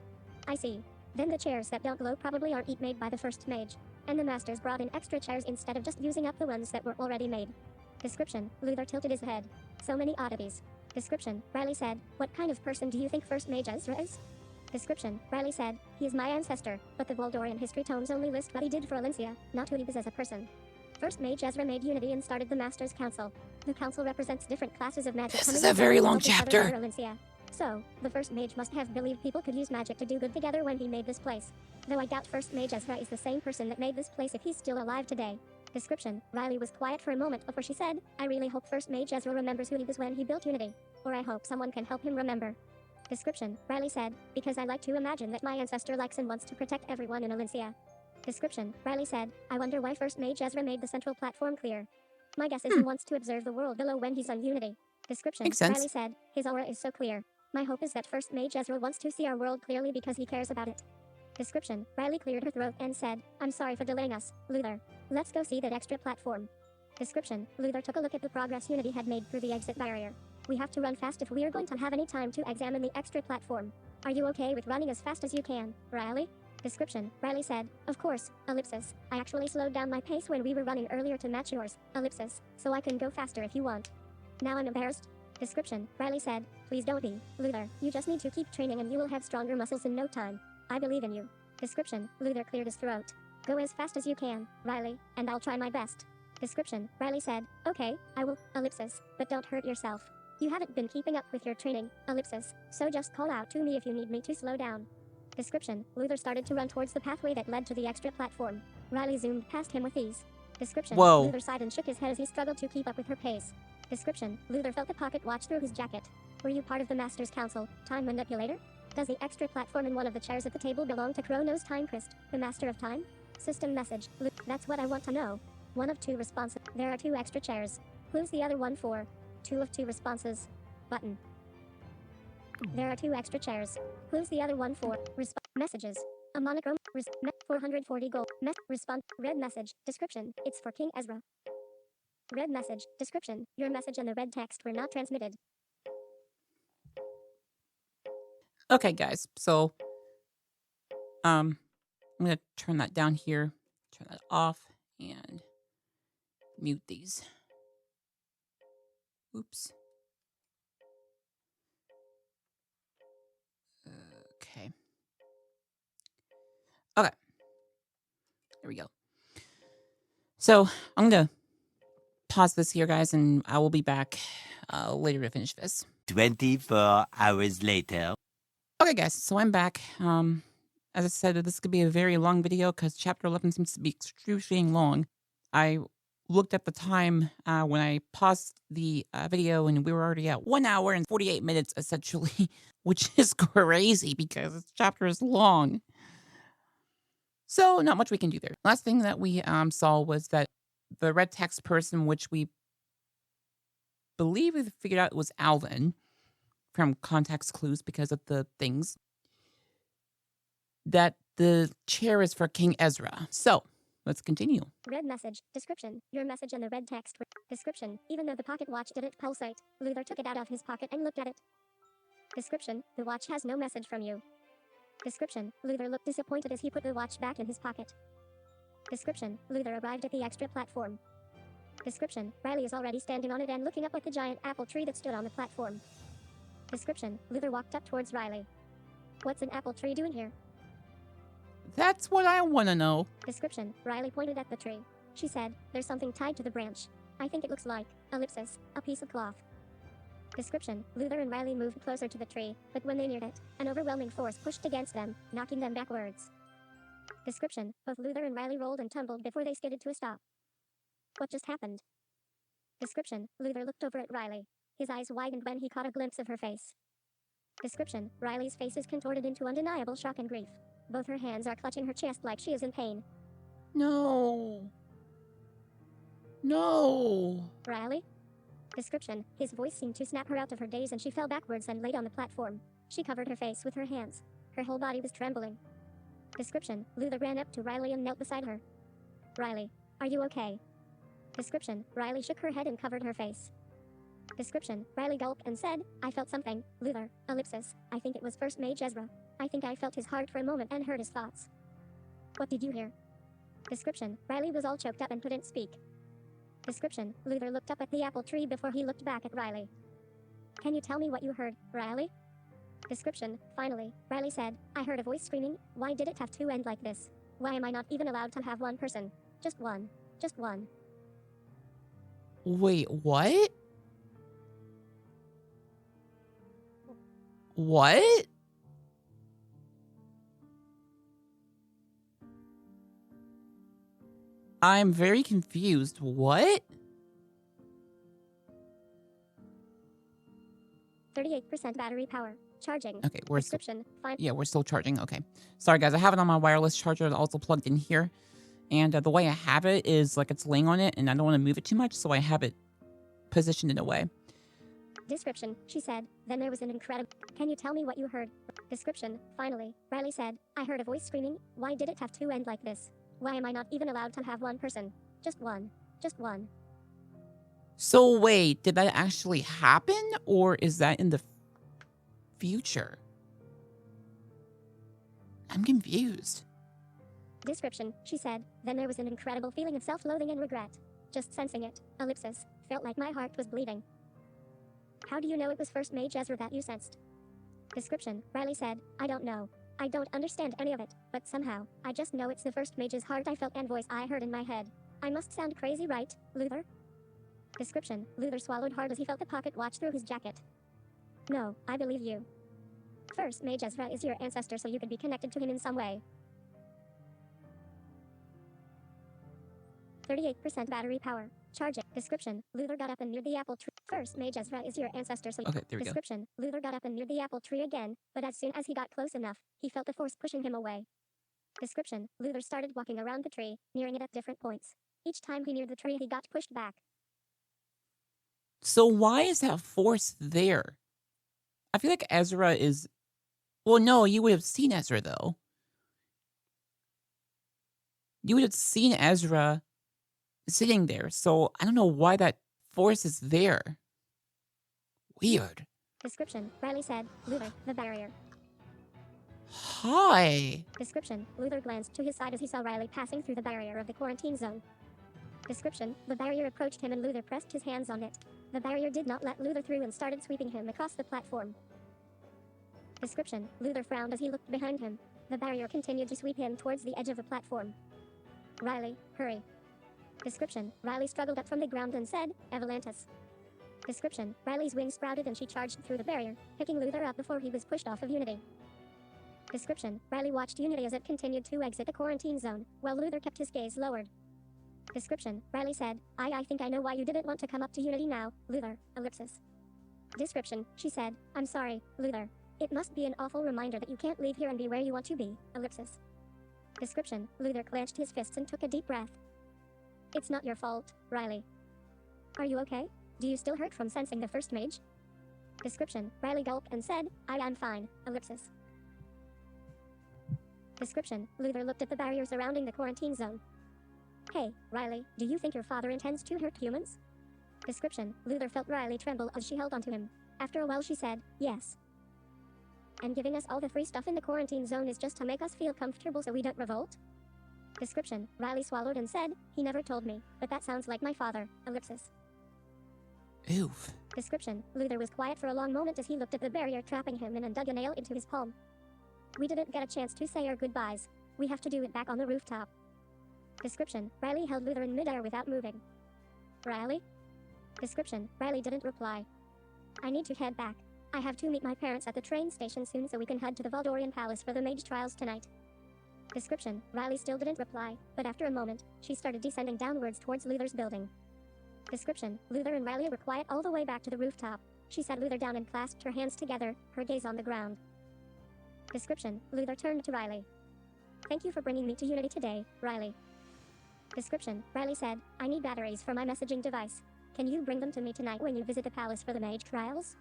I see. Then the chairs that don't glow probably aren't made by the first mage. And the masters brought in extra chairs instead of just using up the ones that were already made. Description, Luthor tilted his head. So many oddities. Description, Riley said, what kind of person do you think first mage Ezra is? Description, Riley said, he is my ancestor, but the Valdorian history tomes only list what he did for Alencia, not who he was as a person. First mage Ezra made unity and started the Masters Council. The council represents different classes of magic. This is a very long chapter. So, the first mage must have believed people could use magic to do good together when he made this place. Though I doubt first mage Ezra is the same person that made this place if he's still alive today. Description, Riley was quiet for a moment before she said, I really hope first mage Ezra remembers who he was when he built Unity. Or I hope someone can help him remember. Description, Riley said, because I like to imagine that my ancestor likes and wants to protect everyone in Alencia. Description, Riley said, I wonder why first mage Ezra made the central platform clear. My guess is he wants to observe the world below when he's on Unity. Description, Makes sense. Riley said, his aura is so clear. My hope is that first mage Ezra wants to see our world clearly because he cares about it. Description, Riley cleared her throat and said, I'm sorry for delaying us, Luthor. Let's go see that extra platform. Description, Luthor took a look at the progress Unity had made through the exit barrier. We have to run fast if we are going to have any time to examine the extra platform. Are you okay with running as fast as you can, Riley? Description, Riley said, of course, ellipsis. I actually slowed down my pace when we were running earlier to match yours, ellipsis, so I can go faster if you want. Now I'm embarrassed. Description, Riley said, please don't be, Luthor. You just need to keep training and you will have stronger muscles in no time. I believe in you. Description, Luthor cleared his throat. Go as fast as you can, Riley, and I'll try my best. Description, Riley said, okay, I will, ellipsis, but don't hurt yourself. You haven't been keeping up with your training, ellipsis, so just call out to me if you need me to slow down. Description, Luthor started to run towards the pathway that led to the extra platform. Riley zoomed past him with ease. Description, Whoa. Luthor sighed and shook his head as he struggled to keep up with her pace. Description, Luthor felt the pocket watch through his jacket. Were you part of the Master's Council, time manipulator? Does the extra platform in one of the chairs at the table belong to Chronos Timecrest, the Master of Time? System message, that's what I want to know. 1 of 2 responses. There are 2 extra chairs. Who's the other one for? 2 of 2 responses. Button. There are 2 extra chairs. Who's the other one for? Messages. A monochrome. 440 gold. Respond. Red message. Description. It's for King Ezra. Red message. Description. Your message and the red text were not transmitted. Okay, guys. So, I'm gonna turn that down here, turn that off, and mute these. Oops. Okay. Okay. There we go. So, I'm gonna pause this here, guys, and I will be back later to finish this. 24 hours later. Okay, guys, so I'm back. As I said, this could be a very long video because Chapter 11 seems to be extremely long. I looked at the time when I paused the video, and we were already at 1 hour and 48 minutes, essentially, which is crazy because this chapter is long. So, not much we can do there. Last thing that we saw was that the red text person, which we believe we figured out was Alvin, from context clues because of the things, that the chair is for King Ezra. So, let's continue. Red message. Description. Your message and the red text were. Description. Even though the pocket watch didn't pulsate, Luthor took it out of his pocket and looked at it. Description. The watch has no message from you. Description. Luthor looked disappointed as he put the watch back in his pocket. Description. Luthor arrived at the extra platform. Description, Riley is already standing on it and looking up at the giant apple tree that stood on the platform. Description, Luthor walked up towards Riley. What's an apple tree doing here? That's what I want to know. Description, Riley pointed at the tree. She said, there's something tied to the branch. I think it looks like, ellipsis, a piece of cloth. Description, Luthor and Riley moved closer to the tree, but when they neared it, an overwhelming force pushed against them, knocking them backwards. Description, both Luthor and Riley rolled and tumbled before they skidded to a stop. What just happened? Description, Luthor looked over at Riley. His eyes widened when he caught a glimpse of her face. Description, Riley's face is contorted into undeniable shock and grief. Both her hands are clutching her chest like she is in pain. No. No. Riley? Description, his voice seemed to snap her out of her daze and she fell backwards and laid on the platform. She covered her face with her hands. Her whole body was trembling. Description, Luthor ran up to Riley and knelt beside her. Riley, are you okay? Description, Riley shook her head and covered her face. Description, Riley gulped and said, I felt something, Luthor, ellipsis, I think it was First Mage Ezra. I think I felt his heart for a moment and heard his thoughts. What did you hear? Description, Riley was all choked up and couldn't speak. Description, Luthor looked up at the apple tree before he looked back at Riley. Can you tell me what you heard, Riley? Description, finally, Riley said, I heard a voice screaming, why did it have to end like this? Why am I not even allowed to have one person? Just one. Just one. Wait, what? What? I'm very confused. What? 38% battery power. Charging. Okay, Description, fine. yeah, we're still charging. Okay. Sorry, guys. I have it on my wireless charger also plugged in here. And the way I have it is like it's laying on it, and I don't want to move it too much, so I have it positioned in a way. Description, she said, then there was an incredible... Can you tell me what you heard? Description, finally, Riley said, I heard a voice screaming, why did it have to end like this? Why am I not even allowed to have one person? Just one. Just one. So wait, did that actually happen, or is that in the future? I'm confused. Description, she said, then there was an incredible feeling of self-loathing and regret. Just sensing it, ellipsis, felt like my heart was bleeding. How do you know it was First Mage Ezra that you sensed? Description, Riley said, I don't know. I don't understand any of it, but somehow, I just know it's the First Mage's heart I felt and voice I heard in my head. I must sound crazy, right, Luthor? Description, Luthor swallowed hard as he felt the pocket watch through his jacket. No, I believe you. First Mage Ezra is your ancestor, so you could be connected to him in some way. 38% battery power. Charging. Description, Luthor got up and near the apple tree. First Mage Ezra is your ancestor, so... Okay, there we go. Description, Luthor got up and near the apple tree again, but as soon as he got close enough, he felt the force pushing him away. Description, Luthor started walking around the tree, nearing it at different points. Each time he neared the tree, he got pushed back. So why is that force there? I feel like Ezra is... Well, no, you would have seen Ezra, though. You would have seen Ezra sitting there, so I don't know why that force is there. Weird. Description, Riley said, Luthor, the barrier. Hi. Description, Luthor glanced to his side as he saw Riley passing through the barrier of the quarantine zone. Description, the barrier approached him and Luthor pressed his hands on it. The barrier did not let Luthor through and started sweeping him across the platform. Description, Luthor frowned as he looked behind him. The barrier continued to sweep him towards the edge of the platform. Riley, hurry. Description, Riley struggled up from the ground and said, Evalantis. Description, Riley's wings sprouted and she charged through the barrier, picking Luthor up before he was pushed off of Unity. Description, Riley watched Unity as it continued to exit the quarantine zone, while Luthor kept his gaze lowered. Description, Riley said, I think I know why you didn't want to come up to Unity now, Luthor, ellipsis. Description, she said, I'm sorry, Luthor. It must be an awful reminder that you can't leave here and be where you want to be, ellipsis. Description, Luthor clenched his fists and took a deep breath. It's not your fault, Riley. Are you okay? Do you still hurt from sensing the First Mage? Description, Riley gulped and said, I am fine, ellipsis. Description, Luthor looked at the barrier surrounding the quarantine zone. Hey, Riley, do you think your father intends to hurt humans? Description, Luthor felt Riley tremble as she held onto him. After a while she said, yes. And giving us all the free stuff in the quarantine zone is just to make us feel comfortable so we don't revolt? Description, Riley swallowed and said, he never told me, but that sounds like my father, ellipsis. Oof. Description, Luthor was quiet for a long moment as he looked at the barrier trapping him in and dug a nail into his palm. We didn't get a chance to say our goodbyes. We have to do it back on the rooftop. Description, Riley held Luthor in midair without moving. Riley? Description, Riley didn't reply. I need to head back. I have to meet my parents at the train station soon so we can head to the Valdorian Palace for the mage trials tonight. Description, Riley still didn't reply, but after a moment, she started descending downwards towards Luthor's building. Description, Luthor and Riley were quiet all the way back to the rooftop. She sat Luthor down and clasped her hands together, her gaze on the ground. Description, Luthor turned to Riley. Thank you for bringing me to Unity today, Riley. Description, Riley said, I need batteries for my messaging device. Can you bring them to me tonight when you visit the palace for the mage trials?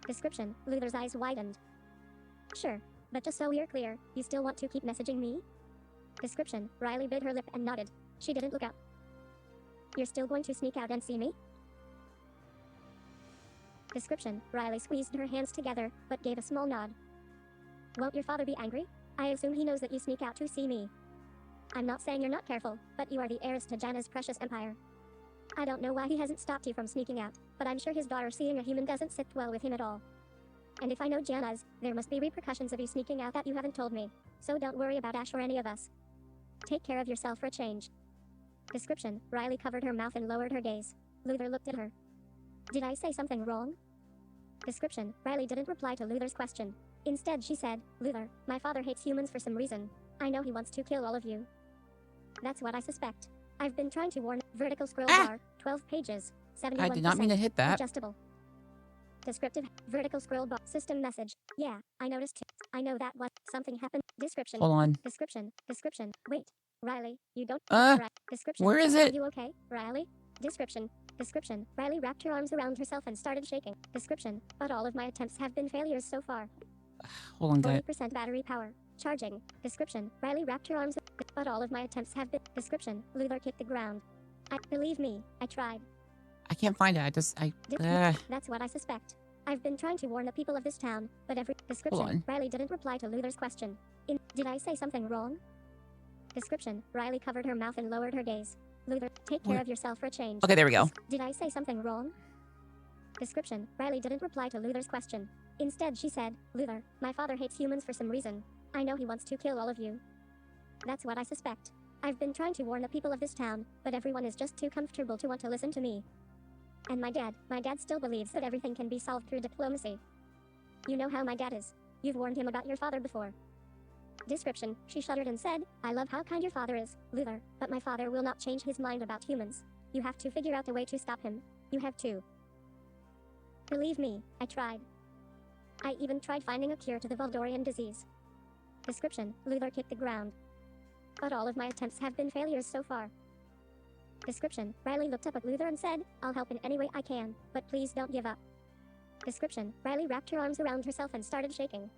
Description, Luthor's eyes widened. Sure, but just so we're clear, you still want to keep messaging me? Description, Riley bit her lip and nodded. She didn't look up. You're still going to sneak out and see me? Description, Riley squeezed her hands together, but gave a small nod. Won't your father be angry? I assume he knows that you sneak out to see me. I'm not saying you're not careful, but you are the heiress to Janna's precious empire. I don't know why he hasn't stopped you from sneaking out, but I'm sure his daughter seeing a human doesn't sit well with him at all. And if I know Janna's, there must be repercussions of you sneaking out that you haven't told me, so don't worry about Ash or any of us. Take care of yourself for a change. Description, Riley covered her mouth and lowered her gaze. Luthor looked at her. Did I say something wrong? Description, Riley didn't reply to Luthor's question. Instead she said, Luthor, my father hates humans for some reason. I know he wants to kill all of you. That's what I suspect. I've been trying to warn. Vertical scroll bar, 12 pages, 71%. I did not mean to hit that. Adjustable. Descriptive, vertical scroll bar, system message. Yeah, I noticed too. I know that what, something happened. Description. Hold on. Description, wait. Riley, you don't. Description. Where is it? Are you okay, Riley? Description. Riley wrapped her arms around herself and started shaking. Description, but all of my attempts have been failures so far. Hold on, guys. 40% battery power. Charging. Description, Riley wrapped her arms, but all of my attempts have been. Description, Luthor kicked the ground. Believe me, I tried. I can't find it. That's what I suspect. I've been trying to warn the people of this town, but every. Description, Riley didn't reply to Luthor's question. Did I say something wrong? Description, Riley covered her mouth and lowered her gaze. Luthor, take care of yourself for a change. Okay, there we go. Did I say something wrong? Description, Riley didn't reply to Luthor's question. Instead she said, Luthor, my father hates humans for some reason. I know he wants to kill all of you. That's what I suspect. I've been trying to warn the people of this town, but everyone is just too comfortable to want to listen to me. And my dad still believes that everything can be solved through diplomacy. You know how my dad is. You've warned him about your father before. Description, she shuddered and said, I love how kind your father is, Luthor, but my father will not change his mind about humans. You have to figure out a way to stop him. You have to. Believe me, I tried. I even tried finding a cure to the Valdorian disease. Description, Luthor kicked the ground. But all of my attempts have been failures so far. Description, Riley looked up at Luthor and said, I'll help in any way I can, but please don't give up. Description, Riley wrapped her arms around herself and started shaking.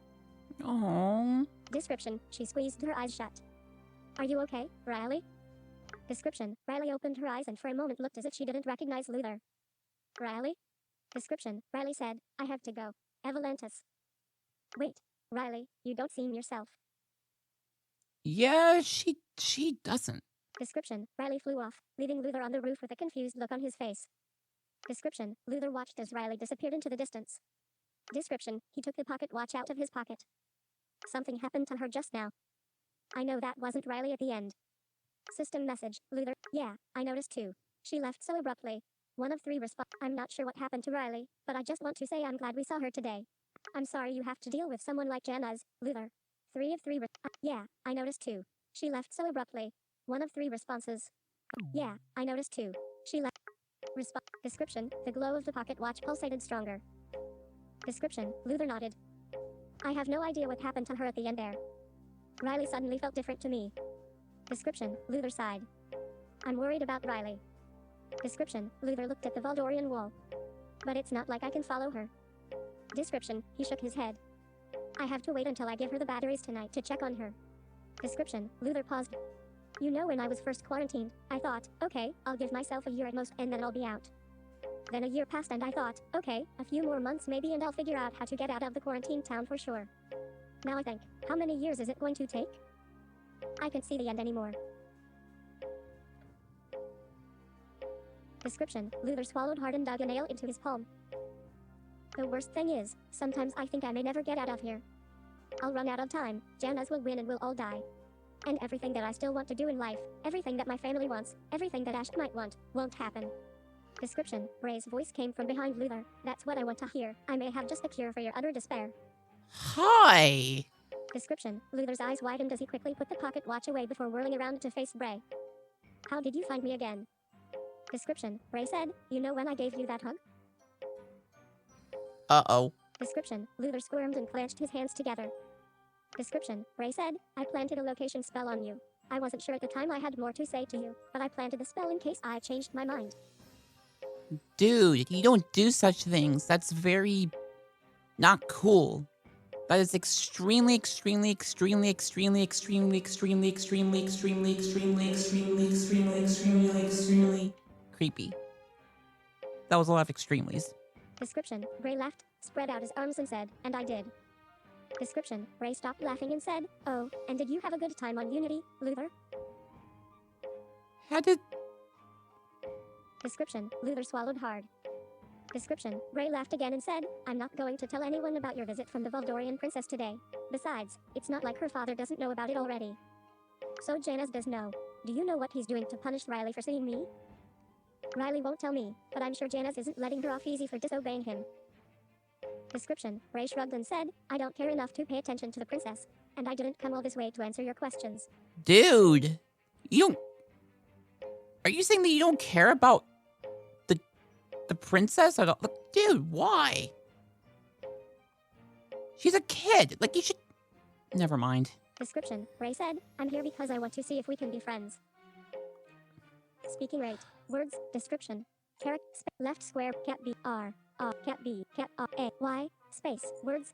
Aww. Description, she squeezed her eyes shut. Are you okay, Riley? Description, Riley opened her eyes and for a moment looked as if she didn't recognize Luthor. Riley? Description, Riley said, I have to go. Evalantis. Wait, Riley, you don't seem yourself. Yeah, she doesn't. Description, Riley flew off, leaving Luthor on the roof with a confused look on his face. Description, Luthor watched as Riley disappeared into the distance. Description, he took the pocket watch out of his pocket. Something happened to her just now. I know that wasn't Riley at the end. System message, Luthor, yeah, I noticed too. She left so abruptly. One of 3 response. I'm not sure what happened to Riley, but I just want to say I'm glad we saw her today. I'm sorry you have to deal with someone like Janna's, Luthor. 3 of 3 yeah, I noticed too. She left so abruptly. One of 3 responses. Yeah, I noticed too. She left. Description, the glow of the pocket watch pulsated stronger. Description, Luthor nodded. I have no idea what happened to her at the end there. Riley suddenly felt different to me. Description, Luthor sighed. I'm worried about Riley. Description, Luthor looked at the Valdorian wall. But it's not like I can follow her. Description, he shook his head. I have to wait until I give her the batteries tonight to check on her. Description, Luthor paused. You know, when I was first quarantined, I thought, okay, I'll give myself a year at most and then I'll be out. Then a year passed and I thought, okay, a few more months maybe and I'll figure out how to get out of the quarantine town for sure. Now I think, how many years is it going to take? I can't see the end anymore. Description: Luthor swallowed hard and dug a nail into his palm. The worst thing is, sometimes I think I may never get out of here. I'll run out of time, Janus will win and we'll all die. And everything that I still want to do in life, everything that my family wants, everything that Ash might want, won't happen. Description: Bray's voice came from behind Luthor. That's what I want to hear. I may have just the cure for your utter despair. Hi! Description: Luthor's eyes widened as he quickly put the pocket watch away before whirling around to face Bray. How did you find me again? Description: Bray said, you know when I gave you that hug? Uh-oh. Description: Luthor squirmed and clenched his hands together. Description: Bray said, I planted a location spell on you. I wasn't sure at the time I had more to say to you, but I planted the spell in case I changed my mind. Dude, you don't do such things. That's very not cool. That is extremely, extremely, extremely, extremely, extremely, extremely, extremely, extremely, extremely, extremely, extremely, extremely, extremely creepy. That was a lot of extremelies. Description: Bray laughed, spread out his arms and said, and I did. Description: Bray stopped laughing and said, oh, and did you have a good time on Unity, Luthor? How did... Description: Luthor swallowed hard. Description: Bray laughed again and said, I'm not going to tell anyone about your visit from the Valdorian princess today. Besides, it's not like her father doesn't know about it already. So Janus does know. Do you know what he's doing to punish Riley for seeing me? Riley won't tell me, but I'm sure Janus isn't letting her off easy for disobeying him. Description: Bray shrugged and said, I don't care enough to pay attention to the princess, and I didn't come all this way to answer your questions. Dude, you don't... Are you saying that you don't care about the princess at all? Look, dude, why? She's a kid. Like, you should... Never mind. Description: Bray said, I'm here because I want to see if we can be friends. Speaking rate. Words. Description. Character. Left square. Cat B. R. Cat B. Cat A. Y. Space. Words.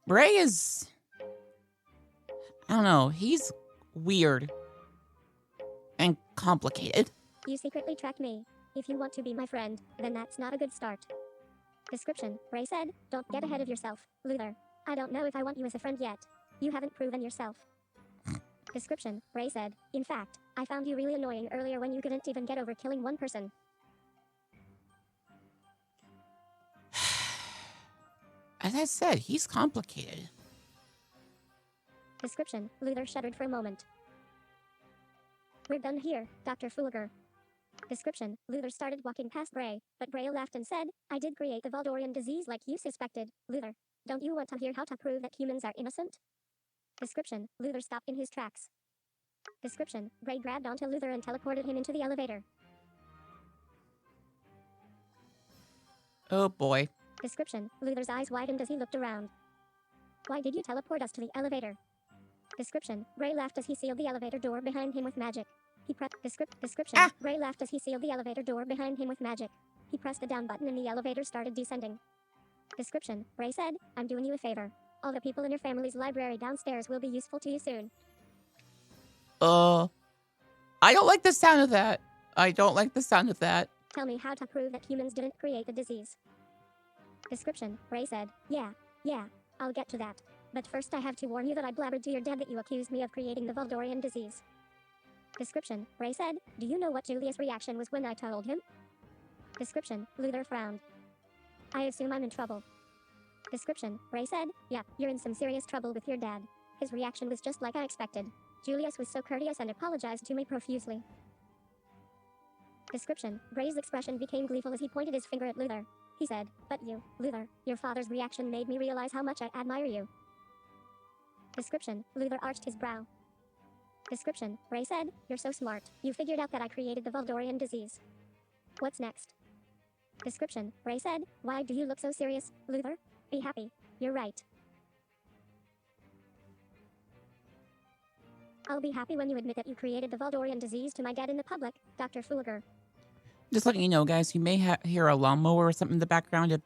Bray is... I don't know. He's weird. And complicated. You secretly tracked me. If you want to be my friend, then that's not a good start. Description: Bray said, don't get ahead of yourself, Luthor. I don't know if I want you as a friend yet. You haven't proven yourself. Description: Bray said, in fact, I found you really annoying earlier when you couldn't even get over killing one person. As I said, he's complicated. Description: Luthor shuddered for a moment. We're done here, Dr. Fulgur. Description: Luthor started walking past Bray, but Bray laughed and said, I did create the Valdorian disease like you suspected, Luthor. Don't you want to hear how to prove that humans are innocent? Description: Luthor stopped in his tracks. Description: Bray grabbed onto Luthor and teleported him into the elevator. Oh boy. Description: Luthor's eyes widened as he looked around. Why did you teleport us to the elevator? Description: Bray laughed as he sealed the elevator door behind him with magic. He pressed description. Bray laughed as he sealed the elevator door behind him with magic. He pressed the down button and the elevator started descending. Description: Bray said, I'm doing you a favor. All the people in your family's library downstairs will be useful to you soon. I don't like the sound of that. I don't like the sound of that. Tell me how to prove that humans didn't create the disease. Description: Bray said, yeah, I'll get to that. But first I have to warn you that I blabbered to your dad that you accused me of creating the Valdorian disease. Description: Bray said, do you know what Julius' reaction was when I told him? Description: Luthor frowned. I assume I'm in trouble. Description: Bray said, yeah, you're in some serious trouble with your dad. His reaction was just like I expected. Julius was so courteous and apologized to me profusely. Description: Bray's expression became gleeful as he pointed his finger at Luthor. He said, but you, Luthor, your father's reaction made me realize how much I admire you. Description: Luthor arched his brow. Description: Bray said, you're so smart. You figured out that I created the Valdorian disease. What's next? Description: Bray said, why do you look so serious, Luthor? Be happy. You're right. I'll be happy when you admit that you created the Valdorian disease to my dad in the public, Dr. Fulgur. Just letting you know, guys, you may hear a lawnmower or something in the background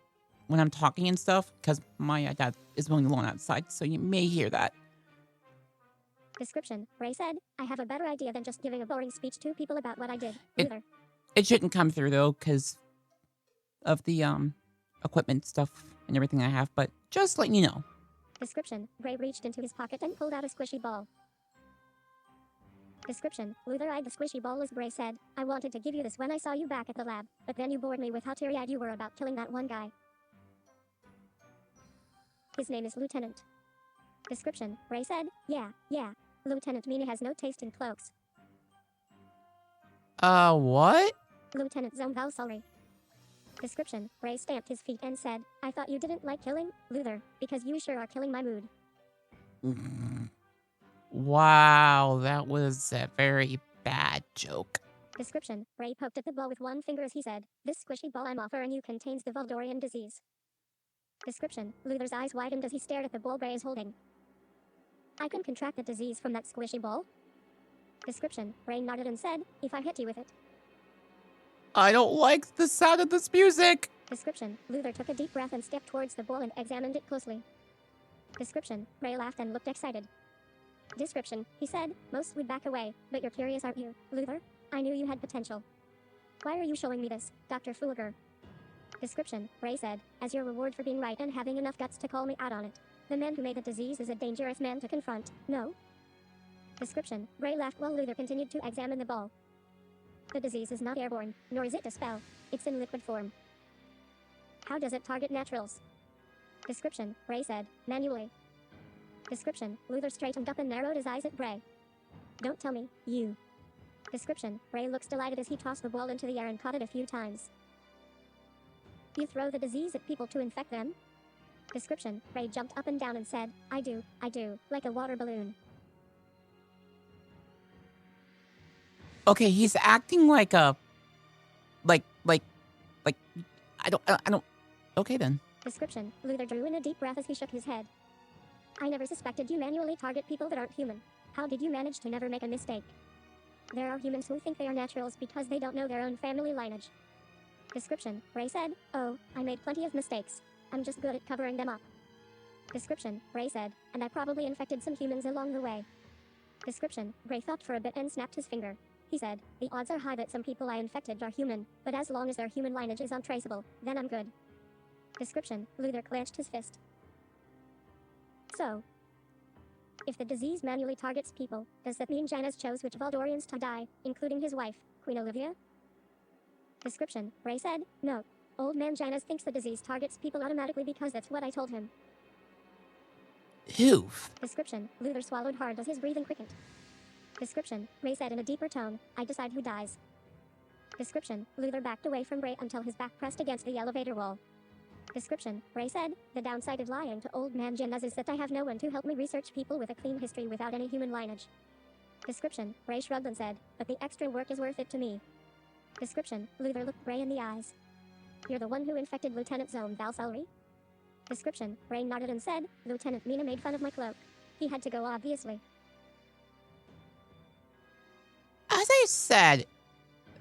when I'm talking and stuff, because my dad is mowing the lawn outside, so you may hear that. Description: Bray said, I have a better idea than just giving a boring speech to people about what I did, Luthor. It shouldn't come through, though, because of the equipment stuff and everything I have, but just letting you know. Description: Bray reached into his pocket and pulled out a squishy ball. Description: Luthor eyed the squishy ball as Bray said, I wanted to give you this when I saw you back at the lab, but then you bored me with how teary-eyed you were about killing that one guy. His name is Lieutenant. Description: Bray said, yeah. Lieutenant Mina has no taste in cloaks. What? Lieutenant Valdor. Description: Bray stamped his feet and said, I thought you didn't like killing, Luthor, because you sure are killing my mood. Wow, that was a very bad joke. Description: Bray poked at the ball with one finger as he said, this squishy ball I'm offering you contains the Valdorian disease. Description: Luthor's eyes widened as he stared at the ball Bray is holding. I can contract the disease from that squishy ball? Description: Bray nodded and said, if I hit you with it. I don't like the sound of this music. Description: Luthor took a deep breath and stepped towards the ball and examined it closely. Description: Bray laughed and looked excited. Description: he said, most would back away, but you're curious, aren't you, Luthor? I knew you had potential. Why are you showing me this, Dr. Fulgur? Description: Bray said, as your reward for being right and having enough guts to call me out on it. The man who made the disease is a dangerous man to confront, no? Description: Bray laughed while Luthor continued to examine the ball. The disease is not airborne, nor is it a spell. It's in liquid form. How does it target naturals? Description: Bray said, manually. Description: Luthor straightened up and narrowed his eyes at Bray. Don't tell me, you. Description: Bray looks delighted as he tossed the ball into the air and caught it a few times. You throw the disease at people to infect them? Description: Bray jumped up and down and said, I do, like a water balloon. Okay, he's acting like a... Like, I don't... Okay, then. Description: Luthor drew in a deep breath as he shook his head. I never suspected you manually target people that aren't human. How did you manage to never make a mistake? There are humans who think they are naturals because they don't know their own family lineage. Description: Bray said, oh, I made plenty of mistakes. I'm just good at covering them up. Description: Bray said, and I probably infected some humans along the way. Description: Bray thought for a bit and snapped his finger. He said, the odds are high that some people I infected are human, but as long as their human lineage is untraceable, then I'm good. Description: Luthor clenched his fist. So, if the disease manually targets people, does that mean Janus chose which Valdorians to die, including his wife, Queen Olivia? Description: Bray said, no. Old man Janus thinks the disease targets people automatically because that's what I told him. Oof. Description: Luthor swallowed hard as his breathing quickened. Description: Bray said in a deeper tone, I decide who dies. Description: Luthor backed away from Bray until his back pressed against the elevator wall. Description: Bray said, the downside of lying to old man Janus is that I have no one to help me research people with a clean history without any human lineage. Description: Bray shrugged and said, but the extra work is worth it to me. Description: Luthor looked Bray in the eyes. You're the one who infected Lieutenant Valdor? Description: Bray nodded and said, Lieutenant Mina made fun of my cloak. He had to go, obviously. As I said,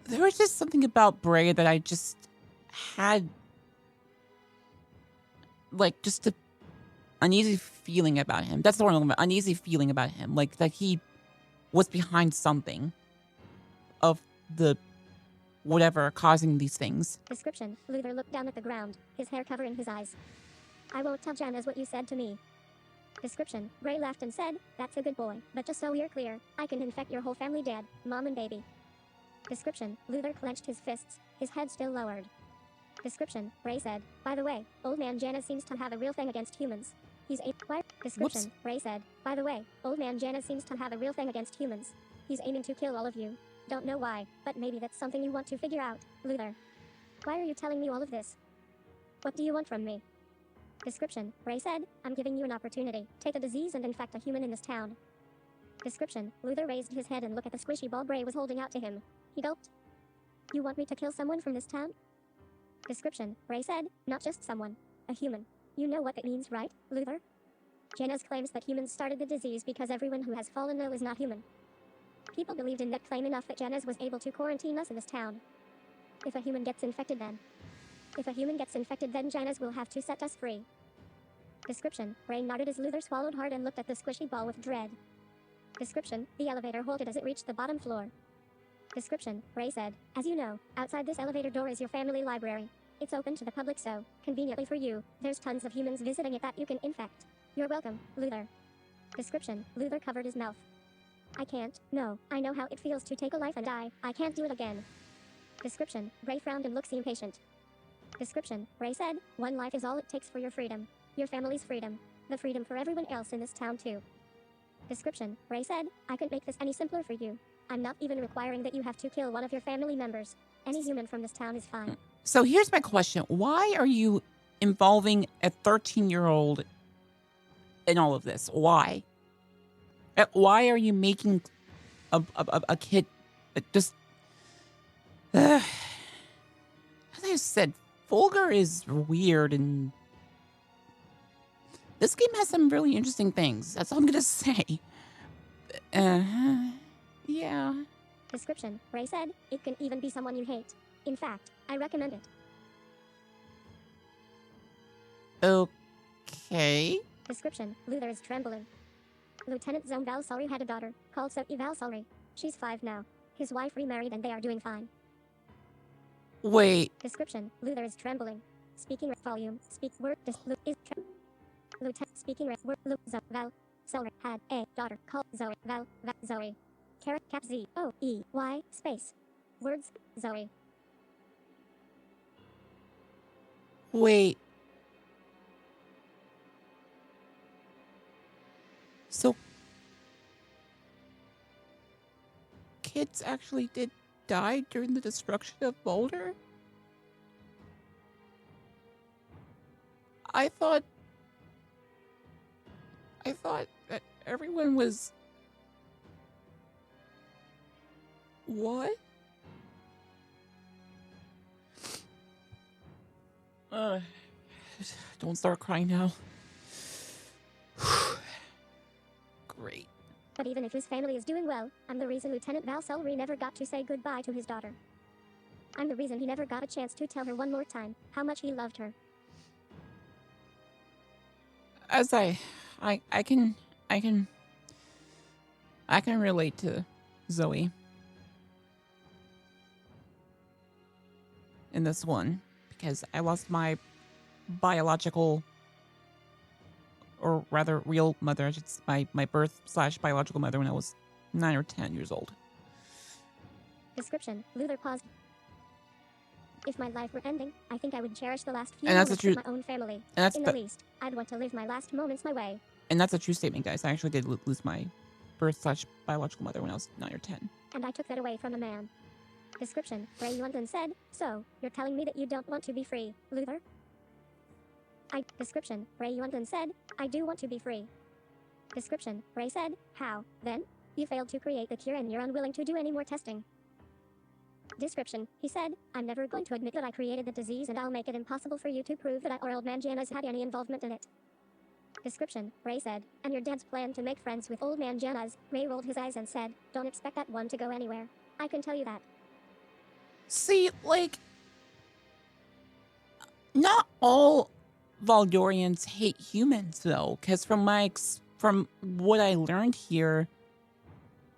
there was just something about Bray that I just had, like, just an uneasy feeling about him. That's the word I'm looking about. Uneasy feeling about him. Like, that he was behind something of the whatever causing these things. Description: Luthor looked down at the ground, his hair covering his eyes. I won't tell Janus what you said to me. Description: Bray laughed and said, that's a good boy, but just so we're clear, I can infect your whole family, dad, mom and baby. Description: Luthor clenched his fists, his head still lowered. Description: Bray said, by the way, old man Janus seems to have a real thing against humans. He's a... Description: Whoops. Bray said, by the way, old man Janus seems to have a real thing against humans. He's aiming to kill all of you. Don't know why, but maybe that's something you want to figure out, Luthor. Why are you telling me all of this? What do you want from me? Description: Bray said, I'm giving you an opportunity. Take a disease and infect a human in this town. Description: Luthor raised his head and looked at the squishy ball Bray was holding out to him. He gulped. You want me to kill someone from this town? Description: Bray said, not just someone. A human. You know what that means, right, Luthor? Janus claims that humans started the disease because everyone who has fallen ill is not human. People believed in that claim enough that Janus was able to quarantine us in this town. If a human gets infected then Janus will have to set us free. Description: Bray nodded as Luthor swallowed hard and looked at the squishy ball with dread. Description: The elevator halted as it reached the bottom floor. Description: Bray said, as you know, outside this elevator door is your family library. It's open to the public, so, conveniently for you, there's tons of humans visiting it that you can infect. You're welcome, Luthor. Description: Luthor covered his mouth. I can't. No, I know how it feels to take a life and die. I can't do it again. Description, Bray frowned and looks impatient. Description, Bray said, one life is all it takes for your freedom. Your family's freedom. The freedom for everyone else in this town too. Description, Bray said, I couldn't make this any simpler for you. I'm not even requiring that you have to kill one of your family members. Any human from this town is fine. So here's my question. Why are you involving a 13-year-old in all of this? Why? Why are you making a kid just... as I said, Fulgur is weird, and this game has some really interesting things. That's all I'm gonna say. Yeah. Description, Bray said, it can even be someone you hate. In fact, I recommend it. Okay. Description, Luthor is trembling. Lieutenant Zone Valsari had a daughter, called Zoe Valsari. She's 5 now. His wife remarried and they are doing fine. Wait. Description, Luthor is trembling. Speaking volume, speak word, Lieutenant speaking word, Zoe Valsari had a daughter, called Zoe Zoe. Caret cap Z, O, E, Y, space. Words, Zoe. Wait. So, kids actually did die during the destruction of Valdor? I thought that everyone was... What? Don't start crying now. Great. But even if his family is doing well, I'm the reason Lieutenant Valsari never got to say goodbye to his daughter. I'm the reason he never got a chance to tell her one more time how much he loved her. As I can relate to Zoe in this one, because I lost my biological, or rather real mother, it's my birth/biological mother, when I was 9 or 10 years old. Description, Luthor paused. If my life were ending, I think I would cherish the last few And that's moments a true- with my own family. And that's In the least, I'd want to live my last moments my way. And that's a true statement, guys. I actually did lose my birth/biological mother when I was 9 or 10. And I took that away from a man. Description, Bray Yuan said, so, you're telling me that you don't want to be free, Luthor? Description, Bray Yuan said, I do want to be free. Description, Bray said, how, then? You failed to create the cure and you're unwilling to do any more testing. Description, he said, I'm never going to admit that I created the disease and I'll make it impossible for you to prove that I or Old Man Janus had any involvement in it. Description, Bray said, and your dad's plan to make friends with Old Man Janus. Bray rolled his eyes and said, don't expect that one to go anywhere. I can tell you that. See, like, not all Valdorians hate humans, though, because from what I learned here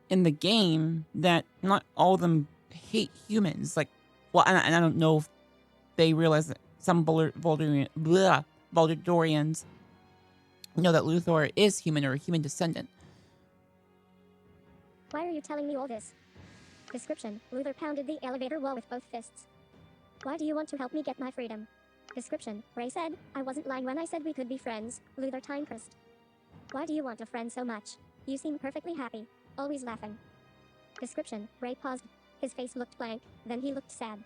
in the game, that not all of them hate humans. Like, well, and I don't know if they realize that some Valdorians know that Luthor is human or a human descendant. Why are you telling me all this? Description, Luthor pounded the elevator wall with both fists. Why do you want to help me get my freedom? Description, Bray said, I wasn't lying when I said we could be friends, Luthor Timecrest. Why do you want a friend so much? You seem perfectly happy, always laughing. Description, Bray paused. His face looked blank, then he looked sad.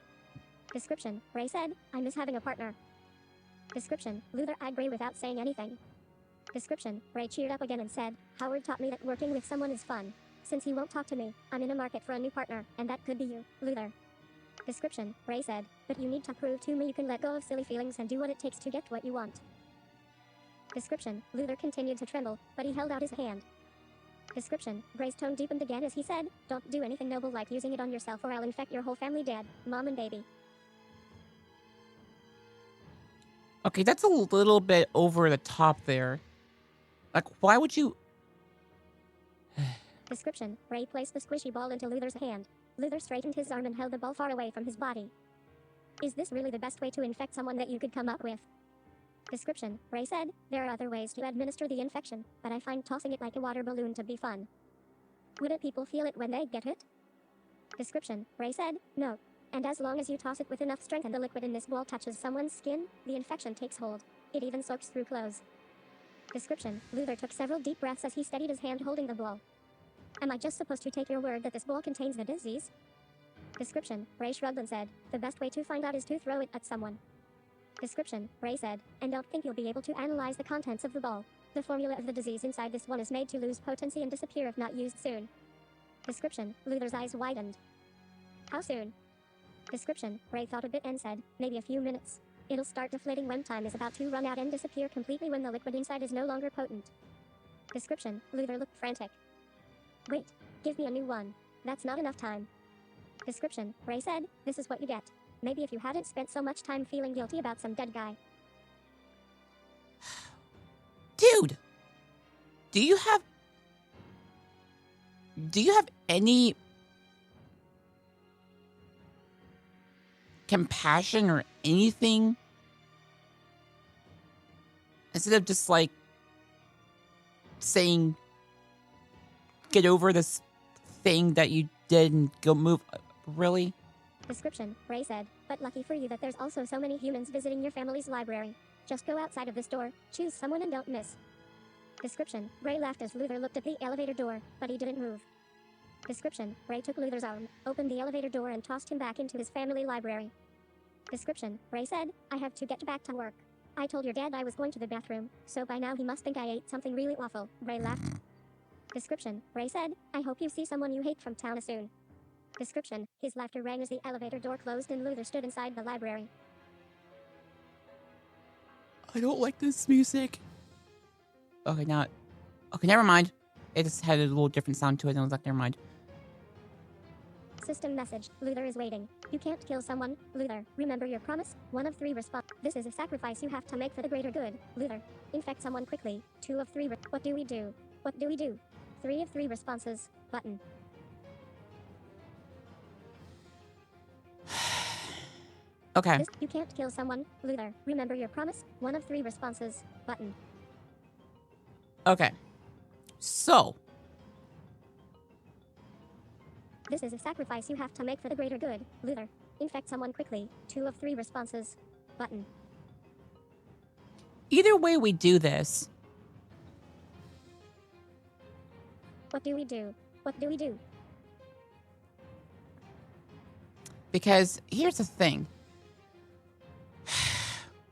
Description, Bray said, I miss having a partner. Description, Luthor eyed Bray without saying anything. Description, Bray cheered up again and said, Howard taught me that working with someone is fun. Since he won't talk to me, I'm in a market for a new partner, and that could be you, Luthor. Description, Bray said, but you need to prove to me you can let go of silly feelings and do what it takes to get what you want. Description, Luthor continued to tremble, but he held out his hand. Description, Bray's tone deepened again as he said, don't do anything noble like using it on yourself or I'll infect your whole family, dad, mom and baby. Okay, that's a little bit over the top there. Like, why would you... Description, Bray placed the squishy ball into Luthor's hand. Luthor straightened his arm and held the ball far away from his body. Is this really the best way to infect someone that you could come up with? Description, Bray said, there are other ways to administer the infection, but I find tossing it like a water balloon to be fun. Wouldn't people feel it when they get hit? Description, Bray said, no. And as long as you toss it with enough strength and the liquid in this ball touches someone's skin, the infection takes hold. It even soaks through clothes. Description, Luthor took several deep breaths as he steadied his hand holding the ball. Am I just supposed to take your word that this ball contains the disease? Description, Bray shrugged and said, the best way to find out is to throw it at someone. Description, Bray said, and don't think you'll be able to analyze the contents of the ball. The formula of the disease inside this one is made to lose potency and disappear if not used soon. Description, Luthor's eyes widened. How soon? Description, Bray thought a bit and said, maybe a few minutes. It'll start deflating when time is about to run out and disappear completely when the liquid inside is no longer potent. Description, Luthor looked frantic. Wait, give me a new one. That's not enough time. Description, Bray said, this is what you get. Maybe if you hadn't spent so much time feeling guilty about some dead guy. Dude! Do you have any compassion or anything? Instead of just like saying, get over this thing that you did and go move. Really? Description, Bray said, but lucky for you that there's also so many humans visiting your family's library. Just go outside of this door, choose someone and don't miss. Description, Bray laughed as Luthor looked at the elevator door, but he didn't move. Description, Bray took Luthor's arm, opened the elevator door and tossed him back into his family library. Description, Bray said, I have to get back to work. I told your dad I was going to the bathroom, so by now he must think I ate something really awful. Bray laughed. Description, Bray said, I hope you see someone you hate from town soon. Description, his laughter rang as the elevator door closed and Luthor stood inside the library. I don't like this music. Okay, never mind. It just had a little different sound to it, and I was like, never mind. System message, Luthor is waiting. You can't kill someone, Luthor. Remember your promise? 1 of 3 response. This is a sacrifice you have to make for the greater good, Luthor. Infect someone quickly. 2 of 3 What do we do? What do we do? 3 of 3 responses, button. Okay. You can't kill someone, Luthor. Remember your promise? 1 of 3 responses, button. Okay. So. This is a sacrifice you have to make for the greater good, Luthor. Infect someone quickly. 2 of 3 responses, button. Either way we do this. What do we do? What do we do? Because here's the thing.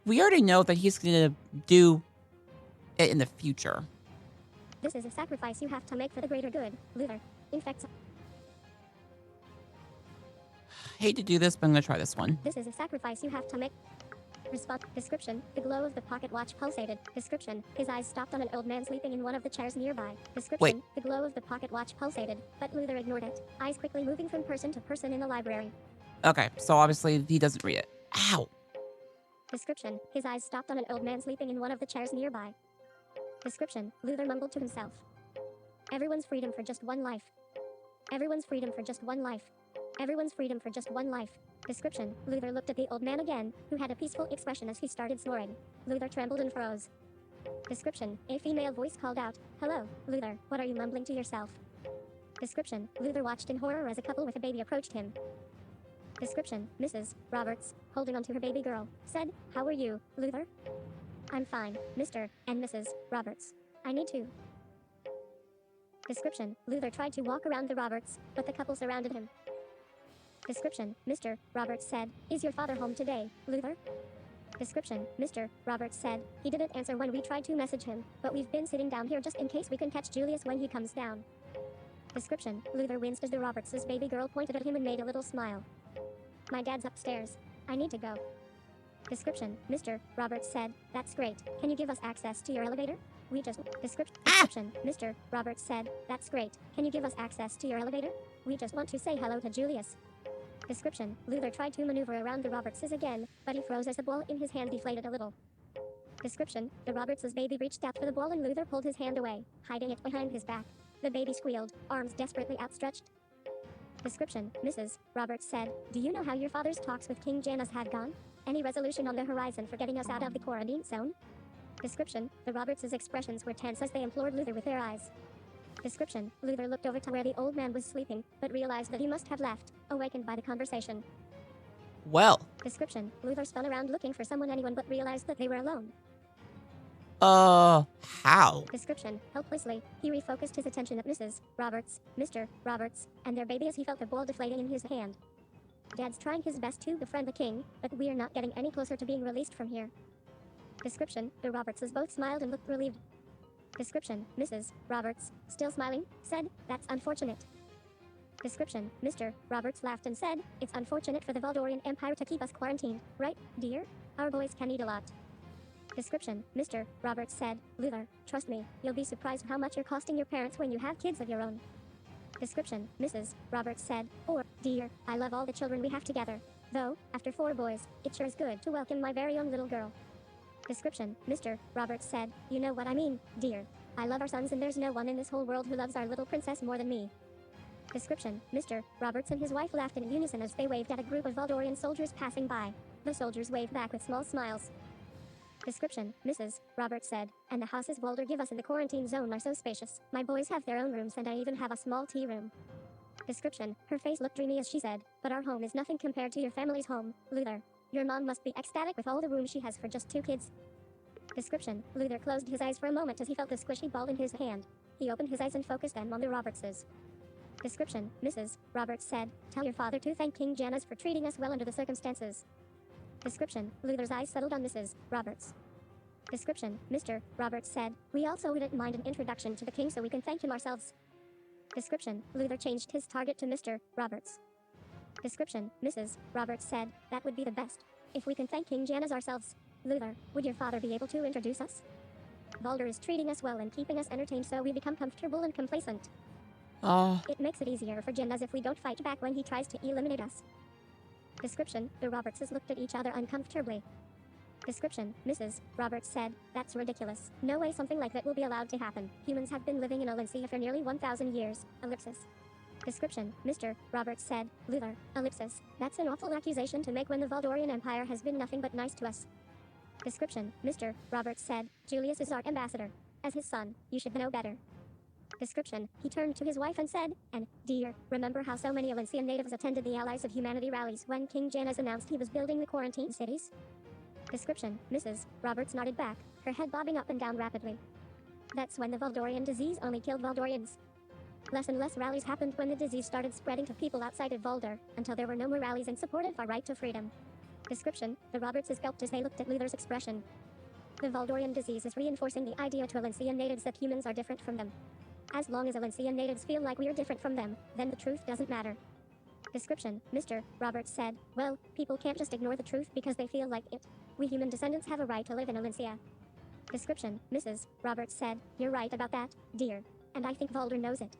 We already know that he's going to do it in the future. This is a sacrifice you have to make for the greater good, Luthor. Infect. Hate to do this, but I'm going to try this one. This is a sacrifice you have to make. Response. Description. The glow of the pocket watch pulsated. Description. His eyes stopped on an old man sleeping in one of the chairs nearby. Description. Wait. The glow of the pocket watch pulsated, but Luthor ignored it. Eyes quickly moving from person to person in the library. Okay, so obviously he doesn't read it. Ow! Description. His eyes stopped on an old man sleeping in one of the chairs nearby. Description. Luthor mumbled to himself. Everyone's freedom for just one life. Everyone's freedom for just one life. Everyone's freedom for just one life. Description. Luthor looked at the old man again, who had a peaceful expression as he started snoring. Luthor trembled and froze. Description. A female voice called out, "Hello, Luthor, what are you mumbling to yourself?" Description. Luthor watched in horror as a couple with a baby approached him. Description. Mrs. Roberts, holding onto her baby girl, said, "How are you, Luthor?" "I'm fine, Mr. and Mrs. Roberts. I need to." Description. Luthor tried to walk around the Roberts, but the couple surrounded him. Description. Mr. Roberts said, "Is your father home today, Luthor?" Description. Mr. Roberts said, "He didn't answer when we tried to message him, but we've been sitting down here just in case we can catch Julius when he comes down." Description. Luthor winced as the Roberts' baby girl pointed at him and made a little smile. "My dad's upstairs. I need to go." Description. Mr. Roberts said, "That's great. Can you give us access to your elevator? We just..." Description. Mr. Roberts said, "That's great. Can you give us access to your elevator? We just want to say hello to Julius." Description. Luthor tried to maneuver around the Robertses again, but he froze as the ball in his hand deflated a little. Description. The Roberts' baby reached out for the ball and Luthor pulled his hand away, hiding it behind his back. The baby squealed, arms desperately outstretched. Description. Mrs. Roberts said, "Do you know how your father's talks with King Janus had gone? Any resolution on the horizon for getting us out of the quarantine zone?" Description. The Roberts' expressions were tense as they implored Luthor with their eyes. Description: Luthor looked over to where the old man was sleeping, but realized that he must have left, awakened by the conversation. Well, Description: Luthor spun around looking for anyone but realized that they were alone. how? Description: helplessly, he refocused his attention at Mrs. Roberts, Mr. Roberts, and their baby as he felt the ball deflating in his hand. Dad's trying his best to befriend the king, but we're not getting any closer to being released from here. Description: the Robertses both smiled and looked relieved. Description: Mrs. Roberts, still smiling, said, "That's unfortunate." Description: Mr. Roberts laughed and said, "It's unfortunate for the Valdorian Empire to keep us quarantined, right, dear? Our boys can eat a lot." Description: Mr. Roberts said, "Luthor, trust me, you'll be surprised how much you're costing your parents when you have kids of your own." Description: Mrs. Roberts said, "Oh, dear, I love all the children we have together. Though, after 4 boys, it sure is good to welcome my very own little girl." Description: Mr. Roberts said, "You know what I mean, dear. I love our sons and there's no one in this whole world who loves our little princess more than me." Description: Mr. Roberts and his wife laughed in unison as they waved at a group of Valdorian soldiers passing by. The soldiers waved back with small smiles. Description: Mrs. Roberts said, "And the houses Valdor give us in the quarantine zone are so spacious. My boys have their own rooms and I even have a small tea room." Description: her face looked dreamy as she said, "But our home is nothing compared to your family's home, Luthor. Your mom must be ecstatic with all the room she has for just 2 kids." Description: Luthor closed his eyes for a moment as he felt the squishy ball in his hand. He opened his eyes and focused them on the Robertses. Description: Mrs. Roberts said, "Tell your father to thank King Janus for treating us well under the circumstances." Description: Luthor's eyes settled on Mrs. Roberts. Description: Mr. Roberts said, "We also wouldn't mind an introduction to the king so we can thank him ourselves." Description: Luthor changed his target to Mr. Roberts. Description: Mrs. Roberts said, "That would be the best. If we can thank King Janus ourselves. Luthor, would your father be able to introduce us? Valdor is treating us well and keeping us entertained so we become comfortable and complacent. It makes it easier for Janus if we don't fight back when he tries to eliminate us." Description: the Robertses looked at each other uncomfortably. Description: Mrs. Roberts said, "That's ridiculous. No way something like that will be allowed to happen. Humans have been living in Elysia for nearly 1,000 years, ellipsis." Description: Mr. Roberts said, "Luthor, ellipsis, that's an awful accusation to make when the Valdorian Empire has been nothing but nice to us." Description: Mr. Roberts said, "Julius is our ambassador. As his son, you should know better." Description: he turned to his wife and said, "And, dear, remember how so many Elysian natives attended the Allies of Humanity rallies when King Janus announced he was building the quarantine cities?" Description: Mrs. Roberts nodded back, her head bobbing up and down rapidly. "That's when the Valdorian disease only killed Valdorians. Less and less rallies happened when the disease started spreading to people outside of Valdor, until there were no more rallies in support of our right to freedom." Description: the Robertses gulped as they looked at Luthor's expression. "The Valdorian disease is reinforcing the idea to Elysian natives that humans are different from them. As long as Elysian natives feel like we're different from them, then the truth doesn't matter." Description: Mr. Roberts said, "Well, people can't just ignore the truth because they feel like it. We human descendants have a right to live in Elysia." Description: Mrs. Roberts said, "You're right about that, dear. And I think Valdor knows it.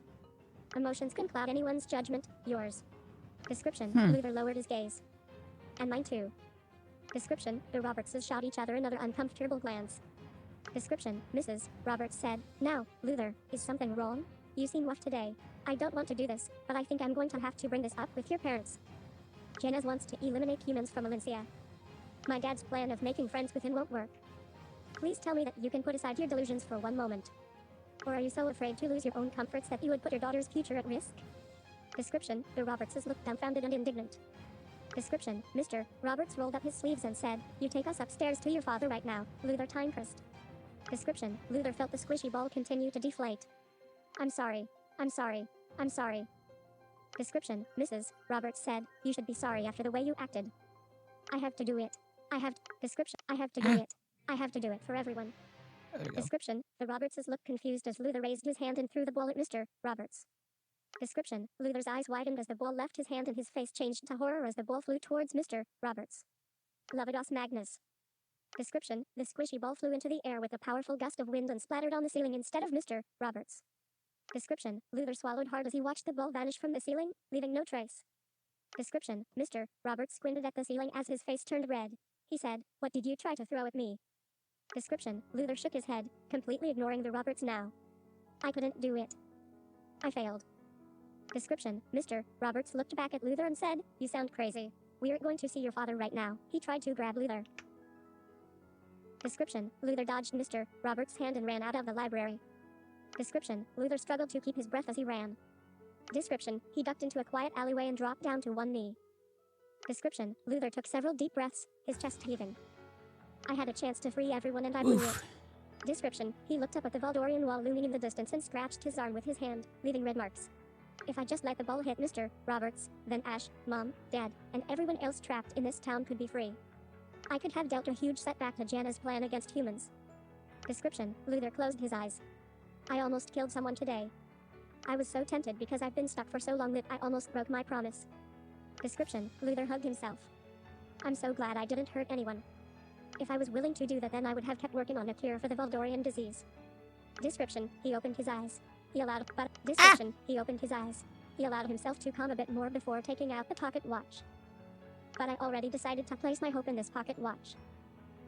Emotions can cloud anyone's judgment, yours." Description: Luthor lowered his gaze. "And mine too." Description: the Robertses shot each other another uncomfortable glance. Description: Mrs. Roberts said, "Now, Luthor, is something wrong? You seem rough today. I don't want to do this, but I think I'm going to have to bring this up with your parents. Janus wants to eliminate humans from Elysia. My dad's plan of making friends with him won't work. Please tell me that you can put aside your delusions for one moment. Or are you so afraid to lose your own comforts that you would put your daughter's future at risk?" Description: the Robertses looked dumbfounded and indignant. Description: Mr. Roberts rolled up his sleeves and said, "You take us upstairs to your father right now, Luthor Timecrest." Description: Luthor felt the squishy ball continue to deflate. "I'm sorry. I'm sorry. I'm sorry." Description: Mrs. Roberts said, "You should be sorry after the way you acted. I have to do it. Description: I have to do it. I have to do it for everyone." There we go. Description: the Robertses looked confused as Luthor raised his hand and threw the ball at Mr. Roberts. Description: Luthor's eyes widened as the ball left his hand and his face changed to horror as the ball flew towards Mr. Roberts. Levidos Magnus. Description: the squishy ball flew into the air with a powerful gust of wind and splattered on the ceiling instead of Mr. Roberts. Description: Luthor swallowed hard as he watched the ball vanish from the ceiling, leaving no trace. Description: Mr. Roberts squinted at the ceiling as his face turned red. He said, "What did you try to throw at me?" Description: Luthor shook his head, completely ignoring the Roberts now. "I couldn't do it. I failed." Description: Mr. Roberts looked back at Luthor and said, "You sound crazy. We're going to see your father right now." He tried to grab Luthor. Description: Luthor dodged Mr. Roberts' hand and ran out of the library. Description, Luthor struggled to keep his breath as he ran. Description, he ducked into a quiet alleyway and dropped down to one knee. Description, Luthor took several deep breaths, his chest heaving. I had a chance to free everyone and I blew it. Description, he looked up at the Valdorian wall looming in the distance and scratched his arm with his hand, leaving red marks. If I just let the ball hit Mr. Roberts, then Ash, Mom, Dad, and everyone else trapped in this town could be free. I could have dealt a huge setback to Jana's plan against humans. Description, Luthor closed his eyes. I almost killed someone today. I was so tempted because I've been stuck for so long that I almost broke my promise. Description, Luthor hugged himself. I'm so glad I didn't hurt anyone. If I was willing to do that, then I would have kept working on a cure for the Valdorian disease. Description, he opened his eyes. He allowed himself to calm a bit more before taking out the pocket watch. But I already decided to place my hope in this pocket watch.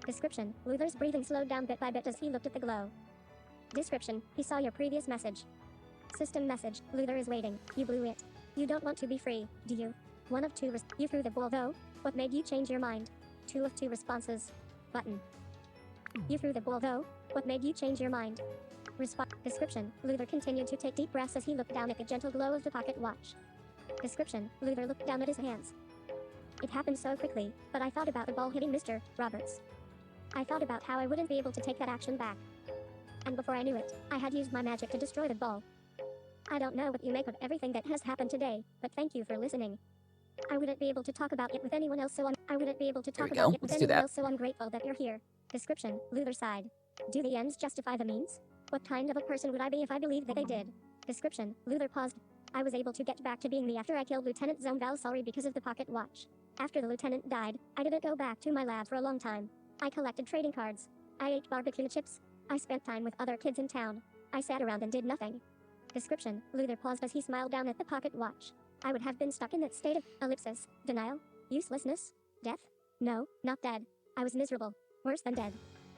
Description, Luthor's breathing slowed down bit by bit as he looked at the glow. Description, he saw your previous message. System message, Luthor is waiting. You blew it. You don't want to be free, do you? One of two you threw the ball though? What made you change your mind? 2 of 2 responses. Button. You threw the ball though? What made you change your mind? Description, Luthor continued to take deep breaths as he looked down at the gentle glow of the pocket watch. Description, Luthor looked down at his hands. It happened so quickly, but I thought about the ball hitting Mr. Roberts. I thought about how I wouldn't be able to take that action back. And before I knew it, I had used my magic to destroy the ball. I don't know what you make of everything that has happened today, but thank you for listening. I wouldn't be able to talk about it with anyone else, so I'm grateful that you're here. Description, Luthor sighed. Do the ends justify the means? What kind of a person would I be if I believed that they did? Description, Luthor paused. I was able to get back to being me after I killed Lieutenant Zone Valsari because of the pocket watch. After the lieutenant died, I didn't go back to my lab for a long time. I collected trading cards. I ate barbecue chips. I spent time with other kids in town. I sat around and did nothing. Description, Luthor paused as he smiled down at the pocket watch. I would have been stuck in that state of ellipsis, denial, uselessness, death? No, not dead. I was miserable. Worse than dead.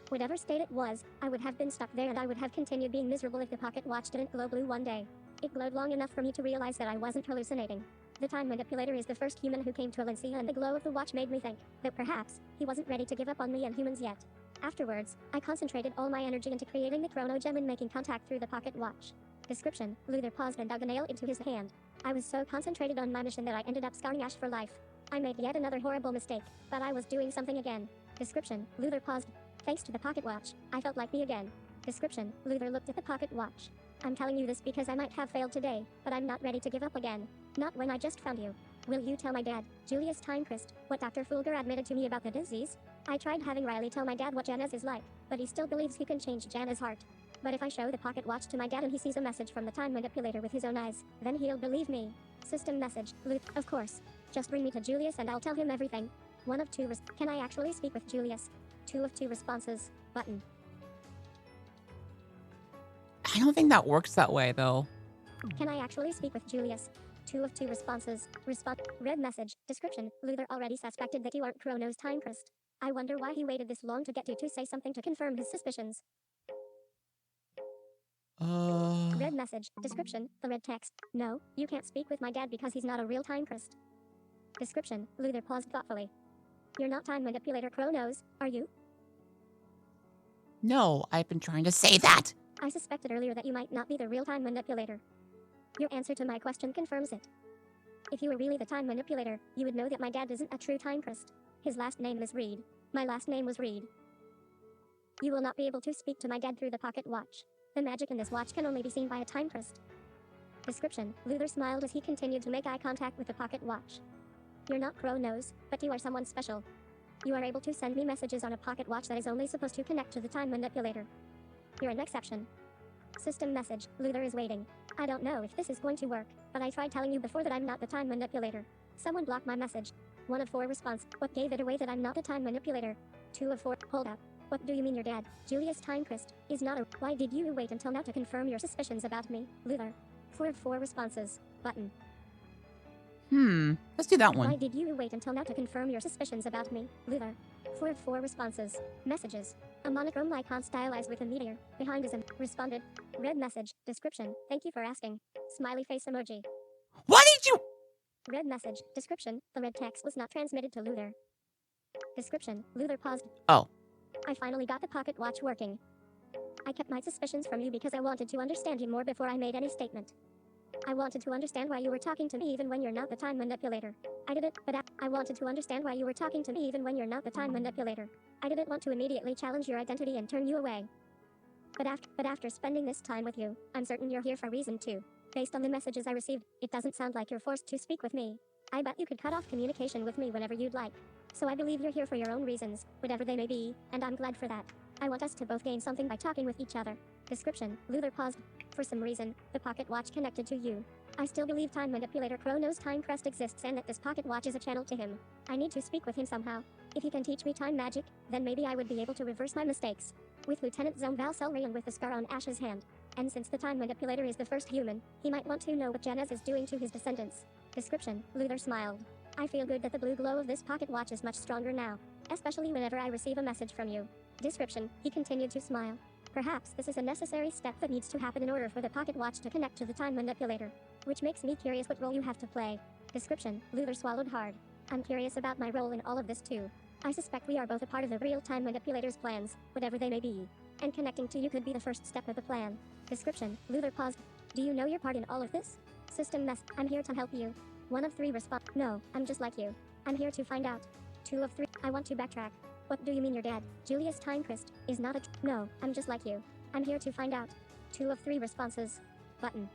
Whatever state it was, I would have been stuck there and I would have continued being miserable if the pocket watch didn't glow blue one day. It glowed long enough for me to realize that I wasn't hallucinating. The time manipulator is the first human who came to Valencia, and the glow of the watch made me think that perhaps he wasn't ready to give up on me and humans yet. Afterwards, I concentrated all my energy into creating the chrono gem and making contact through the pocket watch. Description, Luthor paused and dug a nail into his hand. I was so concentrated on my mission that I ended up scarring Ash for life. I made yet another horrible mistake, but I was doing something again. Description, Luthor paused. Thanks to the pocket watch, I felt like me again. Description, Luthor looked at the pocket watch. I'm telling you this because I might have failed today, but I'm not ready to give up again. Not when I just found you. Will you tell my dad, Julius Timecrest, what Dr. Fulgur admitted to me about the disease? I tried having Riley tell my dad what Jana's is like, but he still believes he can change Jana's heart. But if I show the pocket watch to my dad and he sees a message from the time manipulator with his own eyes, then he'll believe me. System message, of course. Just bring me to Julius and I'll tell him everything. 1 of 2 Can I actually speak with Julius? 2 of 2 responses. Button. I don't think that works that way, though. Can I actually speak with Julius? 2 of 2 responses. Red message. Description. Luthor already suspected that you aren't Chrono's Timecrest. I wonder why he waited this long to get you to say something to confirm his suspicions. Red message. Description. The red text. No, you can't speak with my dad because he's not a real Timecrest. Description. Luthor paused thoughtfully. You're not time manipulator Chronos, are you? No, I've been trying to say that. I suspected earlier that you might not be the real time manipulator. Your answer to my question confirms it. If you were really the time manipulator, you would know that my dad isn't a true Timecrest. His last name is Reed. My last name was Reed. You will not be able to speak to my dad through the pocket watch. The magic in this watch can only be seen by a Timecrest. Description. Luthor smiled as he continued to make eye contact with the pocket watch. You're not Chronos, but you are someone special. You are able to send me messages on a pocket watch that is only supposed to connect to the time manipulator. You're an exception. System message. Luthor is waiting. I don't know if this is going to work, but I tried telling you before that I'm not the time manipulator. Someone blocked my message. 1 of 4 response. What gave it away that I'm not the time manipulator? 2 of 4. Hold up. What do you mean your dad, Julius Timecrest, is not a... Why did you wait until now to confirm your suspicions about me, Luthor? 4 of 4 responses. Button. Let's do that one. Why did you wait until now to confirm your suspicions about me, Luthor? 4 of 4 responses. Messages. A monochrome icon stylized with a meteor. Behind is a... Responded. Red message. Description. Thank you for asking. Smiley face emoji. Why did you... Red message. Description. The red text was not transmitted to Luthor. Description. Luthor paused. Oh. I finally got the pocket watch working. I kept my suspicions from you because I wanted to understand you more before I made any statement. I wanted to understand why you were talking to me even when you're not the time manipulator. I didn't, but I wanted to understand why you were talking to me even when you're not the time manipulator. I didn't want to immediately challenge your identity and turn you away. But after spending this time with you, I'm certain you're here for a reason too. Based on the messages I received, it doesn't sound like you're forced to speak with me. I bet you could cut off communication with me whenever you'd like. So I believe you're here for your own reasons, whatever they may be, and I'm glad for that. I want us to both gain something by talking with each other. Description: Luthor paused. For some reason, the pocket watch connected to you. I still believe time manipulator Chrono's Timecrest exists and that this pocket watch is a channel to him. I need to speak with him somehow. If he can teach me time magic, then maybe I would be able to reverse my mistakes. With Lieutenant Zone Val Selrian with the scar on Ash's hand. And since the time manipulator is the first human, he might want to know what Janez is doing to his descendants. Description: Luthor smiled. I feel good that the blue glow of this pocket watch is much stronger now. Especially whenever I receive a message from you. Description: he continued to smile. Perhaps this is a necessary step that needs to happen in order for the pocket watch to connect to the time manipulator. Which makes me curious what role you have to play. Description: Luthor swallowed hard. I'm curious about my role in all of this too. I suspect we are both a part of the real time manipulator's plans, whatever they may be. And connecting to you could be the first step of the plan. Description: Luthor paused. Do you know your part in all of this? System mess. I'm here to help you. 1 of 3 respond. No, I'm just like you. I'm here to find out. 2 of 3. I want to backtrack. What do you mean you're dead? Julius Timecrest is not a no, I'm just like you. I'm here to find out. 2 of 3 responses. Button.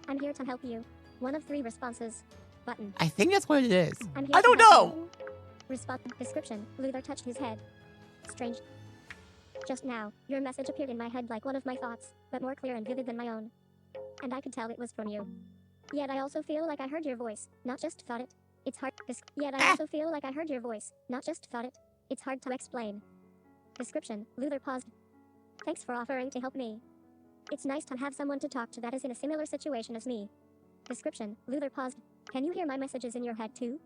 I'm here to help you. 1 of 3 responses. Button. I think that's what it is. I'm here I to don't help know. you. Response. Description: Luthor touched his head. Strange. Just now, your message appeared in my head like one of my thoughts, but more clear and vivid than my own. And I could tell it was from you. Yet I also feel like I heard your voice, not just thought it. It's hard. Yet I also feel like I heard your voice, not just thought it. It's hard to explain. Description: Luthor paused. Thanks for offering to help me. It's nice to have someone to talk to that is in a similar situation as me. Description: Luthor paused. Can you hear my messages in your head too?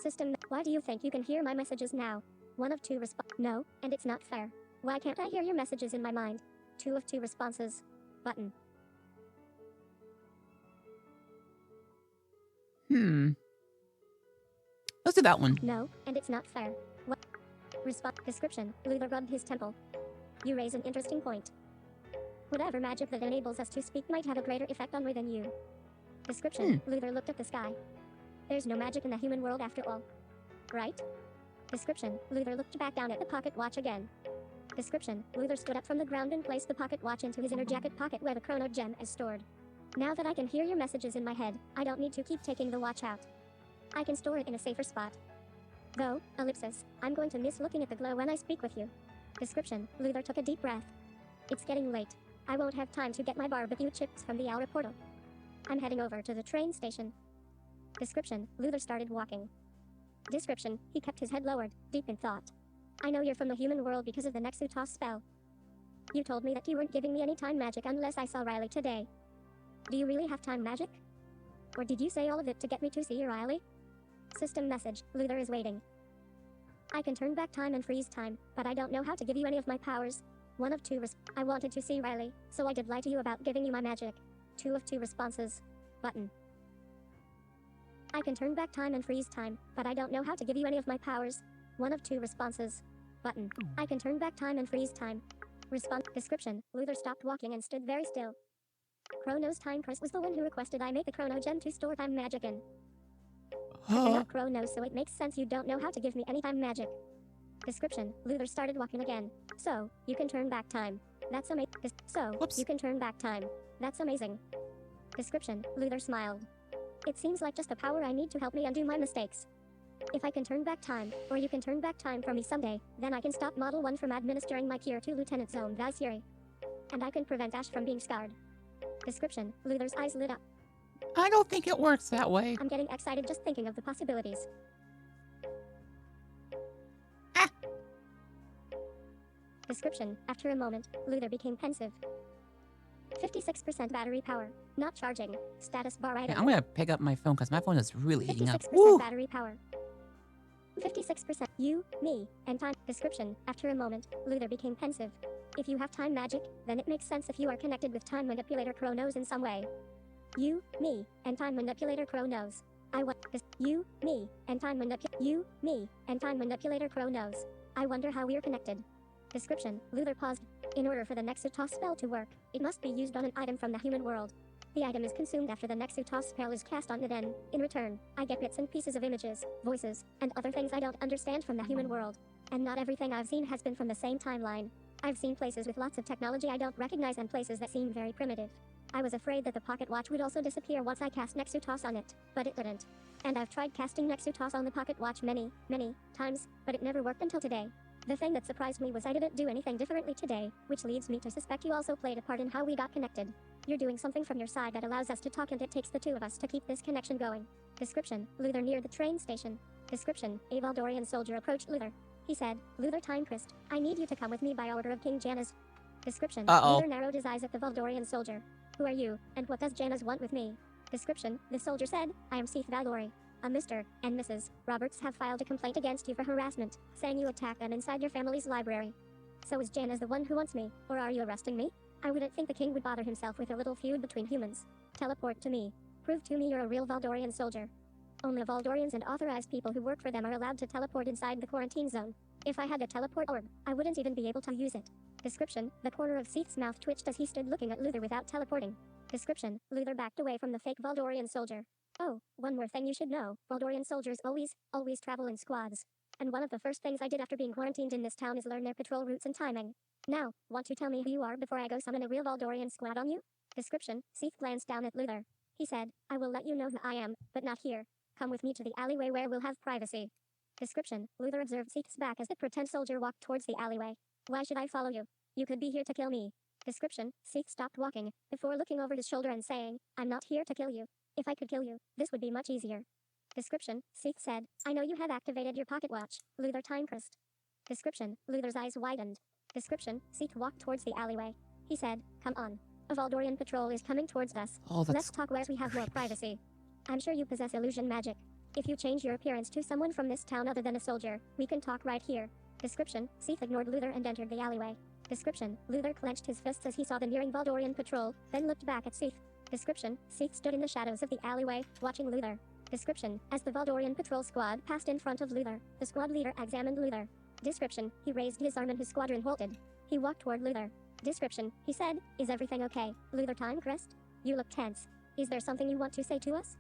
System: Why do you think you can hear my messages now? 1 of 2 response. No, and it's not fair. Why can't I hear your messages in my mind? 2 of 2 responses. Button. Let's do that one. No, and it's not fair. What? Response. Description: Luthor rubbed his temple. You raise an interesting point. Whatever magic that enables us to speak might have a greater effect on me than you. Description: Luthor looked at the sky. There's no magic in the human world after all. Right? Description: Luthor looked back down at the pocket watch again. Description: Luthor stood up from the ground and placed the pocket watch into his inner jacket pocket where the chrono gem is stored. Now that I can hear your messages in my head, I don't need to keep taking the watch out. I can store it in a safer spot. Though, ellipsis, I'm going to miss looking at the glow when I speak with you. Description: Luthor took a deep breath. It's getting late. I won't have time to get my barbecue chips from the outer portal. I'm heading over to the train station. Description: Luthor started walking. Description: He kept his head lowered, deep in thought. I know you're from the human world because of the Nexutos spell. You told me that you weren't giving me any time magic unless I saw Riley today. Do you really have time magic? Or did you say all of it to get me to see Riley? System message: Luthor is waiting. I can turn back time and freeze time, but I don't know how to give you any of my powers. 1 of 2 I wanted to see Riley, so I did lie to you about giving you my magic. 2 of 2 responses. Button. I can turn back time and freeze time, but I don't know how to give you any of my powers. 1 of 2 responses. Button. I can turn back time and freeze time. Response. Description: Luthor stopped walking and stood very still. Chrono's Timecrest was the one who requested I make the chrono gem to store time magic in. You're not Chrono, so it makes sense you don't know how to give me any time magic. Description: Luthor started walking again. So, you can turn back time. That's amazing. Whoops. You can turn back time. That's amazing. Description: Luthor smiled. It seems like just the power I need to help me undo my mistakes. If I can turn back time, or you can turn back time for me someday, then I can stop Model 1 from administering my cure to Lieutenant Zone Valkyrie. And I can prevent Ash from being scarred. Description: Luthor's eyes lit up. I don't think it works that way. I'm getting excited just thinking of the possibilities. Description: After a moment, Luthor became pensive. 56% battery power. Not charging. Status bar item. Yeah, I'm gonna pick up my phone because my phone is really heating up. 56% Woo! battery power. 56%. You, me, and time. Description: After a moment, Luthor became pensive. If you have time magic, then it makes sense if you are connected with Time Manipulator Chronos in some way. You, me, and Time Manipulator Chronos. I want this. You, me, and Time Manipulator Chronos. I wonder how we're connected. Description: Luthor paused. In order for the Nexutos spell to work, it must be used on an item from the human world. The item is consumed after the Nexutos spell is cast on it, and, in return, I get bits and pieces of images, voices, and other things I don't understand from the human world. And not everything I've seen has been from the same timeline. I've seen places with lots of technology I don't recognize and places that seem very primitive. I was afraid that the pocket watch would also disappear once I cast Nexutos on it, but it didn't. And I've tried casting Nexutos on the pocket watch many times, but it never worked until today. The thing that surprised me was I didn't do anything differently today, which leads me to suspect you also played a part in how we got connected. You're doing something from your side that allows us to talk, and it takes the two of us to keep this connection going. Description: Luthor near the train station. Description: a Valdorian soldier approached Luthor. He said, Luthor Timecrest, I need you to come with me by order of King Janus. Description: Luthor narrowed his eyes at the Valdorian soldier. Who are you, and what does Janus want with me? Description: the soldier said, I am Seth Valdori. A Mr. and Mrs. Roberts have filed a complaint against you for harassment, saying you attacked them inside your family's library. So is Janus the one who wants me, or are you arresting me? I wouldn't think the king would bother himself with a little feud between humans. Teleport to me. Prove to me you're a real Valdorian soldier. Only Valdorians and authorized people who work for them are allowed to teleport inside the quarantine zone. If I had a teleport orb, I wouldn't even be able to use it. Description: the corner of Seth's mouth twitched as he stood looking at Luthor without teleporting. Description: Luthor backed away from the fake Valdorian soldier. Oh, one more thing you should know, Valdorian soldiers always travel in squads. And one of the first things I did after being quarantined in this town is learn their patrol routes and timing. Now, want to tell me who you are before I go summon a real Valdorian squad on you? Description: Seth glanced down at Luthor. He said, I will let you know who I am, but not here. Come with me to the alleyway where we'll have privacy. Description: Luthor observed Seth's back as the pretend soldier walked towards the alleyway. Why should I follow you? You could be here to kill me. Description: Seth stopped walking, before looking over his shoulder and saying, I'm not here to kill you. If I could kill you, this would be much easier. Description: Seth said, I know you have activated your pocket watch, Luthor Timecrest. Description: Luthor's eyes widened. Description: Seth walked towards the alleyway. He said, come on. A Valdorian patrol is coming towards us. Let's talk where we have more privacy. I'm sure you possess illusion magic. If you change your appearance to someone from this town other than a soldier, we can talk right here. Description: Seth ignored Luthor and entered the alleyway. Description: Luthor clenched his fists as he saw the nearing Valdorian patrol, then looked back at Seth. Description: Seth stood in the shadows of the alleyway, watching Luthor. Description: as the Valdorian patrol squad passed in front of Luthor, the squad leader examined Luthor. Description: he raised his arm and his squadron halted. He walked toward Luthor. Description: he said, is everything okay, Luthor Timecrest? You look tense. Is there something you want to say to us?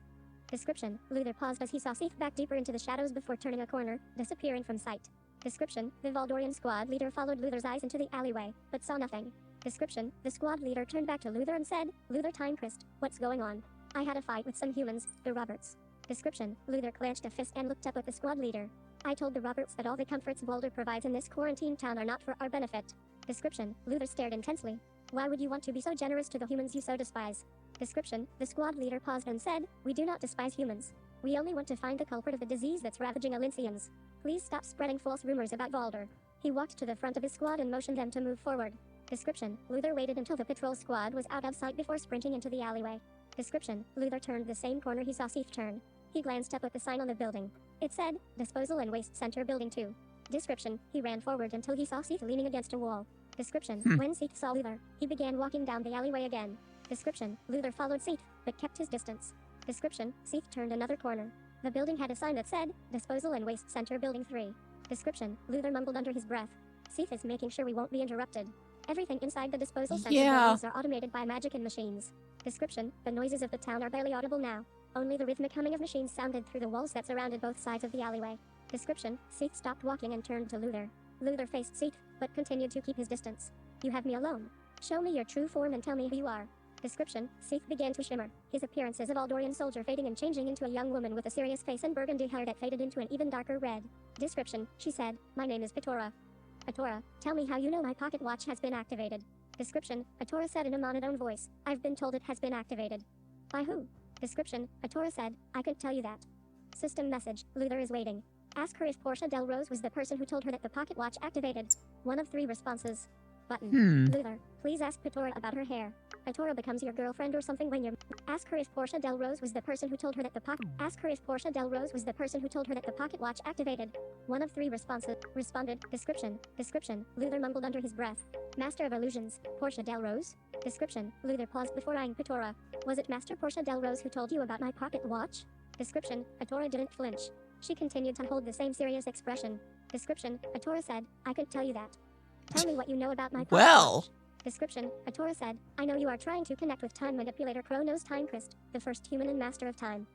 Description: Luthor paused as he saw Seth back deeper into the shadows before turning a corner, disappearing from sight. Description: the Valdorian squad leader followed Luthor's eyes into the alleyway, but saw nothing. Description: the squad leader turned back to Luthor and said, Luthor Timecrest, what's going on? I had a fight with some humans, the Roberts. Description: Luthor clenched a fist and looked up at the squad leader. I told the Roberts that all the comforts Valdor provides in this quarantine town are not for our benefit. Description: Luthor stared intensely. Why would you want to be so generous to the humans you so despise? Description: the squad leader paused and said, we do not despise humans. We only want to find the culprit of the disease that's ravaging Alinsians. Please stop spreading false rumors about Valdor. He walked to the front of his squad and motioned them to move forward. Description: Luthor waited until the patrol squad was out of sight before sprinting into the alleyway. Description: Luthor turned the same corner he saw Seth turn. He glanced up at the sign on the building. It said, Disposal and Waste Center Building 2. Description: he ran forward until he saw Seth leaning against a wall. Description: when Seth saw Luthor, he began walking down the alleyway again. Description: Luthor followed Seth, but kept his distance. Description: Seth turned another corner. The building had a sign that said, Disposal and Waste Center Building 3. Description: Luthor mumbled under his breath. Seth is making sure we won't be interrupted. Everything inside the disposal center buildings are automated by magic and machines. Description: the noises of the town are barely audible now. Only the rhythmic humming of machines sounded through the walls that surrounded both sides of the alleyway. Description: Seth stopped walking and turned to Luthor. Luthor faced Seth, but continued to keep his distance. You have me alone. Show me your true form and tell me who you are. Description: Seth began to shimmer, his appearance as a Valdorian soldier fading and changing into a young woman with a serious face and burgundy hair that faded into an even darker red. Description: she said, my name is Petora. Petora, tell me how you know my pocket watch has been activated. Description: Petora said in a monotone voice, I've been told it has been activated. By who? Description: Petora said, I could tell you that. System message: Luthor is waiting. Ask her if Portia Del Rose was the person who told her that the pocket watch activated. 1 of 3 responses. Button. Luthor, please ask Petora about her hair. Petora becomes your girlfriend or something when you're... Ask her if Portia Del Rose was the person who told her that the pocket... Ask her if Portia Del Rose was the person who told her that the pocket watch activated. 1 of 3 responses. Responded. Description. Description. Luthor mumbled under his breath. Master of Illusions. Portia Del Rose? Description. Luthor paused before eyeing Petora. Was it Master Portia Del Rose who told you about my pocket watch? Description. Petora didn't flinch. She continued to hold the same serious expression. Description. Petora said, I could tell you that. Tell me what you know about my pocket Well. watch. Description, Petora said, I know you are trying to connect with time manipulator Chronos Timecrest, the first human and master of time.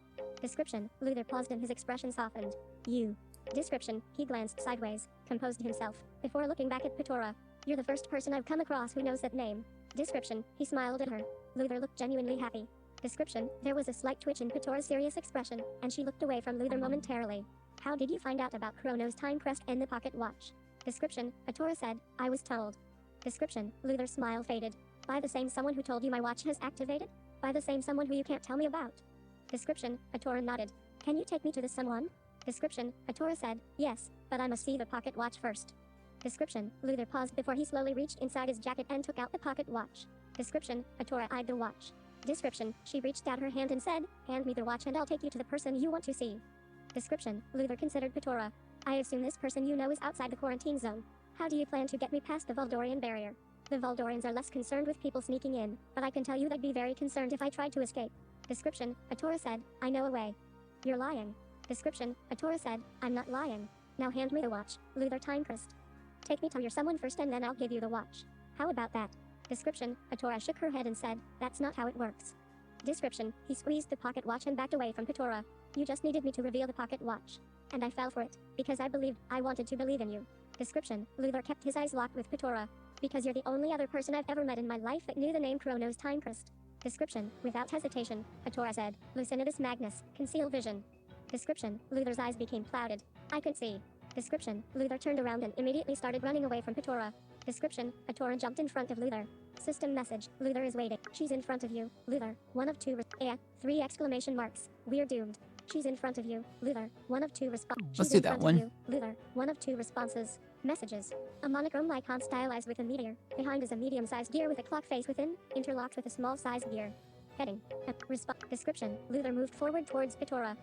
Description, Luthor paused and his expression softened. You. Description, he glanced sideways, composed himself, before looking back at Petora. You're the first person I've come across who knows that name. Description, he smiled at her. Luthor looked genuinely happy. Description, there was a slight twitch in Petora's serious expression, and she looked away from Luthor momentarily. How did you find out about Chronos Timecrest and the pocket watch? Description, Petora said, I was told. Description, Luthor's smile faded. By the same someone who told you my watch has activated? By the same someone who you can't tell me about? Description, Petora nodded. Can you take me to the someone? Description, Petora said, yes, but I must see the pocket watch first. Description, Luthor paused before he slowly reached inside his jacket and took out the pocket watch. Description, Petora eyed the watch. Description, she reached out her hand and said, hand me the watch and I'll take you to the person you want to see. Description, Luthor considered Petora. I assume this person you know is outside the quarantine zone. How do you plan to get me past the Valdorian barrier? The Valdorians are less concerned with people sneaking in, but I can tell you they'd be very concerned if I tried to escape. Description, Petora said, I know a way. You're lying. Description, Petora said, I'm not lying. Now hand me the watch, Luthor Timecrest. Take me to your someone first and then I'll give you the watch. How about that? Description, Petora shook her head and said, that's not how it works. Description, he squeezed the pocket watch and backed away from Petora. You just needed me to reveal the pocket watch. And I fell for it, because I wanted to believe in you. Description, Luthor kept his eyes locked with Petora. Because you're the only other person I've ever met in my life that knew the name Chronos Timecrest. Description, without hesitation, Petora said, Lucinitus Magnus, conceal vision. Description, Luthor's eyes became clouded. I could see. Description, Luthor turned around and immediately started running away from Petora. Description, Petora jumped in front of Luthor. System message, Luthor is waiting. She's in front of you, Luthor. 1 of 2 3 exclamation marks. We're doomed. She's in front of you, Luthor. 1 of 2 responses. Let's do that one. Luthor. 1 of 2 responses. Messages. A monochrome icon stylized with a meteor. Behind is a medium-sized gear with a clock face within, interlocked with a small-sized gear. Heading. Description. Luthor moved forward towards Petora.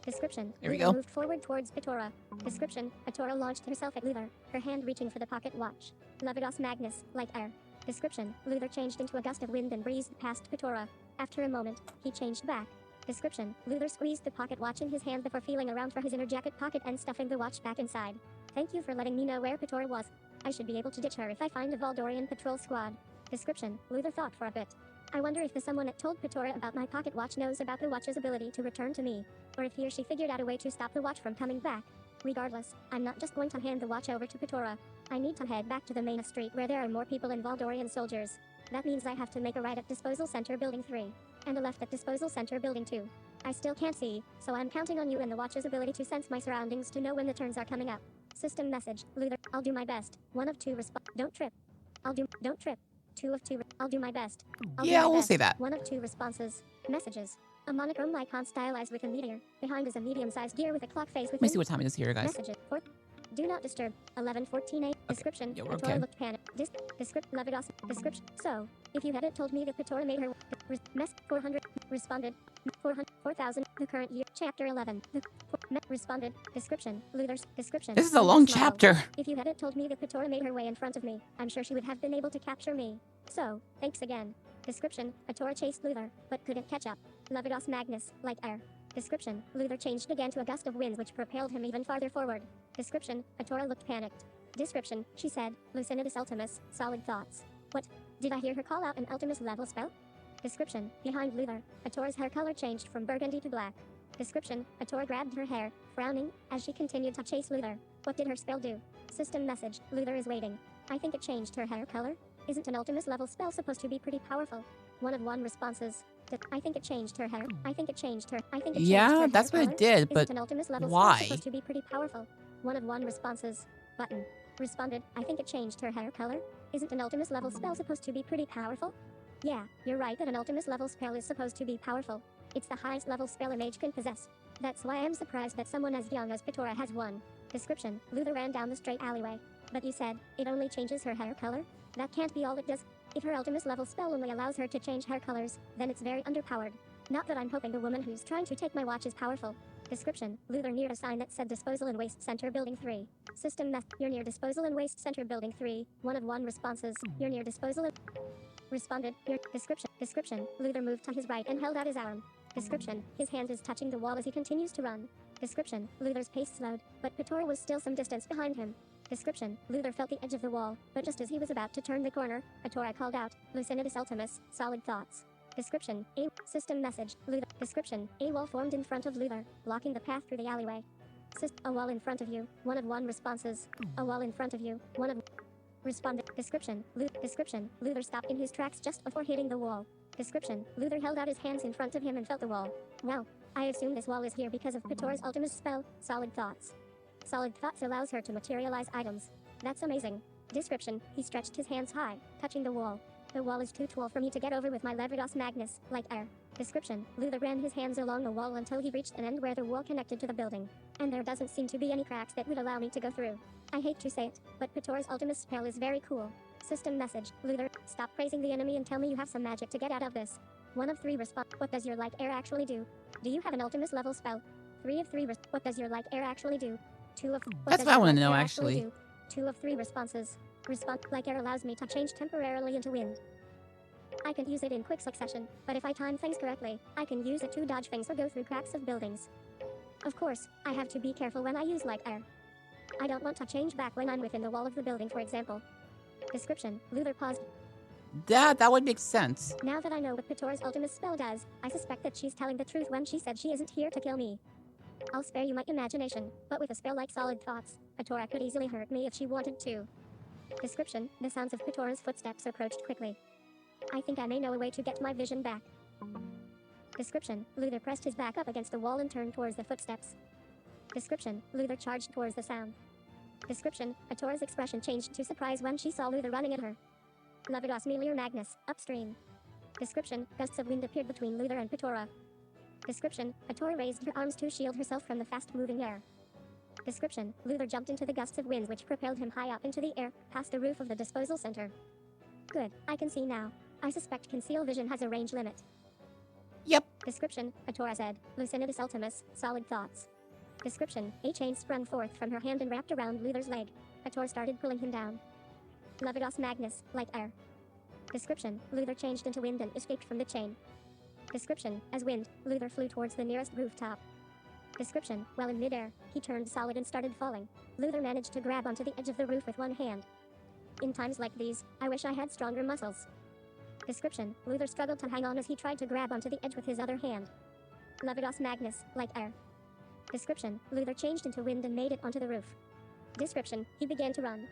Description. Here we Luthor go. moved forward towards Petora. Description. Petora launched herself at Luthor, her hand reaching for the pocket watch. Levidos Magnus, light air. Description. Luthor changed into a gust of wind and breezed past Petora. After a moment, he changed back. Description. Luthor squeezed the pocket watch in his hand before feeling around for his inner jacket pocket and stuffing the watch back inside. Thank you for letting me know where Petora was. I should be able to ditch her if I find a Valdorian patrol squad. Description. Luthor thought for a bit. I wonder if the someone that told Petora about my pocket watch knows about the watch's ability to return to me. Or if he or she figured out a way to stop the watch from coming back. Regardless, I'm not just going to hand the watch over to Petora. I need to head back to the main street where there are more people and Valdorian soldiers. That means I have to make a right at Disposal Center Building 3. And a left at Disposal Center Building 2. I still can't see, so I'm counting on you and the watch's ability to sense my surroundings to know when the turns are coming up. System message, Luthor, I'll do my best. 1 of 2 don't trip. Don't trip. 2 of 2, I'll do my best. We'll say that. 1 of 2 responses. Messages. A monochrome icon stylized with a meteor. Behind is a medium-sized gear with a clock face Let within. me see what time it is here, guys. Messages. Do not disturb. 11:14 a. Description. Yeah, we're Petora okay. looked panicked. Descript. Levidos. Description. So, if you hadn't told me that Petora made her mess 400 responded 4,000 the current year chapter 11 responded description Luthor's description. This is a long Smiled. chapter. If you hadn't told me that Petora made her way in front of me, I'm sure she would have been able to capture me. So, thanks again. Description. Petora chased Luthor, but couldn't catch up. Levidos Magnus, light air. Description. Luthor changed again to a gust of winds which propelled him even farther forward. Description. Petora looked panicked. Description. She said, Lucinitus Ultimus, solid thoughts. What? Did I hear her call out an Ultimus level spell? Description. Behind Luthor, Petora's hair color changed from burgundy to black. Description. Petora grabbed her hair, frowning, as she continued to chase Luthor. What did her spell do? System message. Luthor is waiting. I think it changed her hair color. Isn't an Ultimus level spell supposed to be pretty powerful? 1 of 1 responses. I think it changed her hair. I think it changed her. I think it changed her hair That's what color. it did, but Isn't an Ultimus level why? spell supposed to be pretty powerful? 1 of 1 responses. Button. Responded. I think it changed her hair color. Isn't an Ultimus level spell supposed to be pretty powerful? Yeah, you're right that an Ultimus level spell is supposed to be powerful. It's the highest level spell a mage can possess. That's why I'm surprised that someone as young as Petora has one. Description. Luthor ran down the straight alleyway. But you said, it only changes her hair color? That can't be all it does. If her Ultimus level spell only allows her to change hair colors, then it's very underpowered. Not that I'm hoping the woman who's trying to take my watch is powerful. Description. Luthor neared a sign that said Disposal and Waste Center Building 3. System mess. You're near Disposal and Waste Center Building 3. 1 of 1 responses. You're near Disposal and... Responded. Your description. Description. Luthor moved to his right and held out his arm. Description. His hand is touching the wall as he continues to run. Description. Luthor's pace slowed, but Petora was still some distance behind him. Description: Luthor felt the edge of the wall, but just as he was about to turn the corner, Petora called out, Lucidus Ultimus, solid thoughts. Description: A system message, Luthor. Description: A wall formed in front of Luthor, blocking the path through the alleyway. A wall in front of you, 1 of 1 responses. A wall in front of you, 1 of responded. Description: Description: Luthor stopped in his tracks just before hitting the wall. Description: Luthor held out his hands in front of him and felt the wall. Wow, I assume this wall is here because of Petora's Ultimus spell, Solid Thoughts. Solid Thoughts allows her to materialize items. That's amazing. Description: He stretched his hands high, touching the wall. The wall is too tall for me to get over with my Levitas Magnus, like air. Description: Luthor ran his hands along the wall until he reached an end where the wall connected to the building. And there doesn't seem to be any cracks that would allow me to go through. I hate to say it, but Petora's Ultimus spell is very cool. System message: Luthor, stop praising the enemy and tell me you have some magic to get out of this. 1 of 3 respond. What does your like air actually do? Do you have an Ultimus level spell? 3 of 3 what does your like air actually do? 2 of That's what I want to know, actually. do? 2 of 3 responses. Like air allows me to change temporarily into wind. I can use it in quick succession, but if I time things correctly, I can use it to dodge things or go through cracks of buildings. Of course, I have to be careful when I use like air. I don't want to change back when I'm within the wall of the building, for example. Description: Luthor paused. That would make sense. Now that I know what Petora's Ultimus spell does, I suspect that she's telling the truth when she said she isn't here to kill me. I'll spare you my imagination, but with a spell like Solid Thoughts, Petora could easily hurt me if she wanted to. Description: The sounds of Petora's footsteps approached quickly. I think I may know a way to get my vision back. Description: Luthor pressed his back up against the wall and turned towards the footsteps. Description: Luthor charged towards the sound. Description: Petora's expression changed to surprise when she saw Luthor running at her. Levitas Meteor Magnus, upstream. Description: Gusts of wind appeared between Luthor and Petora. Description: Petora raised her arms to shield herself from the fast-moving air. Description: Luthor jumped into the gusts of wind which propelled him high up into the air, past the roof of the disposal center. Good, I can see now. I suspect conceal vision has a range limit. Yep. Description: Petora said, Lucidus Ultimus, solid thoughts. Description: A chain sprung forth from her hand and wrapped around Luthor's leg. Petora started pulling him down. Levitas Magnus, like air. Description: Luthor changed into wind and escaped from the chain. Description: As wind, Luthor flew towards the nearest rooftop. Description: While in midair, he turned solid and started falling. Luthor managed to grab onto the edge of the roof with one hand. In times like these, I wish I had stronger muscles. Description: Luthor struggled to hang on as he tried to grab onto the edge with his other hand. Levitas Magnus, like air. Description: Luthor changed into wind and made it onto the roof. Description: He began to run.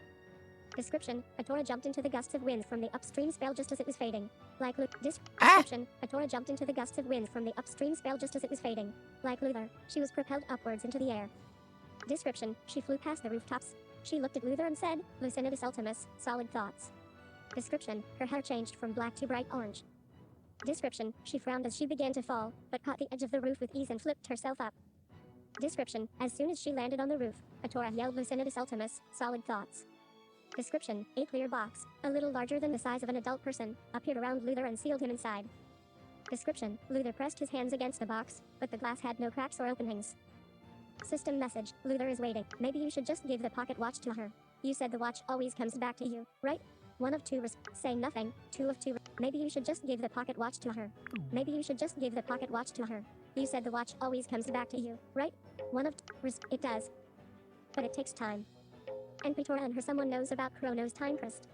Description: Petora jumped into the gusts of wind from the upstream spell just as it was fading. Like Description: Petora jumped into the gusts of wind from the upstream spell just as it was fading. Like Luthor, she was propelled upwards into the air. Description: She flew past the rooftops. She looked at Luthor and said, Lucidus Ultimus, solid thoughts. Description: Her hair changed from black to bright orange. Description: She frowned as she began to fall, but caught the edge of the roof with ease and flipped herself up. Description: As soon as she landed on the roof, Petora yelled Lucidus Ultimus, solid thoughts. Description: A clear box, a little larger than the size of an adult person, appeared around Luthor and sealed him inside. Description: Luthor pressed his hands against the box, but the glass had no cracks or openings. System message: Luthor is waiting. Maybe you should just give the pocket watch to her. You said the watch always comes back to you, right? 1 of 2 say nothing. 2 of 2 maybe you should just give the pocket watch to her. Maybe you should just give the pocket watch to her. You said the watch always comes back to you, right? 1 of 2 it does. But it takes time. And Petora and her someone knows about Chrono's Timecrest.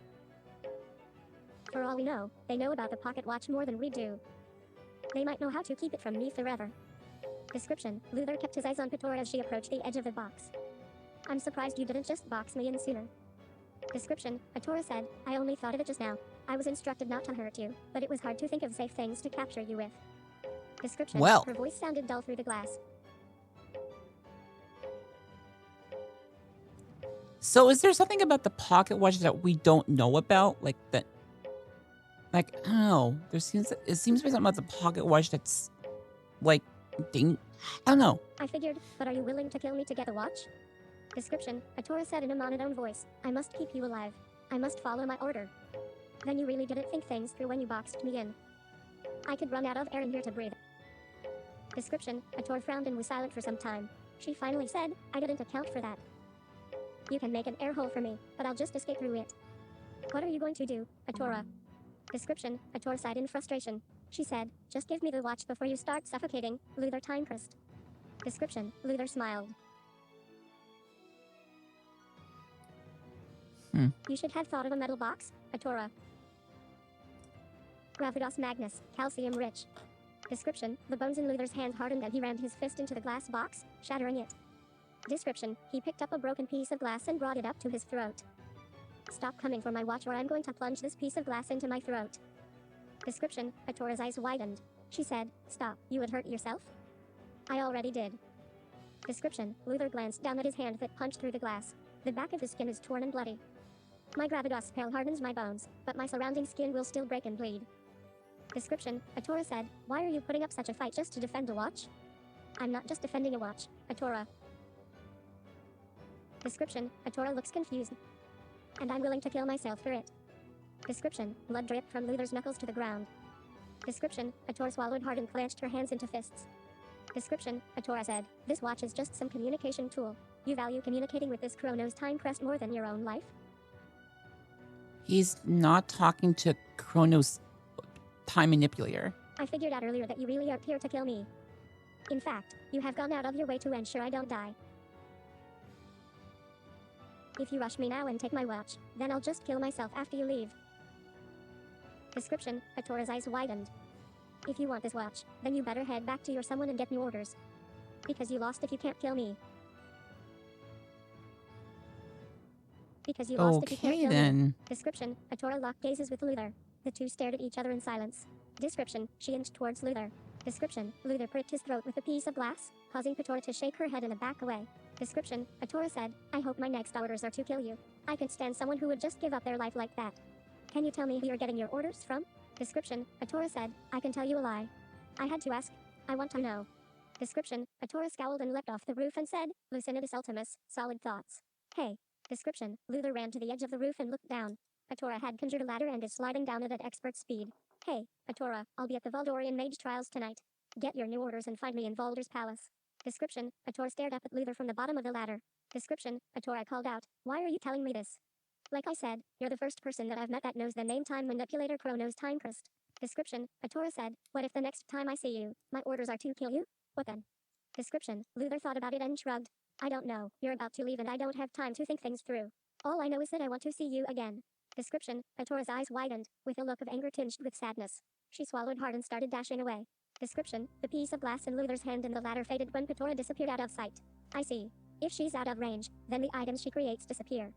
For all we know, they know about the pocket watch more than we do. They might know how to keep it from me forever. Description: Luthor kept his eyes on Petora as she approached the edge of the box. I'm surprised you didn't just box me in sooner. Description: Petora said, I only thought of it just now. I was instructed not to hurt you, but it was hard to think of safe things to capture you with. Description: Well. Her voice sounded dull through the glass. So is there something about the pocket watch that we don't know about? Like that, I don't know. It seems to be something about the pocket watch that's like, I don't know. I figured, but are you willing to kill me to get the watch? Description: Petora said in a monotone voice, I must keep you alive. I must follow my order. Then you really didn't think things through when you boxed me in. I could run out of air in here to breathe. Description: Petora frowned and was silent for some time. She finally said, I didn't account for that. You can make an air hole for me, but I'll just escape through it. What are you going to do, Petora? Description: Petora sighed in frustration. She said, just give me the watch before you start suffocating, Luthor Timecrest. Description: Luthor smiled. You should have thought of a metal box, Petora. Gravitas Magnus, calcium rich. Description, the bones in Luthor's hand hardened and he rammed his fist into the glass box, shattering it. Description, he picked up a broken piece of glass and brought it up to his throat. Stop coming for my watch or I'm going to plunge this piece of glass into my throat. Description, Petora's eyes widened. She said, stop, you would hurt yourself? I already did. Description, Luthor glanced down at his hand that punched through the glass. The back of his skin is torn and bloody. My gravitas spell hardens my bones, but my surrounding skin will still break and bleed. Description, Petora said, why are you putting up such a fight just to defend a watch? I'm not just defending a watch, Petora. Description, Petora looks confused. And I'm willing to kill myself for it. Description, blood dripped from Luthor's knuckles to the ground. Description, Petora swallowed hard and clenched her hands into fists. Description, Petora said, this watch is just some communication tool. You value communicating with this Chronos Timecrest more than your own life? He's not talking to Chronos time manipulator. I figured out earlier that you really aren't here to kill me. In fact, you have gone out of your way to ensure I don't die. If you rush me now and take my watch, then I'll just kill myself after you leave. Description, Petora's eyes widened. If you want this watch, then you better head back to your someone and get new orders. Because you lost if you can't kill me. Because you lost if you can't Okay, kill me. then. Description, Petora locked gazes with Luthor. The two stared at each other in silence. Description, she inched towards Luthor. Description, Luthor pricked his throat with a piece of glass, causing Petora to shake her head and back away. Description, Petora said, I hope my next orders are to kill you. I can't stand someone who would just give up their life like that. Can you tell me who you're getting your orders from? Description, Petora said, I can tell you a lie. I had to ask. I want to know. Description, Petora scowled and leapt off the roof and said, Lucidus Ultimus, solid thoughts. Hey. Description, Luthor ran to the edge of the roof and looked down. Petora had conjured a ladder and is sliding down it at expert speed. Hey, Petora, I'll be at the Valdorian Mage Trials tonight. Get your new orders and find me in Valdor's palace. Description, Petora stared up at Luthor from the bottom of the ladder. Description, Petora called out, why are you telling me this? Like I said, you're the first person that I've met that knows the name Time Manipulator Chronos Timecrest. Description, Petora said, what if the next time I see you, my orders are to kill you? What then? Description, Luthor thought about it and shrugged. I don't know, you're about to leave and I don't have time to think things through. All I know is that I want to see you again. Description, Petora's eyes widened, with a look of anger tinged with sadness. She swallowed hard and started dashing away. Description, the piece of glass in Luthor's hand in the ladder faded when Petora disappeared out of sight. I see. If she's out of range, then the items she creates disappear.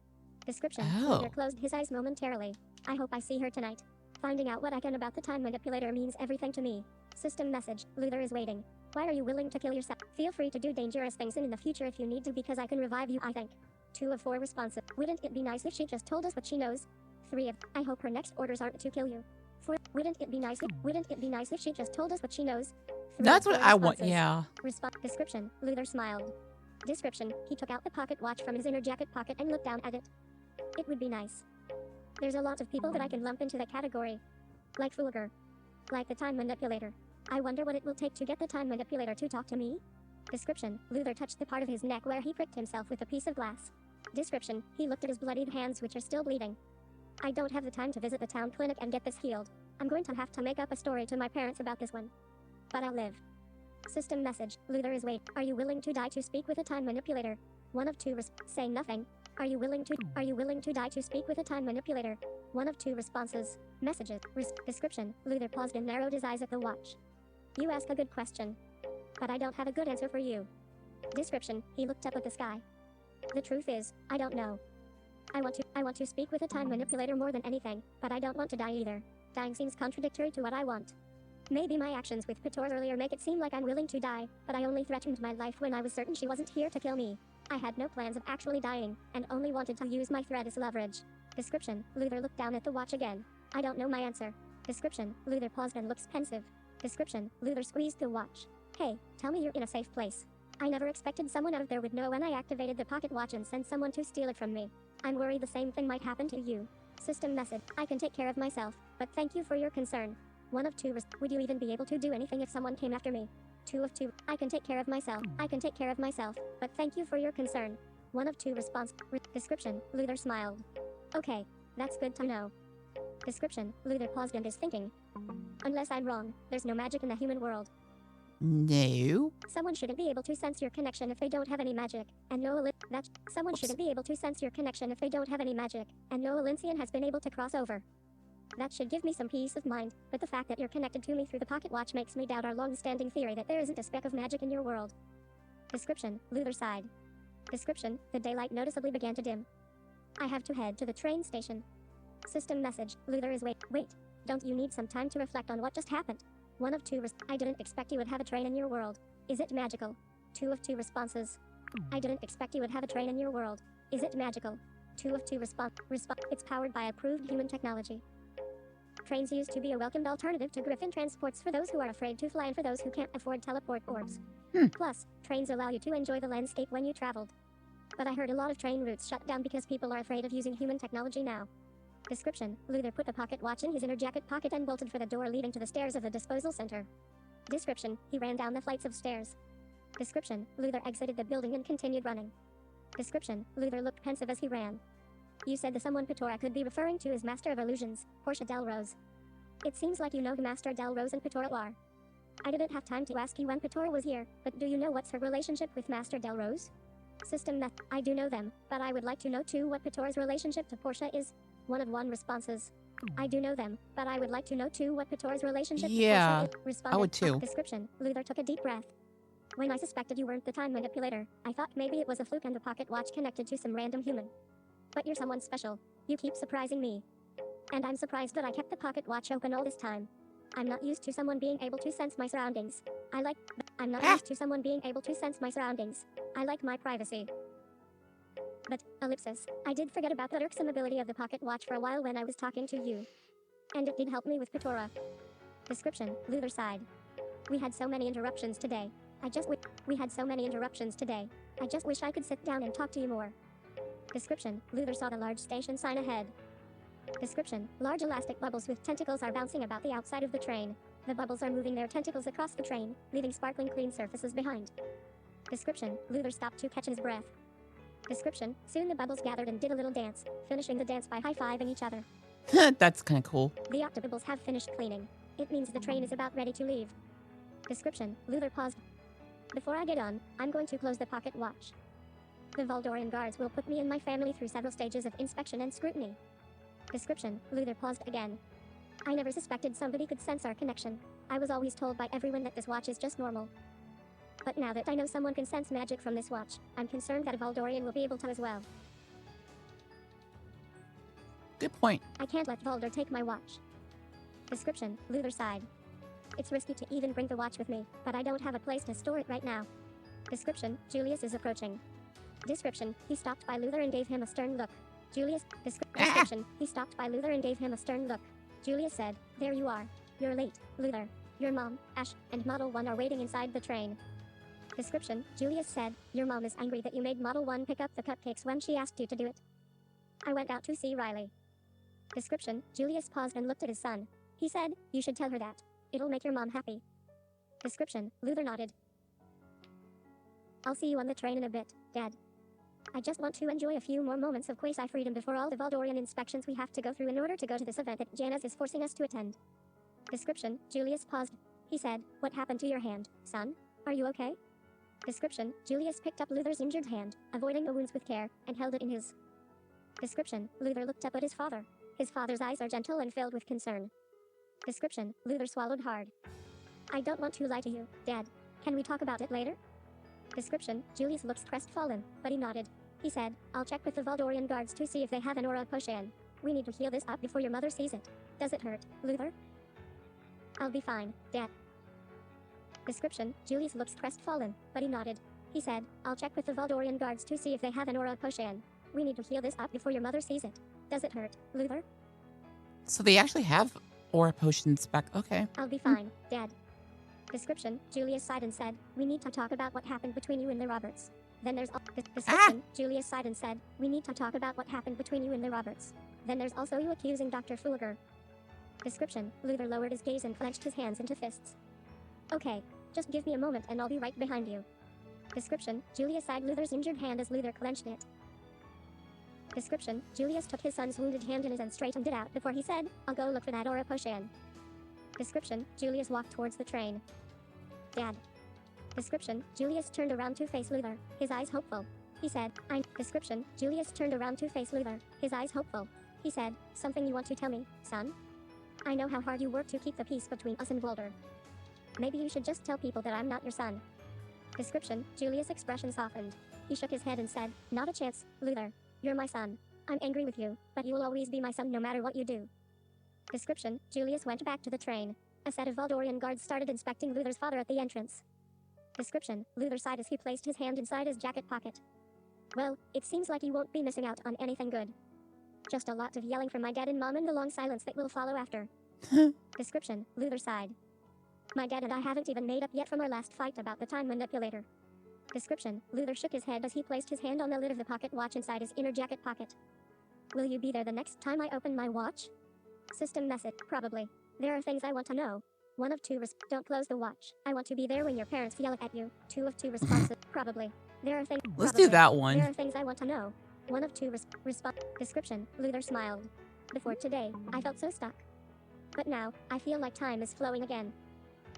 Description, Luthor closed his eyes momentarily. I hope I see her tonight. Finding out what I can about the time manipulator means everything to me. System message, Luthor is waiting. Why are you willing to kill yourself? Feel free to do dangerous things in the future if you need to because I can revive you, I think. 2 of 4 responsive. Wouldn't it be nice if she just told us what she knows? 3 of, I hope her next orders aren't to kill you. 4, wouldn't it be nice if she just told us what she knows? That's what I want, yeah. Description, Luthor smiled. Description, he took out the pocket watch from his inner jacket pocket and looked down at it. It would be nice. There's a lot of people that I can lump into that category. Like Fulgur. Like the time manipulator. I wonder what it will take to get the time manipulator to talk to me? Description, Luthor touched the part of his neck where he pricked himself with a piece of glass. Description, he looked at his bloodied hands which are still bleeding. I don't have the time to visit the town clinic and get this healed. I'm going to have to make up a story to my parents about this one. But I'll live. System message, Luthor is wait. Are you willing to die to speak with a time manipulator? 1 of 2 say nothing. Are you willing to die to speak with a time manipulator? 1 of 2 responses. Messages. Description, Luthor paused and narrowed his eyes at the watch. You ask a good question. But I don't have a good answer for you. Description, he looked up at the sky. The truth is, I don't know. I want to speak with a time manipulator more than anything, but I don't want to die either. Dying seems contradictory to what I want. Maybe my actions with Petora earlier make it seem like I'm willing to die, but I only threatened my life when I was certain she wasn't here to kill me. I had no plans of actually dying, and only wanted to use my threat as leverage. Description, Luthor looked down at the watch again. I don't know my answer. Description, Luthor paused and looks pensive. Description, Luthor squeezed the watch. Hey, tell me you're in a safe place. I never expected someone out of there would know when I activated the pocket watch and sent someone to steal it from me. I'm worried the same thing might happen to you. System message, I can take care of myself, but thank you for your concern. 1 of 2 would you even be able to do anything if someone came after me? 2 of 2, I can take care of myself, but thank you for your concern. 1 of 2 response. Description, Luthor smiled. Okay, that's good to know. Description, Luthor paused and is thinking. Unless I'm wrong, there's no magic in the human world. No. Someone shouldn't be able to sense your connection if they don't have any magic. And no someone shouldn't be able to sense your connection if they don't have any magic. And no Olyncian has been able to cross over. That should give me some peace of mind, but the fact that you're connected to me through the pocket watch makes me doubt our long-standing theory that there isn't a speck of magic in your world. Description, Luthor sighed. Description, the daylight noticeably began to dim. I have to head to the train station. System message, Luthor is wait, don't you need some time to reflect on what just happened? One of two I didn't expect you would have a train in your world. Is it magical? 2 of 2 responses. I didn't expect you would have a train in your world. Is it magical? 2 of 2 it's powered by approved human technology. Trains used to be a welcomed alternative to Griffin transports for those who are afraid to fly and for those who can't afford teleport orbs. Plus, trains allow you to enjoy the landscape when you traveled. But I heard a lot of train routes shut down because people are afraid of using human technology now. Description, Luthor put the pocket watch in his inner jacket pocket and bolted for the door leading to the stairs of the disposal center. Description, he ran down the flights of stairs. Description, Luthor exited the building and continued running. Description, Luthor looked pensive as he ran. You said the someone Petora could be referring to as Master of Illusions, Portia Del Rose. It seems like you know who Master Del Rose and Petora are. I didn't have time to ask you when Petora was here, but do you know what's her relationship with Master Del Rose? System meth, I do know them, but I would like to know too what Petora's relationship to Portia is. 1 of 1 responses. I do know them, but I would like to know too what Petora's relationship to Portia is. Responded. I would too. Description, Luthor took a deep breath. When I suspected you weren't the time manipulator, I thought maybe it was a fluke and the pocket watch connected to some random human. But you're someone special. You keep surprising me. And I'm surprised that I kept the pocket watch open all this time. I'm not used to someone being able to sense my surroundings. I'm not used to someone being able to sense my surroundings. I like my privacy. But, ellipsis, I did forget about the irksome ability of the pocket watch for a while when I was talking to you. And it did help me with Petora. Description, Luthor sighed. We had so many interruptions today. We had so many interruptions today. I just wish I could sit down and talk to you more. Description, Luthor saw the large station sign ahead. Description, large elastic bubbles with tentacles are bouncing about the outside of the train. The bubbles are moving their tentacles across the train, leaving sparkling clean surfaces behind. Description, Luthor stopped to catch his breath. Description, soon the bubbles gathered and did a little dance, finishing the dance by high-fiving each other. That's kind of cool. The octobubbles have finished cleaning. It means the train is about ready to leave. Description, Luthor paused. Before I get on, I'm going to close the pocket watch. The Valdorian guards will put me and my family through several stages of inspection and scrutiny. Description, Luthor paused again. I never suspected somebody could sense our connection. I was always told by everyone that this watch is just normal. But now that I know someone can sense magic from this watch, I'm concerned that a Valdorian will be able to as well. Good point. I can't let Valdor take my watch. Description, Luthor sighed. It's risky to even bring the watch with me, but I don't have a place to store it right now. Description, Julius is approaching. Description, he stopped by Luthor and gave him a stern look. Description, he stopped by Luthor and gave him a stern look. Julius said, there you are. You're late, Luthor. Your mom, Ash, and Model 1 are waiting inside the train. Description, Julius said, your mom is angry that you made Model 1 pick up the cupcakes when she asked you to do it. I went out to see Riley. Description, Julius paused and looked at his son. He said, you should tell her that. It'll make your mom happy. Description, Luthor nodded. I'll see you on the train in a bit, Dad. I just want to enjoy a few more moments of quasi-freedom before all the Valdorian inspections we have to go through in order to go to this event that Janus is forcing us to attend. Description, Julius paused. He said, what happened to your hand, son? Are you okay? Description, Julius picked up Luthor's injured hand, avoiding the wounds with care, and held it in his. Description, Luthor looked up at his father. His father's eyes are gentle and filled with concern. Description, Luthor swallowed hard. I don't want to lie to you, Dad. Can we talk about it later? Description, Julius looks crestfallen, but he nodded. He said, I'll check with the Valdorian guards to see if they have an aura potion. We need to heal this up before your mother sees it. Does it hurt, Luthor? I'll be fine, Dad. Description, Julius looks crestfallen, but he nodded. He said, I'll check with the Valdorian guards to see if they have an aura potion. We need to heal this up before your mother sees it. Does it hurt, Luthor? So they actually have aura potions back. Okay. I'll be fine, Dad. Description, Julius sighed and said, we need to talk about what happened between you and the Roberts. Then there's description, Julius sighed and said, we need to talk about what happened between you and the Roberts. Then there's also you accusing Dr. Fulgur. Description, Luthor lowered his gaze and clenched his hands into fists. Okay, just give me a moment and I'll be right behind you. Description, Julius eyed Luthor's injured hand as Luthor clenched it. Description, Julius took his son's wounded hand in his and straightened it out before he said, I'll go look for that aura potion. Description, Julius walked towards the train. Dad. Description, Julius turned around to face Luthor, his eyes hopeful. He said, Description, Julius turned around to face Luthor, his eyes hopeful. He said, something you want to tell me, son? I know how hard you work to keep the peace between us and Valdor. Maybe you should just tell people that I'm not your son. Description, Julius' expression softened. He shook his head and said, not a chance, Luthor. You're my son. I'm angry with you, but you will always be my son no matter what you do. Description, Julius went back to the train. A set of Valdorian guards started inspecting Luthor's father at the entrance. Description, Luthor sighed as he placed his hand inside his jacket pocket. Well, it seems like you won't be missing out on anything good. Just a lot of yelling from my dad and mom and the long silence that will follow after. Description, Luthor sighed. My dad and I haven't even made up yet from our last fight about the time manipulator. Description, Luthor shook his head as he placed his hand on the lid of the pocket watch inside his inner jacket pocket. Will you be there the next time I open my watch? System message, probably. There are things I want to know. 1 of 2 don't close the watch. I want to be there when your parents yell at you. 2 of 2 responses, probably. There are things. Let's do that one. There are things I want to know. 1 of 2 response. Description, Luthor smiled. Before today, I felt so stuck. But now, I feel like time is flowing again.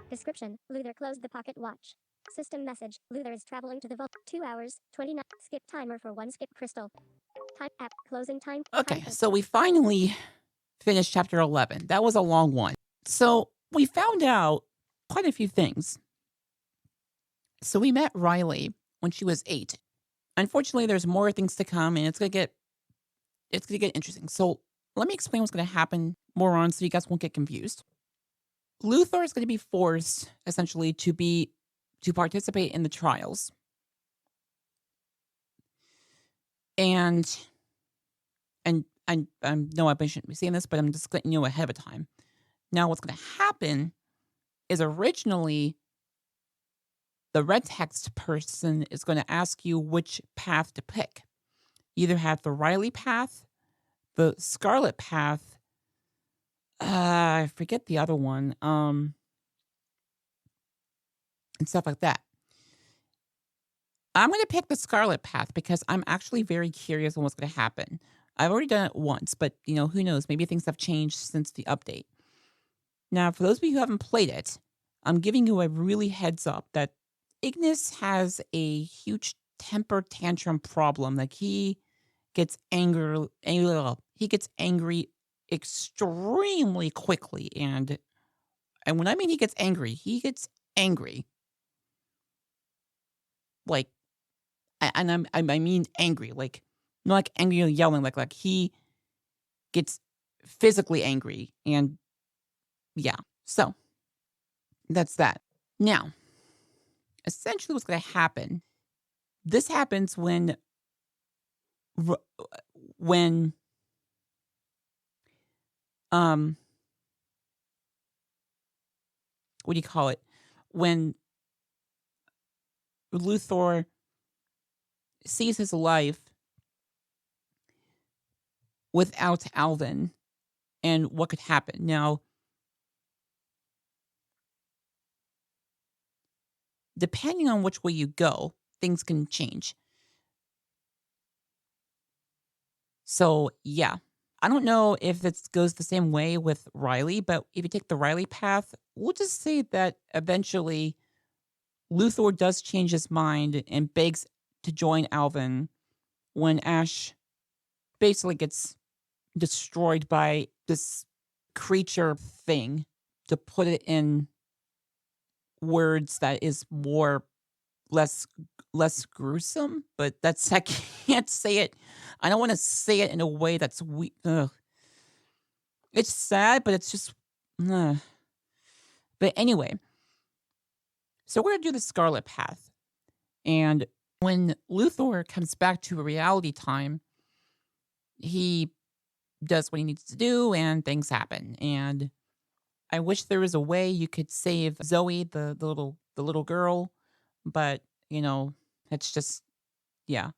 Description, Luthor closed the pocket watch. System message, Luthor is traveling to the vault. 2 hours, 29. Skip timer for 1 skip crystal. Time app, closing time. Okay, so we finally finished chapter 11. That was a long one. So we found out quite a few things. So we met Riley when she was 8. Unfortunately, there's more things to come, and it's gonna get interesting. So let me explain what's gonna happen more on, so you guys won't get confused. Luthor is gonna be forced, essentially, to participate in the trials, and I know I shouldn't be saying this, but I'm just letting you know ahead of time. Now, what's gonna happen is originally the red text person is going to ask you which path to pick. Either have the Riley path, the Scarlet path, I forget the other one, and stuff like that. I'm going to pick the Scarlet path because I'm actually very curious on what's going to happen. I've already done it once, but, who knows? Maybe things have changed since the update. Now, for those of you who haven't played it, I'm giving you a really heads up that Ignis has a huge temper tantrum problem. Like, he gets angry extremely quickly, and when I mean he gets angry. Like, and I mean angry, like not like angry or yelling, like he gets physically angry, and yeah. So that's that. Now, essentially what's going to happen, this happens when what do you call it? When Luthor sees his life without Alvin and what could happen. Now, depending on which way you go, things can change. So, yeah. I don't know if this goes the same way with Riley, but if you take the Riley path, we'll just say that eventually Luthor does change his mind and begs to join Alvin when Ash basically gets destroyed by this creature thing, to put it in words that is less gruesome, but that's, I can't say it. I don't want to say it in a way that's weak. It's sad, but it's just, but anyway, so we're going to do the Scarlet path. And when Luthor comes back to a reality time, he does what he needs to do and things happen. And I wish there was a way you could save Zoe, the little girl, but it's just, yeah.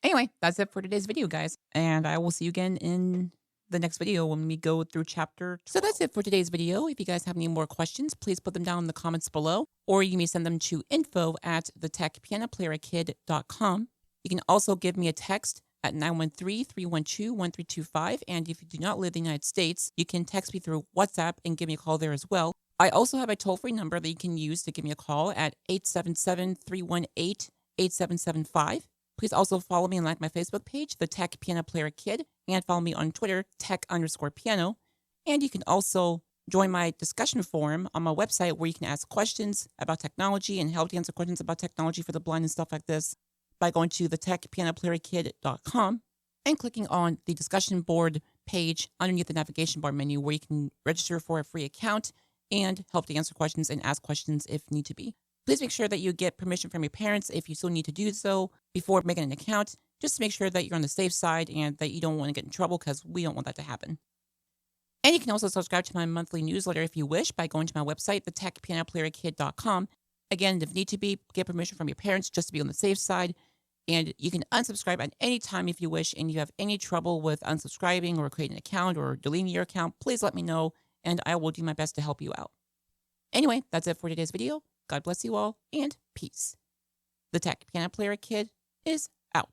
Anyway, that's it for today's video, guys. And I will see you again in the next video when we go through chapter 12. So that's it for today's video. If you guys have any more questions, please put them down in the comments below, or you may send them to info@TheTechPianoPlayerKid.com. You can also give me a text at 913-312-1325. And if you do not live in the United States, you can text me through WhatsApp and give me a call there as well. I also have a toll-free number that you can use to give me a call at 877-318-8775. Please also follow me and like my Facebook page, The Tech Piano Player Kid, and follow me on Twitter, tech_piano. And you can also join my discussion forum on my website where you can ask questions about technology and help to answer questions about technology for the blind and stuff like this by going to TheTechPianoPlayerKid.com and clicking on the discussion board page underneath the navigation bar menu where you can register for a free account and help to answer questions and ask questions if need to be. Please make sure that you get permission from your parents if you still need to do so before making an account, just to make sure that you're on the safe side and that you don't want to get in trouble because we don't want that to happen. And you can also subscribe to my monthly newsletter if you wish by going to my website, TheTechPianoPlayerKid.com. Again, if need to be, get permission from your parents just to be on the safe side. And you can unsubscribe at any time if you wish, and you have any trouble with unsubscribing or creating an account or deleting your account, please let me know, and I will do my best to help you out. Anyway, that's it for today's video. God bless you all, and peace. The Tech Piano Player Kid is out.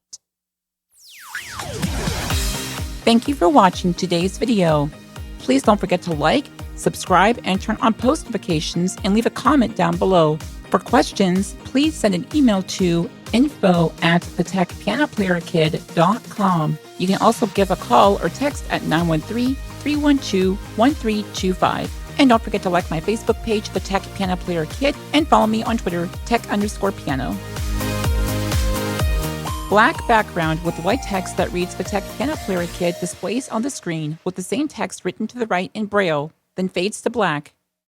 Thank you for watching today's video. Please don't forget to like, subscribe, and turn on post notifications, and leave a comment down below. For questions, please send an email to info@thetechpianoplayerkid.com. You can also give a call or text at 913-312-1325. And don't forget to like my Facebook page, The Tech Piano Player Kid, and follow me on Twitter, tech_piano. Black background with white text that reads The Tech Piano Player Kid displays on the screen with the same text written to the right in Braille, then fades to black.